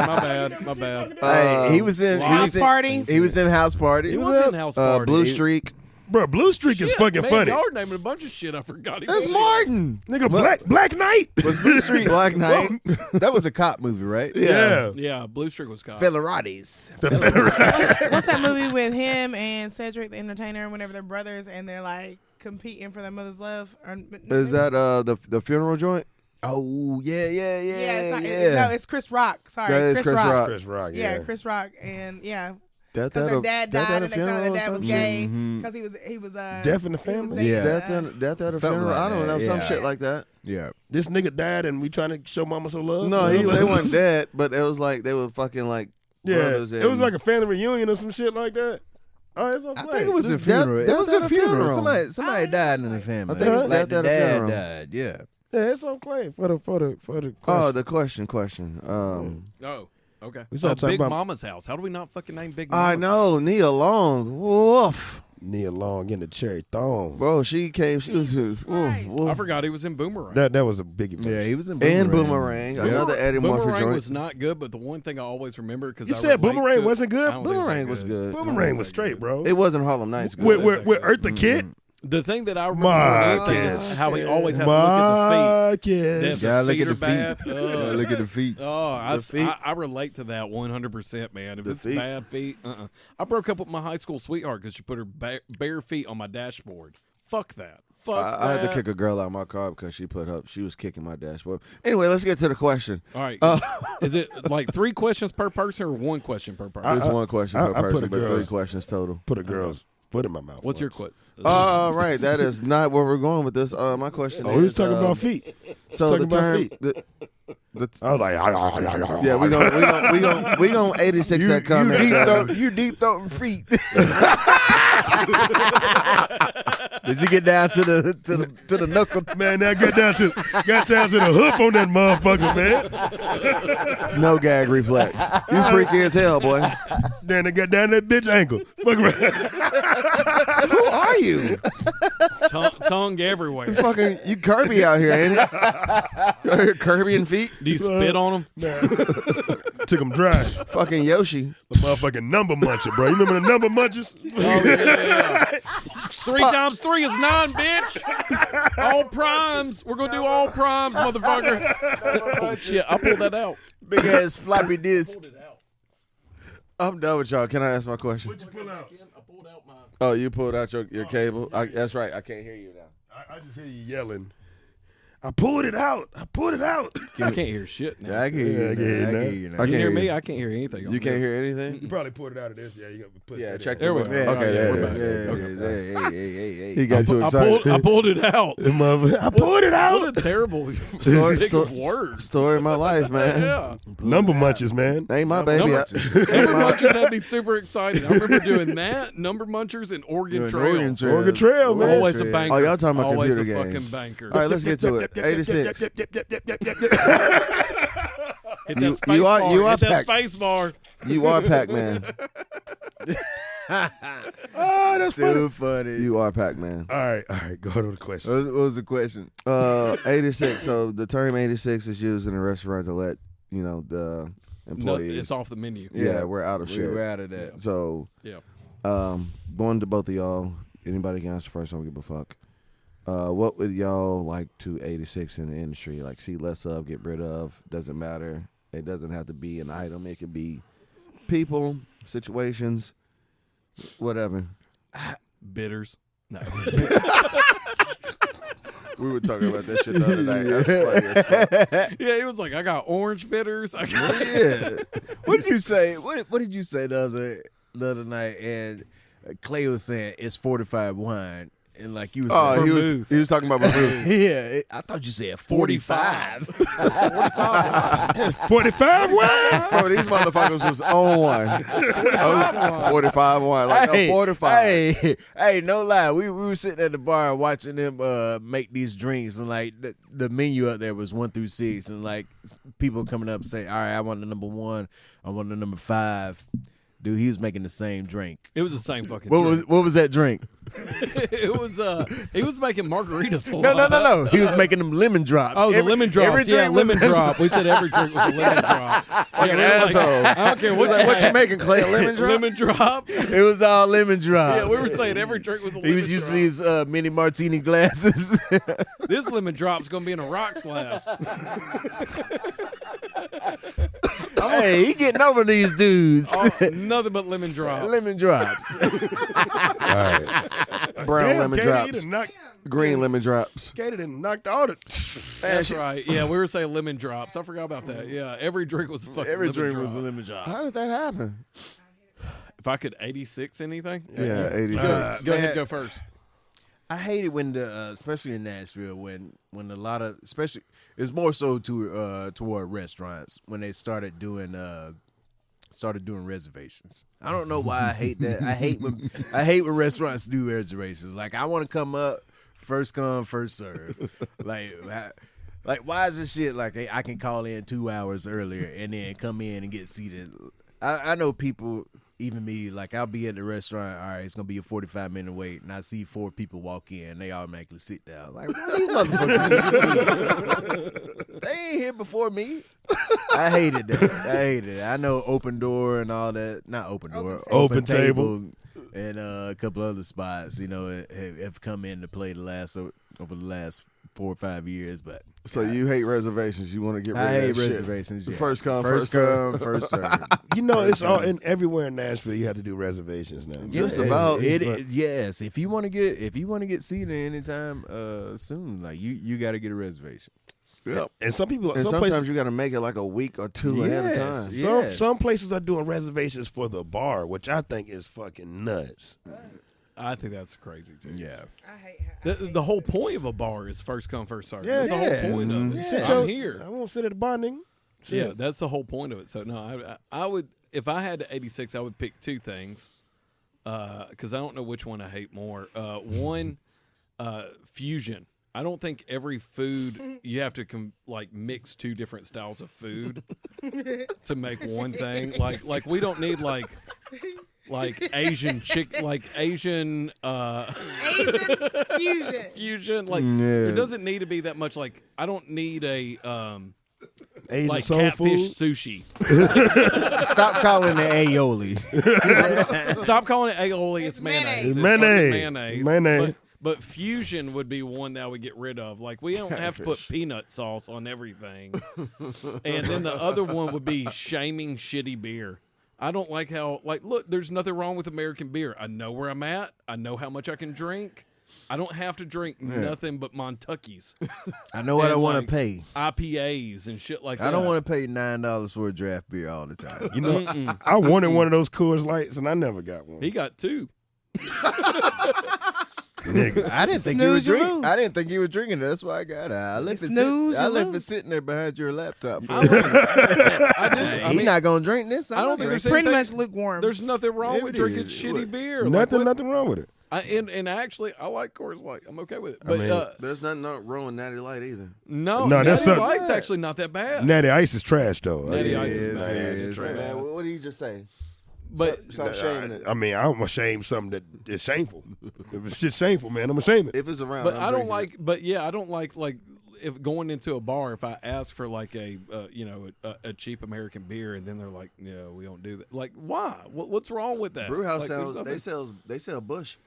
My bad. Hey, he was in House Party. He was in House Party. He was in House Party. Blue Streak. Bro, Blue Streak is Shit, fucking man, funny. Y'all are naming a bunch of shit I forgot. That's Martin. Nigga, Black Knight. Was Blue Street Black Knight. That was a cop movie, right? Yeah. Yeah, Blue Streak was caught. Federati's. What's that movie with him and Cedric the Entertainer whenever they're brothers and they're like competing for their mother's love? Is that the funeral joint? Oh yeah. Yeah, it's not, no, it's Chris Rock. Sorry, That is Chris Chris Rock. Rock. Chris Rock, Yeah, Chris Rock, and yeah, Death because at her a dad death died at a and they found funeral their or dad was something. gay Mhm. because he was Death in the family? Yeah. Death at a Something funeral. like I don't know, that, some yeah. shit like that. Yeah. This nigga died and we trying to show mama some love? No, You know? they weren't dead, but it was like they were fucking like Yeah, brothers. it was like a family reunion or some shit like that. Oh, it's okay. I think it was a Death- funeral. It death was at a a funeral. funeral. Somebody died in the family. I think it was like death the at a dad funeral. died. Yeah. Yeah, it's okay for the question. Oh, the question. Oh, okay. We started talking Big about- Mama's house. How do we not fucking name Big Mama's I know Nia Long. Woof, Nia Long in the cherry thong. bro. She came. She was woof, Christ. I woof. forgot he was in Boomerang. That was a biggie. Yeah, he was in And Boomerang. Boomerang, another Eddie Murphy Boomerang joint. was not good, but the one thing I always remember because You said Boomerang wasn't good? Boomerang was good. Boomerang was straight, bro. It wasn't Harlem Nights. Good. With Earth the Kid. The thing that I remember Marcus. is how he always has to look at the feet. Marcus. That Gotta the look feet at are the feet. bad. Gotta look at the feet. Oh, The feet. I relate to that 100%, man. If The it's feet. bad feet, I broke up with my high school sweetheart because she put her bare feet on my dashboard. Fuck that. Fuck that. I had to kick a girl out of my car because she was kicking my dashboard. Anyway, let's get to the question. All right. Is it like 3 questions per person or 1 question per person? It's one question per I put person, a but 3 girl's- questions total. Put a girl's foot in my mouth. What's your once. question? Right, that is not where we're going with this. My question Oh, is. we was talking about feet. So talking the about term. feet. The, I was like, yeah, we gonna 86 that comment. You deep throating feet. Did you get down to the knuckle? Man, now got down to the hoof on that motherfucker, man. No gag reflex. You freaky as hell, boy. Then they got down that bitch ankle. Fuck around. Who are you? Tongue everywhere. Fucking you Kirby out here, ain't it? Kirby and feet. Do you spit on them? Took him dry. Fucking Yoshi. The motherfucking number muncher, bro. You remember the number munchers? Oh, yeah. 3 times 3 is 9, bitch. All primes. We're going to do all primes, motherfucker. Oh, shit. I pulled that out. Big ass floppy disk. I'm done with y'all. Can I ask my question? What'd you pull out? I pulled out mine. Oh, you pulled out your cable. That's right. I can't hear you now. I just hear you yelling. I pulled it out. I pulled it out. I can't hear shit now. Yeah, I can hear Yeah, I you. can hear you now. I now. can hear you now. I You can't hear hear me? you. I can't hear anything. on You can't this. hear anything? You probably pulled it out of this. Yeah, you got to push Yeah, that check in. There we the go. button. Okay, Yeah, there we're you back. go. Hey. He got too I excited. pulled it out. I pulled it out. What a terrible Story- stick sto- of words. Story of my life, man. Yeah. Number munches, man. Ain't my baby. Number Ain't my- Munchers had me super excited. I remember doing that. Number Munchers and Oregon Trail. Oregon Trail, man. Always a banker. Oh, y'all talking about Always computer a games. fucking banker. All right, let's get to it. 86. Hit that You- space you are- bar. you are Hit that packed. space bar. You are Pac-Man. Oh, that's funny. Too funny. You are Pac-Man. All right. Go to the question. What was the question? 86. So the term 86 is used in a restaurant to let the No, employees. it's off the menu. Yeah, we're out of We shit. were out of that. So, Yeah. going to both of y'all. Anybody can answer first. I don't give a fuck. What would y'all like to 86 in the industry? Like, see less of, get rid of. Doesn't matter. It doesn't have to be an item. It could be people, situations, whatever. Bitters. No. We were talking about that shit the other day. That's funny as fuck. Yeah, he was like, I got orange bitters. I got Yeah. What did you say? What did you say the other night? And Clay was saying it's fortified wine, and like you was Oh, saying, he was talking about vermouth. yeah. I thought you said 45. 45 wine? Bro, these motherfuckers was on one. 45 wine. Like a 45. Hey, no lie. We were sitting at the bar watching them make these drinks, and like the menu up there was 1 through 6, and like people coming up say, "All right, I want the number 1, I want the number 5." Dude, he was making the same drink. It was the same fucking What drink. was that drink? It was he was making margaritas. No. He was making them lemon drops. Oh, the lemon drops. every Yeah, drink was- lemon drop. We said every drink was a lemon drop. Fucking we were like, asshole. I don't care what What you making, Clay? A lemon drop? Lemon drop. It was all lemon drop. Yeah, we were saying every drink was a lemon He was using drop. these mini martini glasses. This lemon drop's gonna be in a rocks glass. Hey, he getting over these dudes. Oh, nothing but lemon drops. Lemon drops. All right. Brown Damn, lemon Katie, drops. You done knocked, Green lemon drops. Katie done knocked all the... That's right. Yeah, we were saying lemon drops. I forgot about that. Yeah, every drink was a fucking Every lemon drink drop. was a lemon drop. How did that happen? If I could 86 anything, Yeah, 86. go ahead, man. go first. I hate it when especially in Nashville, when a lot of, especially it's more so toward restaurants when they started doing reservations. I don't know why I hate that. I hate when restaurants do reservations. Like I want to come up, first come, first serve. Like why is this shit like I can call in 2 hours earlier and then come in and get seated? I know people. Even me, like I'll be at the restaurant. All right, it's gonna be a 45-minute wait, and I see 4 people walk in. They automatically sit down. Like, why these motherfuckers need to sit? They ain't here before me. I hated that. I hated it. I know Open Door and all that. Not Open Door. Open Table. And a couple other spots. You know, have come in to play over the last 4 or 5 years. But So you hate reservations? You want to get rid I of hate that shit. reservations. The Yeah. first come, first serve. You know, it's all in everywhere in Nashville. You have to do reservations now. Just Yeah, about. Yes. If you want to get seated anytime soon, like you got to get a reservation. Yep. And some people, And some sometimes places, you got to make it like a week or two ahead of time. Yes. some places are doing reservations for the bar, which I think is fucking nuts. I think that's crazy too. Yeah. I hate The whole point of a bar is first come, first serve. Yeah, That's the whole point of it. Sit I'm your- here. I won't sit at the bar, nigga. Yeah, Shit. that's the whole point of it. So no, I would, if I had 86, I would pick 2 things, because I don't know which one I hate more. One, fusion. I don't think every food you have to mix 2 different styles of food to make one thing. Like we don't need like Asian Asian fusion. fusion. Like Yeah. it doesn't need to be that much. Like I don't need a Asian like soul catfish food. sushi. Stop calling it aioli. Stop calling it aioli. It's mayonnaise. It's fucking mayonnaise. Mayonnaise. But fusion would be one that I would get rid of. Like we don't have to put peanut sauce on everything. And then the other one would be shaming shitty beer. I don't like how look, there's nothing wrong with American beer. I know where I'm at. I know how much I can drink. I don't have to drink nothing but Montucky's. I know what I And, want like, to pay. IPAs and shit like that. I don't want to pay $9 for a draft beer all the time. You know, I wanted one of those Coors Lights, and I never got one. He got 2. Nigga. I didn't think you were Snooze, you drinking. lose. I didn't think you were drinking it. That's why I got it. I left it. Snooze, I you left it lose. sitting there behind your laptop. I do. I He's mean, not gonna drink this. I don't think It's there's pretty anything- much lukewarm. There's nothing wrong Yeah, with it drinking is. shitty beer. Like, what- Nothing wrong with it. and actually, I like Coors Light. I'm okay with it. But mean, There's nothing wrong with Natty Light either. no, No, that's Natty something- Light's actually not that bad. Natty Ice is trash, though. Natty Yeah. Ice is bad. it It's is. trash. Man, what did he just say? But Stop shaming it. I mean, I'm ashamed of something that is shameful. If it's shit shameful, man, I'm ashamed of it. If it's around, but I'm I don't drinking like. But yeah, I don't like if going into a bar, if I ask for like a a cheap American beer, and then they're like, "No, we don't do that." Like, why? What's wrong with that? it. Brewhouse Like, there's sells. nothing- They sell Bush.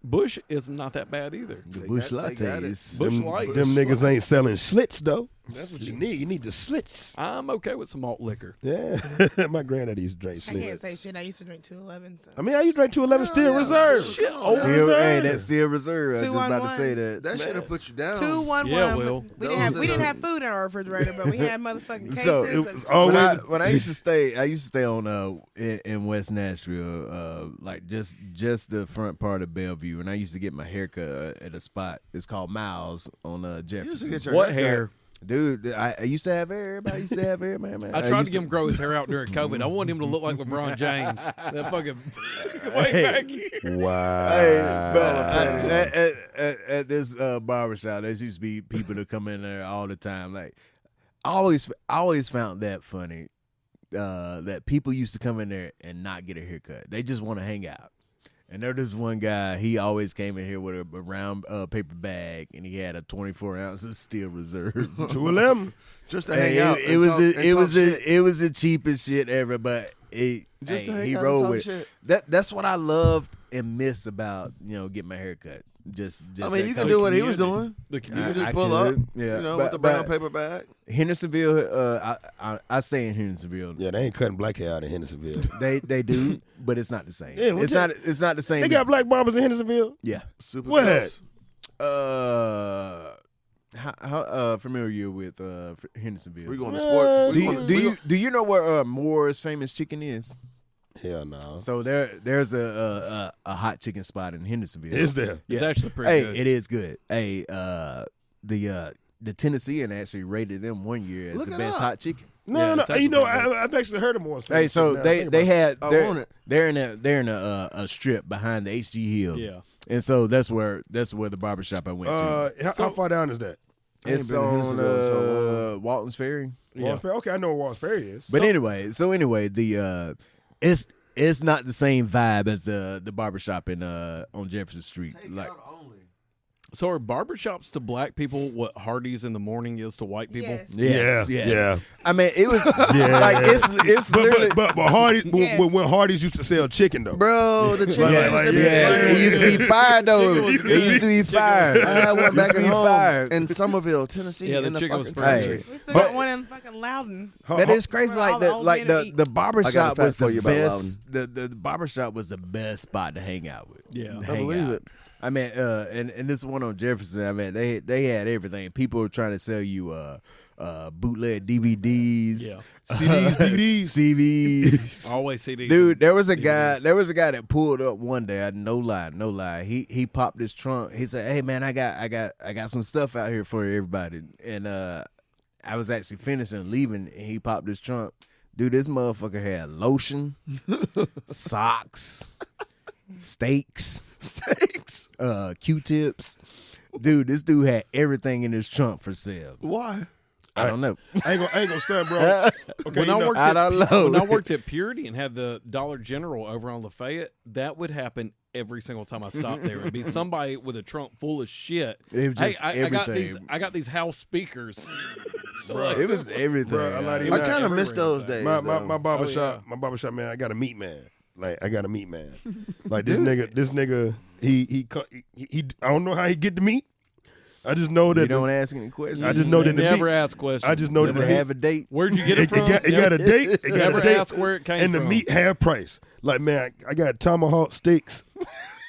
Bush is not that bad either. The They Bush got- they got it. lattes. Bush Them, Light. them niggas ain't selling Schlitz, though. That's what you need. You need the Schlitz. I'm okay with some malt liquor. Yeah. My granddaddy used to drink I can't Schlitz. say shit. I used to drink 211. So. I mean, how you drink 211 Steel Reserve? Shit, Old Still, Reserve. hey, that's still reserve. I was just about to 211. say that. That should have put you down. 211. Yeah, Will. We didn't have food in our refrigerator, but we had motherfucking cases. So, it of was stuff. always- When I used to stay on in West Nashville, like just the front part of Bellevue, and I used to get my haircut at a spot. It's called Miles on You used to Jefferson. get your What haircut. hair? Dude, I used to have hair. Everybody used to have hair, man. I tried to used get him grow his hair out during COVID. I want him to look like LeBron James. That fucking way back here. Wow. Hey, but at this barbershop, there used to be people that come in there all the time. Like, I always found that funny. That people used to come in there and not get a haircut. They just want to hang out. And there's this one guy, he always came in here with a round paper bag, and he had a 24 ounces Steel Reserve. 211. Just to Hey, hang out. it was the cheapest shit ever, but Just to hang he out and rolled talk with shit. it. That's what I loved and miss about getting my hair cut. Just I mean, that you kind can do of what he was community. doing. The You community. can just I pull could, up, yeah. with the brown But paper bag. Hendersonville, I stay in Hendersonville. Yeah, they ain't cutting black hair out in Hendersonville. They do, but it's not the same. Yeah, well, it's not the same. They got black barbers in Hendersonville? yeah. Super What? sauce. How familiar you with Hendersonville? We going to What? sports. do you know where Moore's famous chicken is? Hell no. So there's a hot chicken spot in Hendersonville. Is there? It's actually pretty Hey, good. it is good. Hey, the Tennessean actually rated them one year as Look the it best up. hot chicken. No, Yeah, no, it's no. actually You know, pretty good. I've actually heard them once. Hey, so they had I want it. they're in a strip behind the HG Hill. Yeah. And so that's where the barbershop I went to. How far down is that? I ain't It's been to on Hendersonville in so long. Walton's Ferry. Walls Ferry. Okay, I know where Walls Ferry is. But anyway, the it's not the same vibe as the barbershop in on Jefferson Street. Like So are barbershops to black people what Hardee's in the morning is to white people? Yes. yes. Yeah. I mean, it was Yeah. like it's literally. But Hardee's Yes. when Hardee's used to sell chicken though. Bro, the chicken. Like, Yes, yeah. it used to be fire though. Chicken was It good. used to be fire. I had one back Used to at be home fire. in Somerville, Tennessee. Yeah, the in the chicken was fucking pretty country. good. We still But- got one in fucking Loudon. That is crazy. Where all Like the the old like men the eat. the I got a barbershop fact was for the you about best. The barbershop was the best spot to hang out with. Yeah. To I hang believe out. it. I mean, and this one on Jefferson. I mean, they had everything. People were trying to sell you bootleg DVDs, Yeah. CDs, CVs. Always CDs. Dude, there was a DVDs. guy. There was a guy that pulled up one day. No lie. He popped his trunk. He said, "Hey man, I got some stuff out here for everybody." And I was actually finishing leaving, and he popped his trunk. Dude, this motherfucker had lotion, socks, steaks, Q-tips. Dude, this dude had everything in his trunk for sale. Why? I don't know. I ain't gonna stunt, bro. Okay, When you I know, worked I at don't know. when I worked at Purity and had the Dollar General over on Lafayette, that would happen every single time I stopped there. It'd be somebody with a trunk full of shit. It was just I got everything. I got these house speakers. It was everything. Bro, I like it. I Nah, kind of miss everywhere. those days. my though. barbershop, my barbershop man. I got a meat man. Like I got a meat man. Like this nigga, he I don't know how he get the meat. I just know that You don't ask any questions. I just know that the never meat. ask questions. I just know that Does the it meat. have a date? Where'd you get it from? It got a date. It got Never a date. ask where it came and the from. meat half price. Like man, I got tomahawk steaks.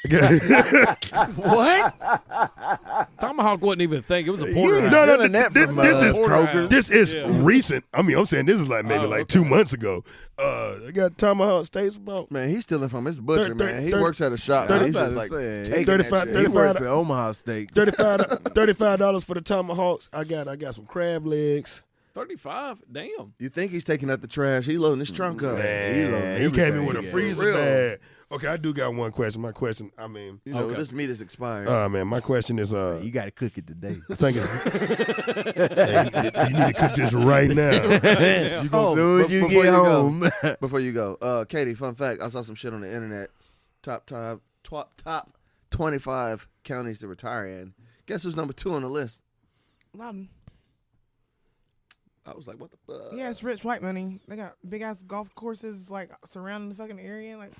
I got- What? Tomahawk wasn't even a thing. It was a You porter. was No, no, stealing that this- from this is Kroger. This is Yeah. recent. I mean, I'm saying this is like maybe Oh, like okay. 2 months ago. I got tomahawk steaks about Man, he's stealing from his butcher, Thir- man. He thir- works at a shop. I'm and he's about just to like say, taking 35 that shit. He works at Omaha Steaks. $35 for the tomahawks. I got some crab legs. 35. Damn. You think he's taking out the trash? He loading his trunk up. Man, he came in with a yeah. freezer Real. bag. Okay, I do got one question. My question, I mean, You know, Okay. this meat is expired. man, my question is, You got to cook it today. I think it's, hey, you need to cook this right now. Oh, soon as you before get you go. home. Before you go, Katie, fun fact: I saw some shit on the internet. Top 25 counties to retire in. Guess who's number 2 on the list? Loudon. I was like, what the fuck? Yeah, it's rich white money. They got big ass golf courses like surrounding the fucking area. Like,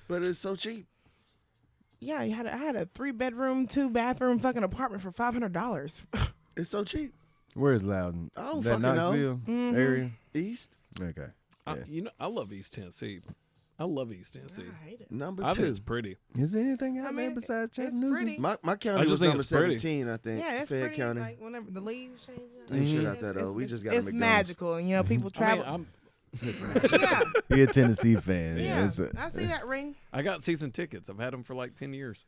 But it's so cheap. yeah, I had a 3-bedroom, 2-bathroom fucking apartment for $500. It's so cheap. Where's Loudon? I don't That fucking know. Knoxville Mhm. area? East, Okay. Yeah. I love East Tennessee. I love East Tennessee. I hate it. number I think 2. it's pretty. Is there anything out I there mean, besides it's Chattanooga? pretty. My I county just was think number it's pretty. 17, I think. Yeah, it's Fayette pretty. County. Like whenever the leaves change. Ain't shit Mhm. out there, though. We just got a It's McDonald's. magical, and you know people travel. I mean, yeah, He a Tennessee fan. yeah. It's a- I see that ring. I got season tickets. I've had them for like 10 years.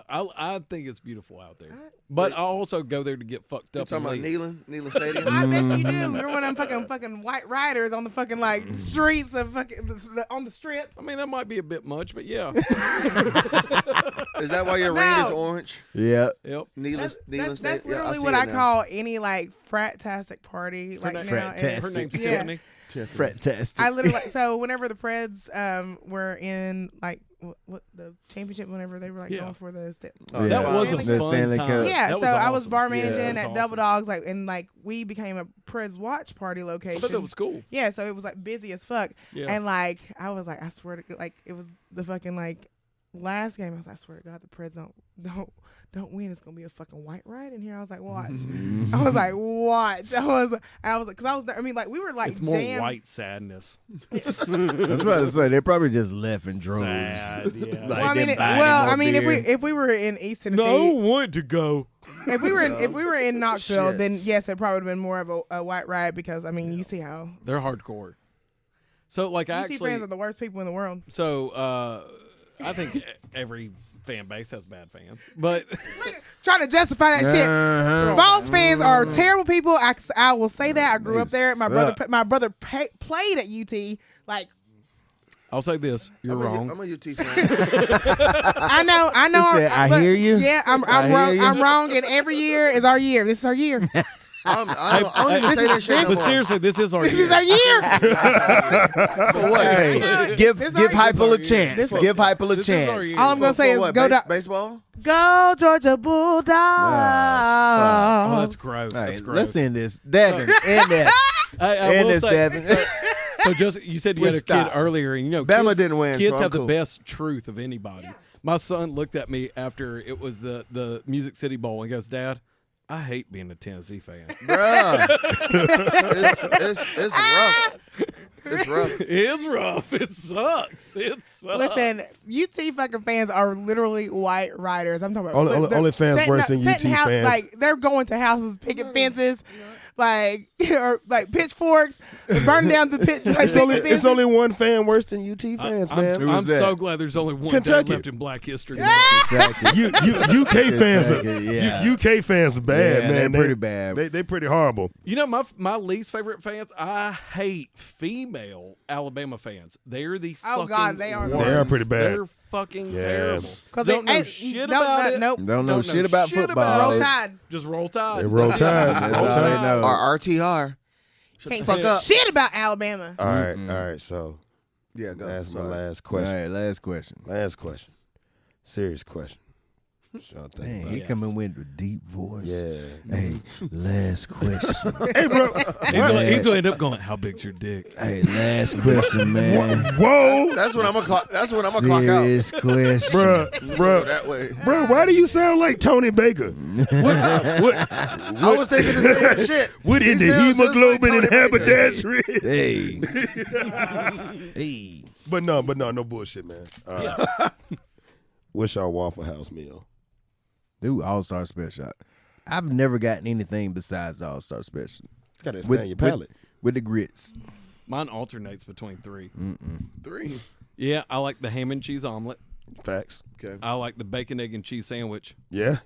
I think it's beautiful out there. But I also go there to get fucked You up. talking and about leave. Neyland Stadium? I bet you do. You're one of them fucking white riders on the fucking like streets of fucking on the strip. I mean, that might be a bit much, but yeah. Is that why your ring is No. orange? Yeah. Yep. That's Stadium. literally see what it I now. call any like frat-tastic party. Like name- now, Frat-tastic. Her name's Yeah. Tiffany. Fantastic. I literally so whenever the Preds were in like what the championship, whenever they were like Yeah. going for the Oh, That yeah. was a The fun Stanley time. Cup. yeah, That so I was awesome. bar Yeah, managing that was at awesome. Double Dogs, like, and like we became a Preds watch party I location. bet that was cool. Yeah, so it was like busy as fuck, Yeah. and like I was like, I swear to like it was the fucking like last game. I was like, I swear to God, the Preds don't win. It's gonna be a fucking white ride in here. I was like, watch. I was like, watch. I was like, because I was there. I mean, like we were like It's more jammed. white sadness. That's what I was saying. They probably just left in droves. Sad, yeah. Like, Well, I they mean, buy well, more I mean, beer. if we were in East Tennessee, want to go. if we were in Knoxville, Shit. then yes, it probably would have been more of a white ride because I mean, you see how They're hardcore. So like I UT actually, fans are the worst people in the world. so I think every fan base has bad fans, but Trying to justify that shit. Vols fans are terrible people. I will say that. I grew up there. My brother played at UT. Like, I'll say this: you're wrong. I'm a UT fan. I know. He said, I hear you. Yeah, I'm I wrong. hear you. I'm wrong, and every year is our year. This is our year. I don't even say that shit no But more. seriously, this is our This year. is our year. For what? Hey, give This Hypel our a chance. This- Give Hypel a this is our chance. year. All I'm gonna say is what, go down. baseball? Go Georgia Bulldogs. Oh, that's gross. All That's right, gross. let's end this. Devin, end that. I End will this, say, Devin. so just you said you We'll had a stop. kid earlier, and Bama kids, didn't win, Kids so have I'm cool. the best truth of anybody. Yeah. My son looked at me after it was the Music City Bowl and goes, "Dad, I hate being a Tennessee fan." Bruh. it's rough. It's rough. It is rough. It sucks. It sucks. Listen, UT fucking fans are literally white riders. I'm talking about Only fans worse than UT fans. Like they're going to houses, picking fences, like or like pitchforks, burning down the pit. Like, It's only one fan worse than UT fans, man. I'm Who's that? so glad there's only one Kentucky. dad left in Black history. Exactly. UK fans, Yeah. UK fans are bad, Yeah, man. they're pretty bad. They pretty horrible. You know, my least favorite fans, I hate female Alabama fans. They're the Oh, fucking God, they are the worst. They are pretty bad. They're fucking Yeah. terrible. because Don't know they shit don't- about it. Nope. Don't know shit about shit football. about Roll it. Tide. Just roll tide. They roll tide. That's Roll all they tide. know. Or RTR. Shut Can't the fuck say up. shit about Alabama. All right. So Yeah, go. that's my Sorry. last All question. right, last question. Last question. Serious question. What y'all think Dang, about he it? coming with a deep voice. Yeah. Hey, last question. Hey, bro. He's gonna end up going, "How big's your dick?" Hey, last question, man. Whoa, That's what I'm gonna clock. That's what I'm gonna clock out. Serious question. bro. That way. Bro, why do you sound like Tony Baker? I was thinking the same shit. What in He the sounds just hemoglobin like and Tony Baker. haberdashery? Hey. Hey. But no, bullshit, man. What's y'all Waffle House meal? Ooh, All-Star Special. I've never gotten anything besides the All-Star Special. You gotta expand your palate. With the grits. Mine alternates between three. 3. Yeah, I like the ham and cheese omelet. Facts. Okay. I like the bacon, egg, and cheese sandwich. Yeah.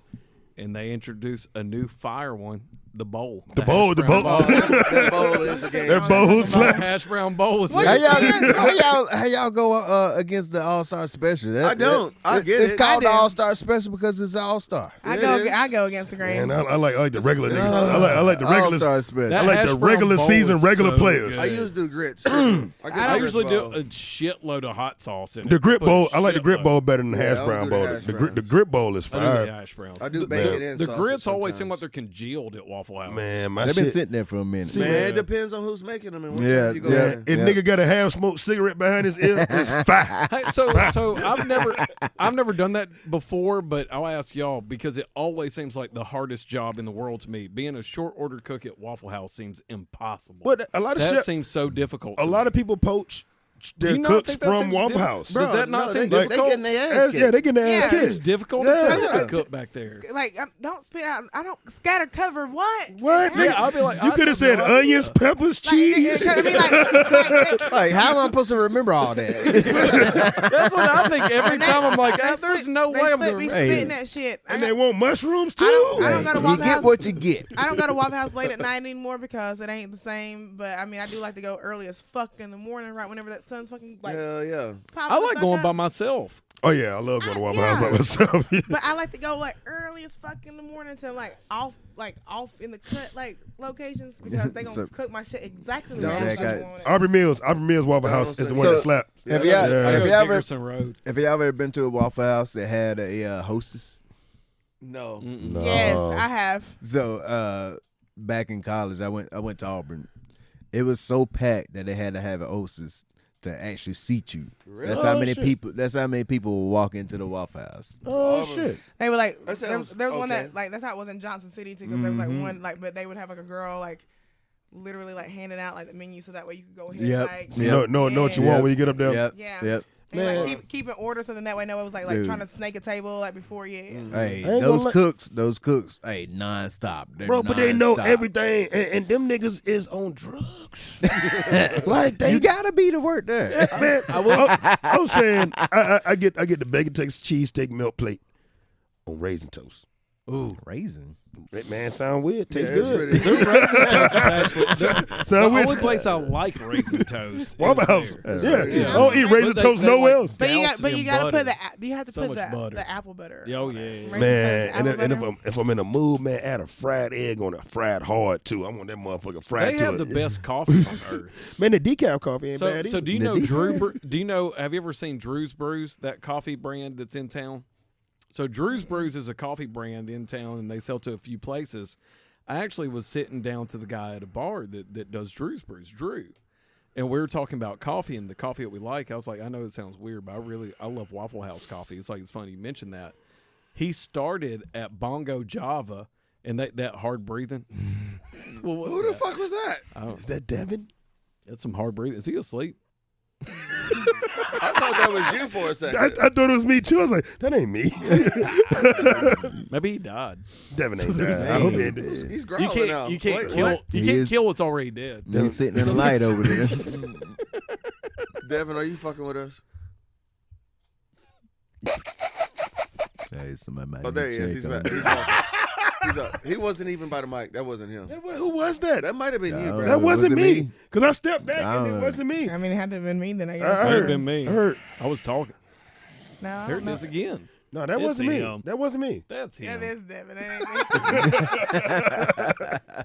And they introduced a new fire one, the bowl. The bowl. hash brown bowl. That bowl is the game. That bowl My slap. hash brown bowl is What How very- y'all go against the All-Star Special? I don't. I get It's it. called I the do. All-Star Special because it's All-Star. I It go against the grain. And I like the regular niggas. I like the regular. All-Star Special. That I like hash the brown regular bowl season is regular so players. good. I usually do grits. I usually do a shitload of hot sauce in it. The grit Put a bowl. I like the grit shitload. bowl better than the Yeah, hash I brown don't do the bowl. hash The browns. grit bowl is I do the fire. hash browns. I do The- bacon the, and the sausage grits always seem sometimes. like they're congealed at Waffle House. Man, my They've been shit. sitting there for a minute. See, Man, man. it depends on who's making them and what Yeah, time you go yeah. in. If nigga got a half smoked cigarette behind his ear, it's fire. Hey, so I've never done that before, but I'll ask y'all because it always seems like the hardest job in the world to me. Being a short order cook at Waffle House seems impossible. But a lot of that shit. seems so difficult. A lot of people poach their Do you not cooks think that from seems Waffle difficult? House. Does that not seem they difficult? getting their ass kicked. Yeah, they getting their ass Yeah. It seems kicked. difficult Yeah. as to cook back there. Like, don't spit out. I don't scatter cover. What? What? Yeah, I'll be like, You I could have have said no idea. onions, peppers, cheese. I mean, like Like, how am I supposed to remember all that? That's what I think every time. I'm like, they there's split- no they way I'm split going me to. spitting that shit. And they want mushrooms too. I don't go to you Waffle get House. what you get. I don't go to Waffle House late at night anymore because it ain't the same. But I mean, I do like to go early as fuck in the morning, right whenever that sun's fucking like. Hell yeah. I like going by myself. Oh yeah, I love going to Waffle Yeah. House by myself. But I like to go like early as fuck in the morning to like off in the cut like locations because they gonna So- cook my shit exactly the That's way exactly- I want it. Aubrey Mills Waffle House is the one So- that slapped. Have y'all Yeah. have Go you ever Dickerson Road. been to a Waffle House that had a hostess? No. No. Yes, I have. So back in college, I went to Auburn. It was so packed that they had to have an hostess to actually seat you. That's how Oh, many shit. people. That's how many people will walk into the Waffle House. Oh shit. They were like, That there sounds was one okay. that like that's how it was in Johnson City too because there was like one like but they would have like a girl like literally like handing out like the menu so that way you could go ahead Yep. like Yep. Know what you want when you get up there. Yep. Yeah. Yep. And like keep in order, so then that way no one was like Dude. trying to snake a table like before. Yeah. Hey, I ain't those gonna cooks, hey, nonstop. They're Bro, but they know nonstop. everything, and them niggas is on drugs. Like they You gotta be to work there. man. I'm saying I get the bacon cheese steak milk plate on raisin toast. Ooh. Raisin. That man sound weird. Tastes Yeah, it's good. really- The Sound weird. only place I like raisin toast. Waffle is House. there. Yeah. I don't eat raisin But they- toast they nowhere like else. But douse it you in gotta put butter. you have to So put much butter. the apple butter. Oh, on yeah, it. yeah. Raisin Man, toast, and apple butter. if I'm in a mood, man, add a fried egg on it, fried hard too. I want that motherfucker fried They to have it. the best coffee on earth. Man, the decaf coffee ain't So, bad so either. do you The know decaf? Do you know? Have you ever seen Drew's Brews? That coffee brand that's in town. So Drew's Brews is a coffee brand in town, and they sell to a few places. I actually was sitting down to the guy at a bar that does Drew's Brews, Drew, and we were talking about coffee and the coffee that we like. I was like, I know it sounds weird, but I love Waffle House coffee. It's like it's funny you mentioned that. He started at Bongo Java, and that hard breathing. Well, what's Who the that? fuck was that? I don't Is that Devin? That's some hard breathing. Is he asleep? I thought that was you for a second. I thought it was me too. I was like, that ain't me. Maybe he died. Devin ain't died. I hope he ain't dead. He's growling You now. can't Wait, kill what? you He can't is- kill what's already dead. He's sitting in the light over there. Devin, are you fucking with us? Hey, somebody might Oh, there he check is. He's on back. me. He's back. He's up. He wasn't even by the mic. That wasn't him. Who was that? That might have been you, No, bro. That wasn't was it me. me? Because I stepped back I and don't it know. wasn't me. I mean, it had to have been me then. I I guess. Might have heard. been me. I heard. I was talking. No, I Here don't it is know. again. No, that It's wasn't me. him. That wasn't me. That's him. That is Devin. That ain't me.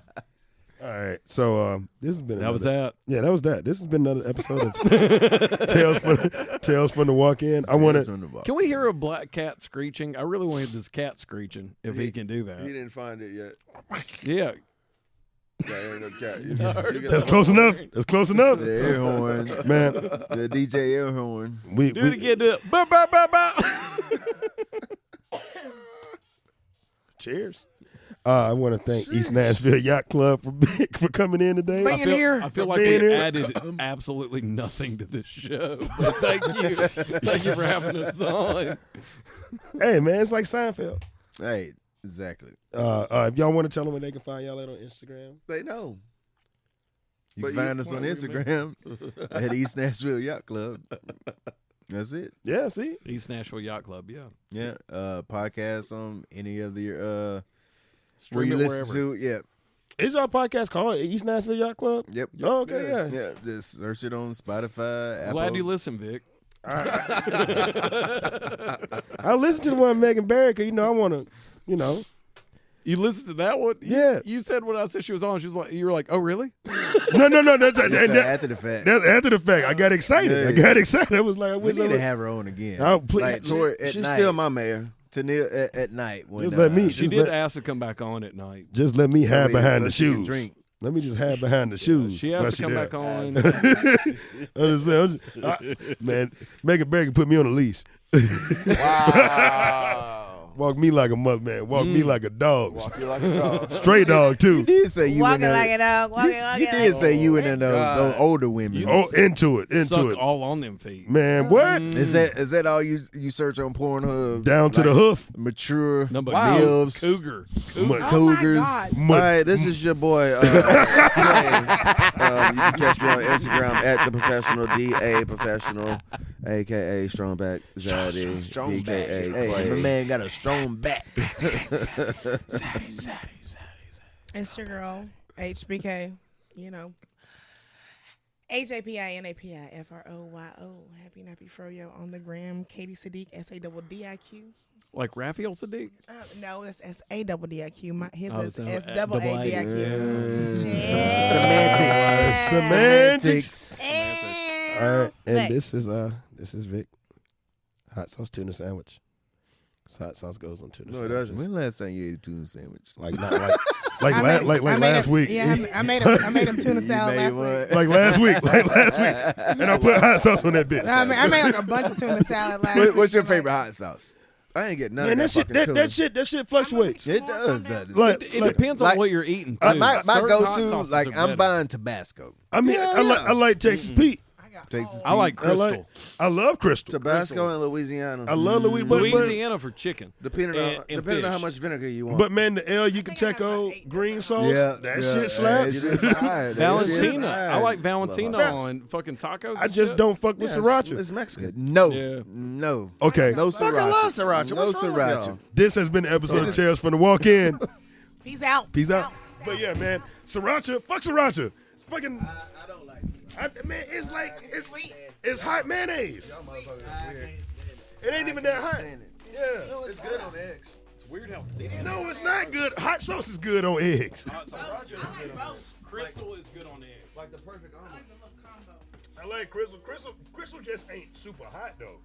All right. So this has been That was another- that. Yeah, that was that. This has been another episode of Tales from the Walk-In. I want to. Can we hear a black cat screeching? I really want to hear this cat screeching if he can do He that. didn't find it yet. Yeah. There ain't no cat. You That's close enough. That's close enough, The air horn. man. The DJ air horn. We Do it again. Do it. Bow, bow, bow, bow. cheers. I want to thank East Nashville Yacht Club for coming in today. Bring it here. I feel For like being we here. added absolutely nothing to this show. But thank you. Thank you for having us on. Hey, man, it's like Seinfeld. Hey, exactly. If y'all want to tell them where they can find y'all at on Instagram, They know. You But can you- find us on What, Instagram at East Nashville Yacht Club. That's it. yeah. See, East Nashville Yacht Club, yeah. Yeah. Podcast on any of the where Stream you it listen wherever. to. Yeah. is our podcast called East Nashville Yacht Club? Yep. Oh, okay, yeah. Yeah. Just search it on Spotify. Apple. Glad you listen, Vic. I listened to the one with Megan Barry because I want to, You listened to that one? Yeah. You said when I said she was on, you were like, oh, really? No, that's It's after the fact. That's after the fact. I got excited. Yeah, I got excited. I was like, I We wish I need to would. have her on again. Oh, please. Like, toward, at She's night, still my mayor. to at night. When, Just let me- She Just did let- ask to come back on at night. Just let me hide behind the so she can shoes. Drink. Let me just hide behind the shoes. She while has to come there. back on. I'm just saying, man, Megan Barry can put me on a leash. Wow. Walk me like a mother, man. Walk me like a dog. Walk you like a dog. Straight dog, You too. did say you Walking in like a dog. Walking You like did say you in those God. older women. Oh, into it. Suck Into it. all on them feet. Man, what? Is that all you search on Pornhub? Down to the Like, hoof. mature Number milfs, Cougar. Mud- Oh cougars. my God. All mud- right, this is your boy. Jay. You can catch me on Instagram at the professional DA professional, aka Strongback Zaddy, Strong back. PKA Hey, Clay. my man got a strong back. It's your girl, HBK, HAPINAPIFROYO. Happy Nappy Froyo on the gram. Katie Sadiq, SADDIQ. Like Raphael Sadiq. No, it's SADDIQ. His Oh, is so, SAADIQ. Semantics. Semantics. All right, and Next. this is Vic. Hot sauce tuna sandwich. Hot sauce goes on tuna No, it sandwich. doesn't. When last time you ate a tuna sandwich? Like not like I like made- I made last him- week. Yeah, I made him tuna You salad made last week. Like last week, and I put hot sauce on that bitch. No, I made like a bunch of tuna salad last week. What's your favorite hot sauce? I ain't get none Man, of that that fucking tuna. that shit fluctuates. It does. Like, It depends on like- what you're eating, too. My Certain hot go-to, sauces like are I'm better. buying Tabasco. I mean, Yeah, I like Texas Pete. Texas I like LA. Crystal. I love Crystal. Tabasco and Louisiana. I love Louisiana for chicken. Depending on and depending on how fish. much vinegar you want. But man, the El Yucateco green sauce, that shit slaps. Valentina. I like Love Valentina hot sauce. on fucking tacos. I and just shit. don't fuck with sriracha. It's Mexican. No, Yeah. no. Okay, No Fucking sriracha. love sriracha. No What's wrong with sriracha. y'all? this has been the episode of Tales from the Walk-In. Peace out. Peace out. But yeah, man, sriracha, fuck sriracha. Fucking, I don't like sriracha. man, it's like, it's hot mayonnaise. It ain't even that hot. Yeah. It's good on eggs. It's weird how No, it's not good. Hot sauce is good on eggs. Crystal is good on eggs. Like the perfect omelet. I like Crystal. Crystal just ain't super hot though.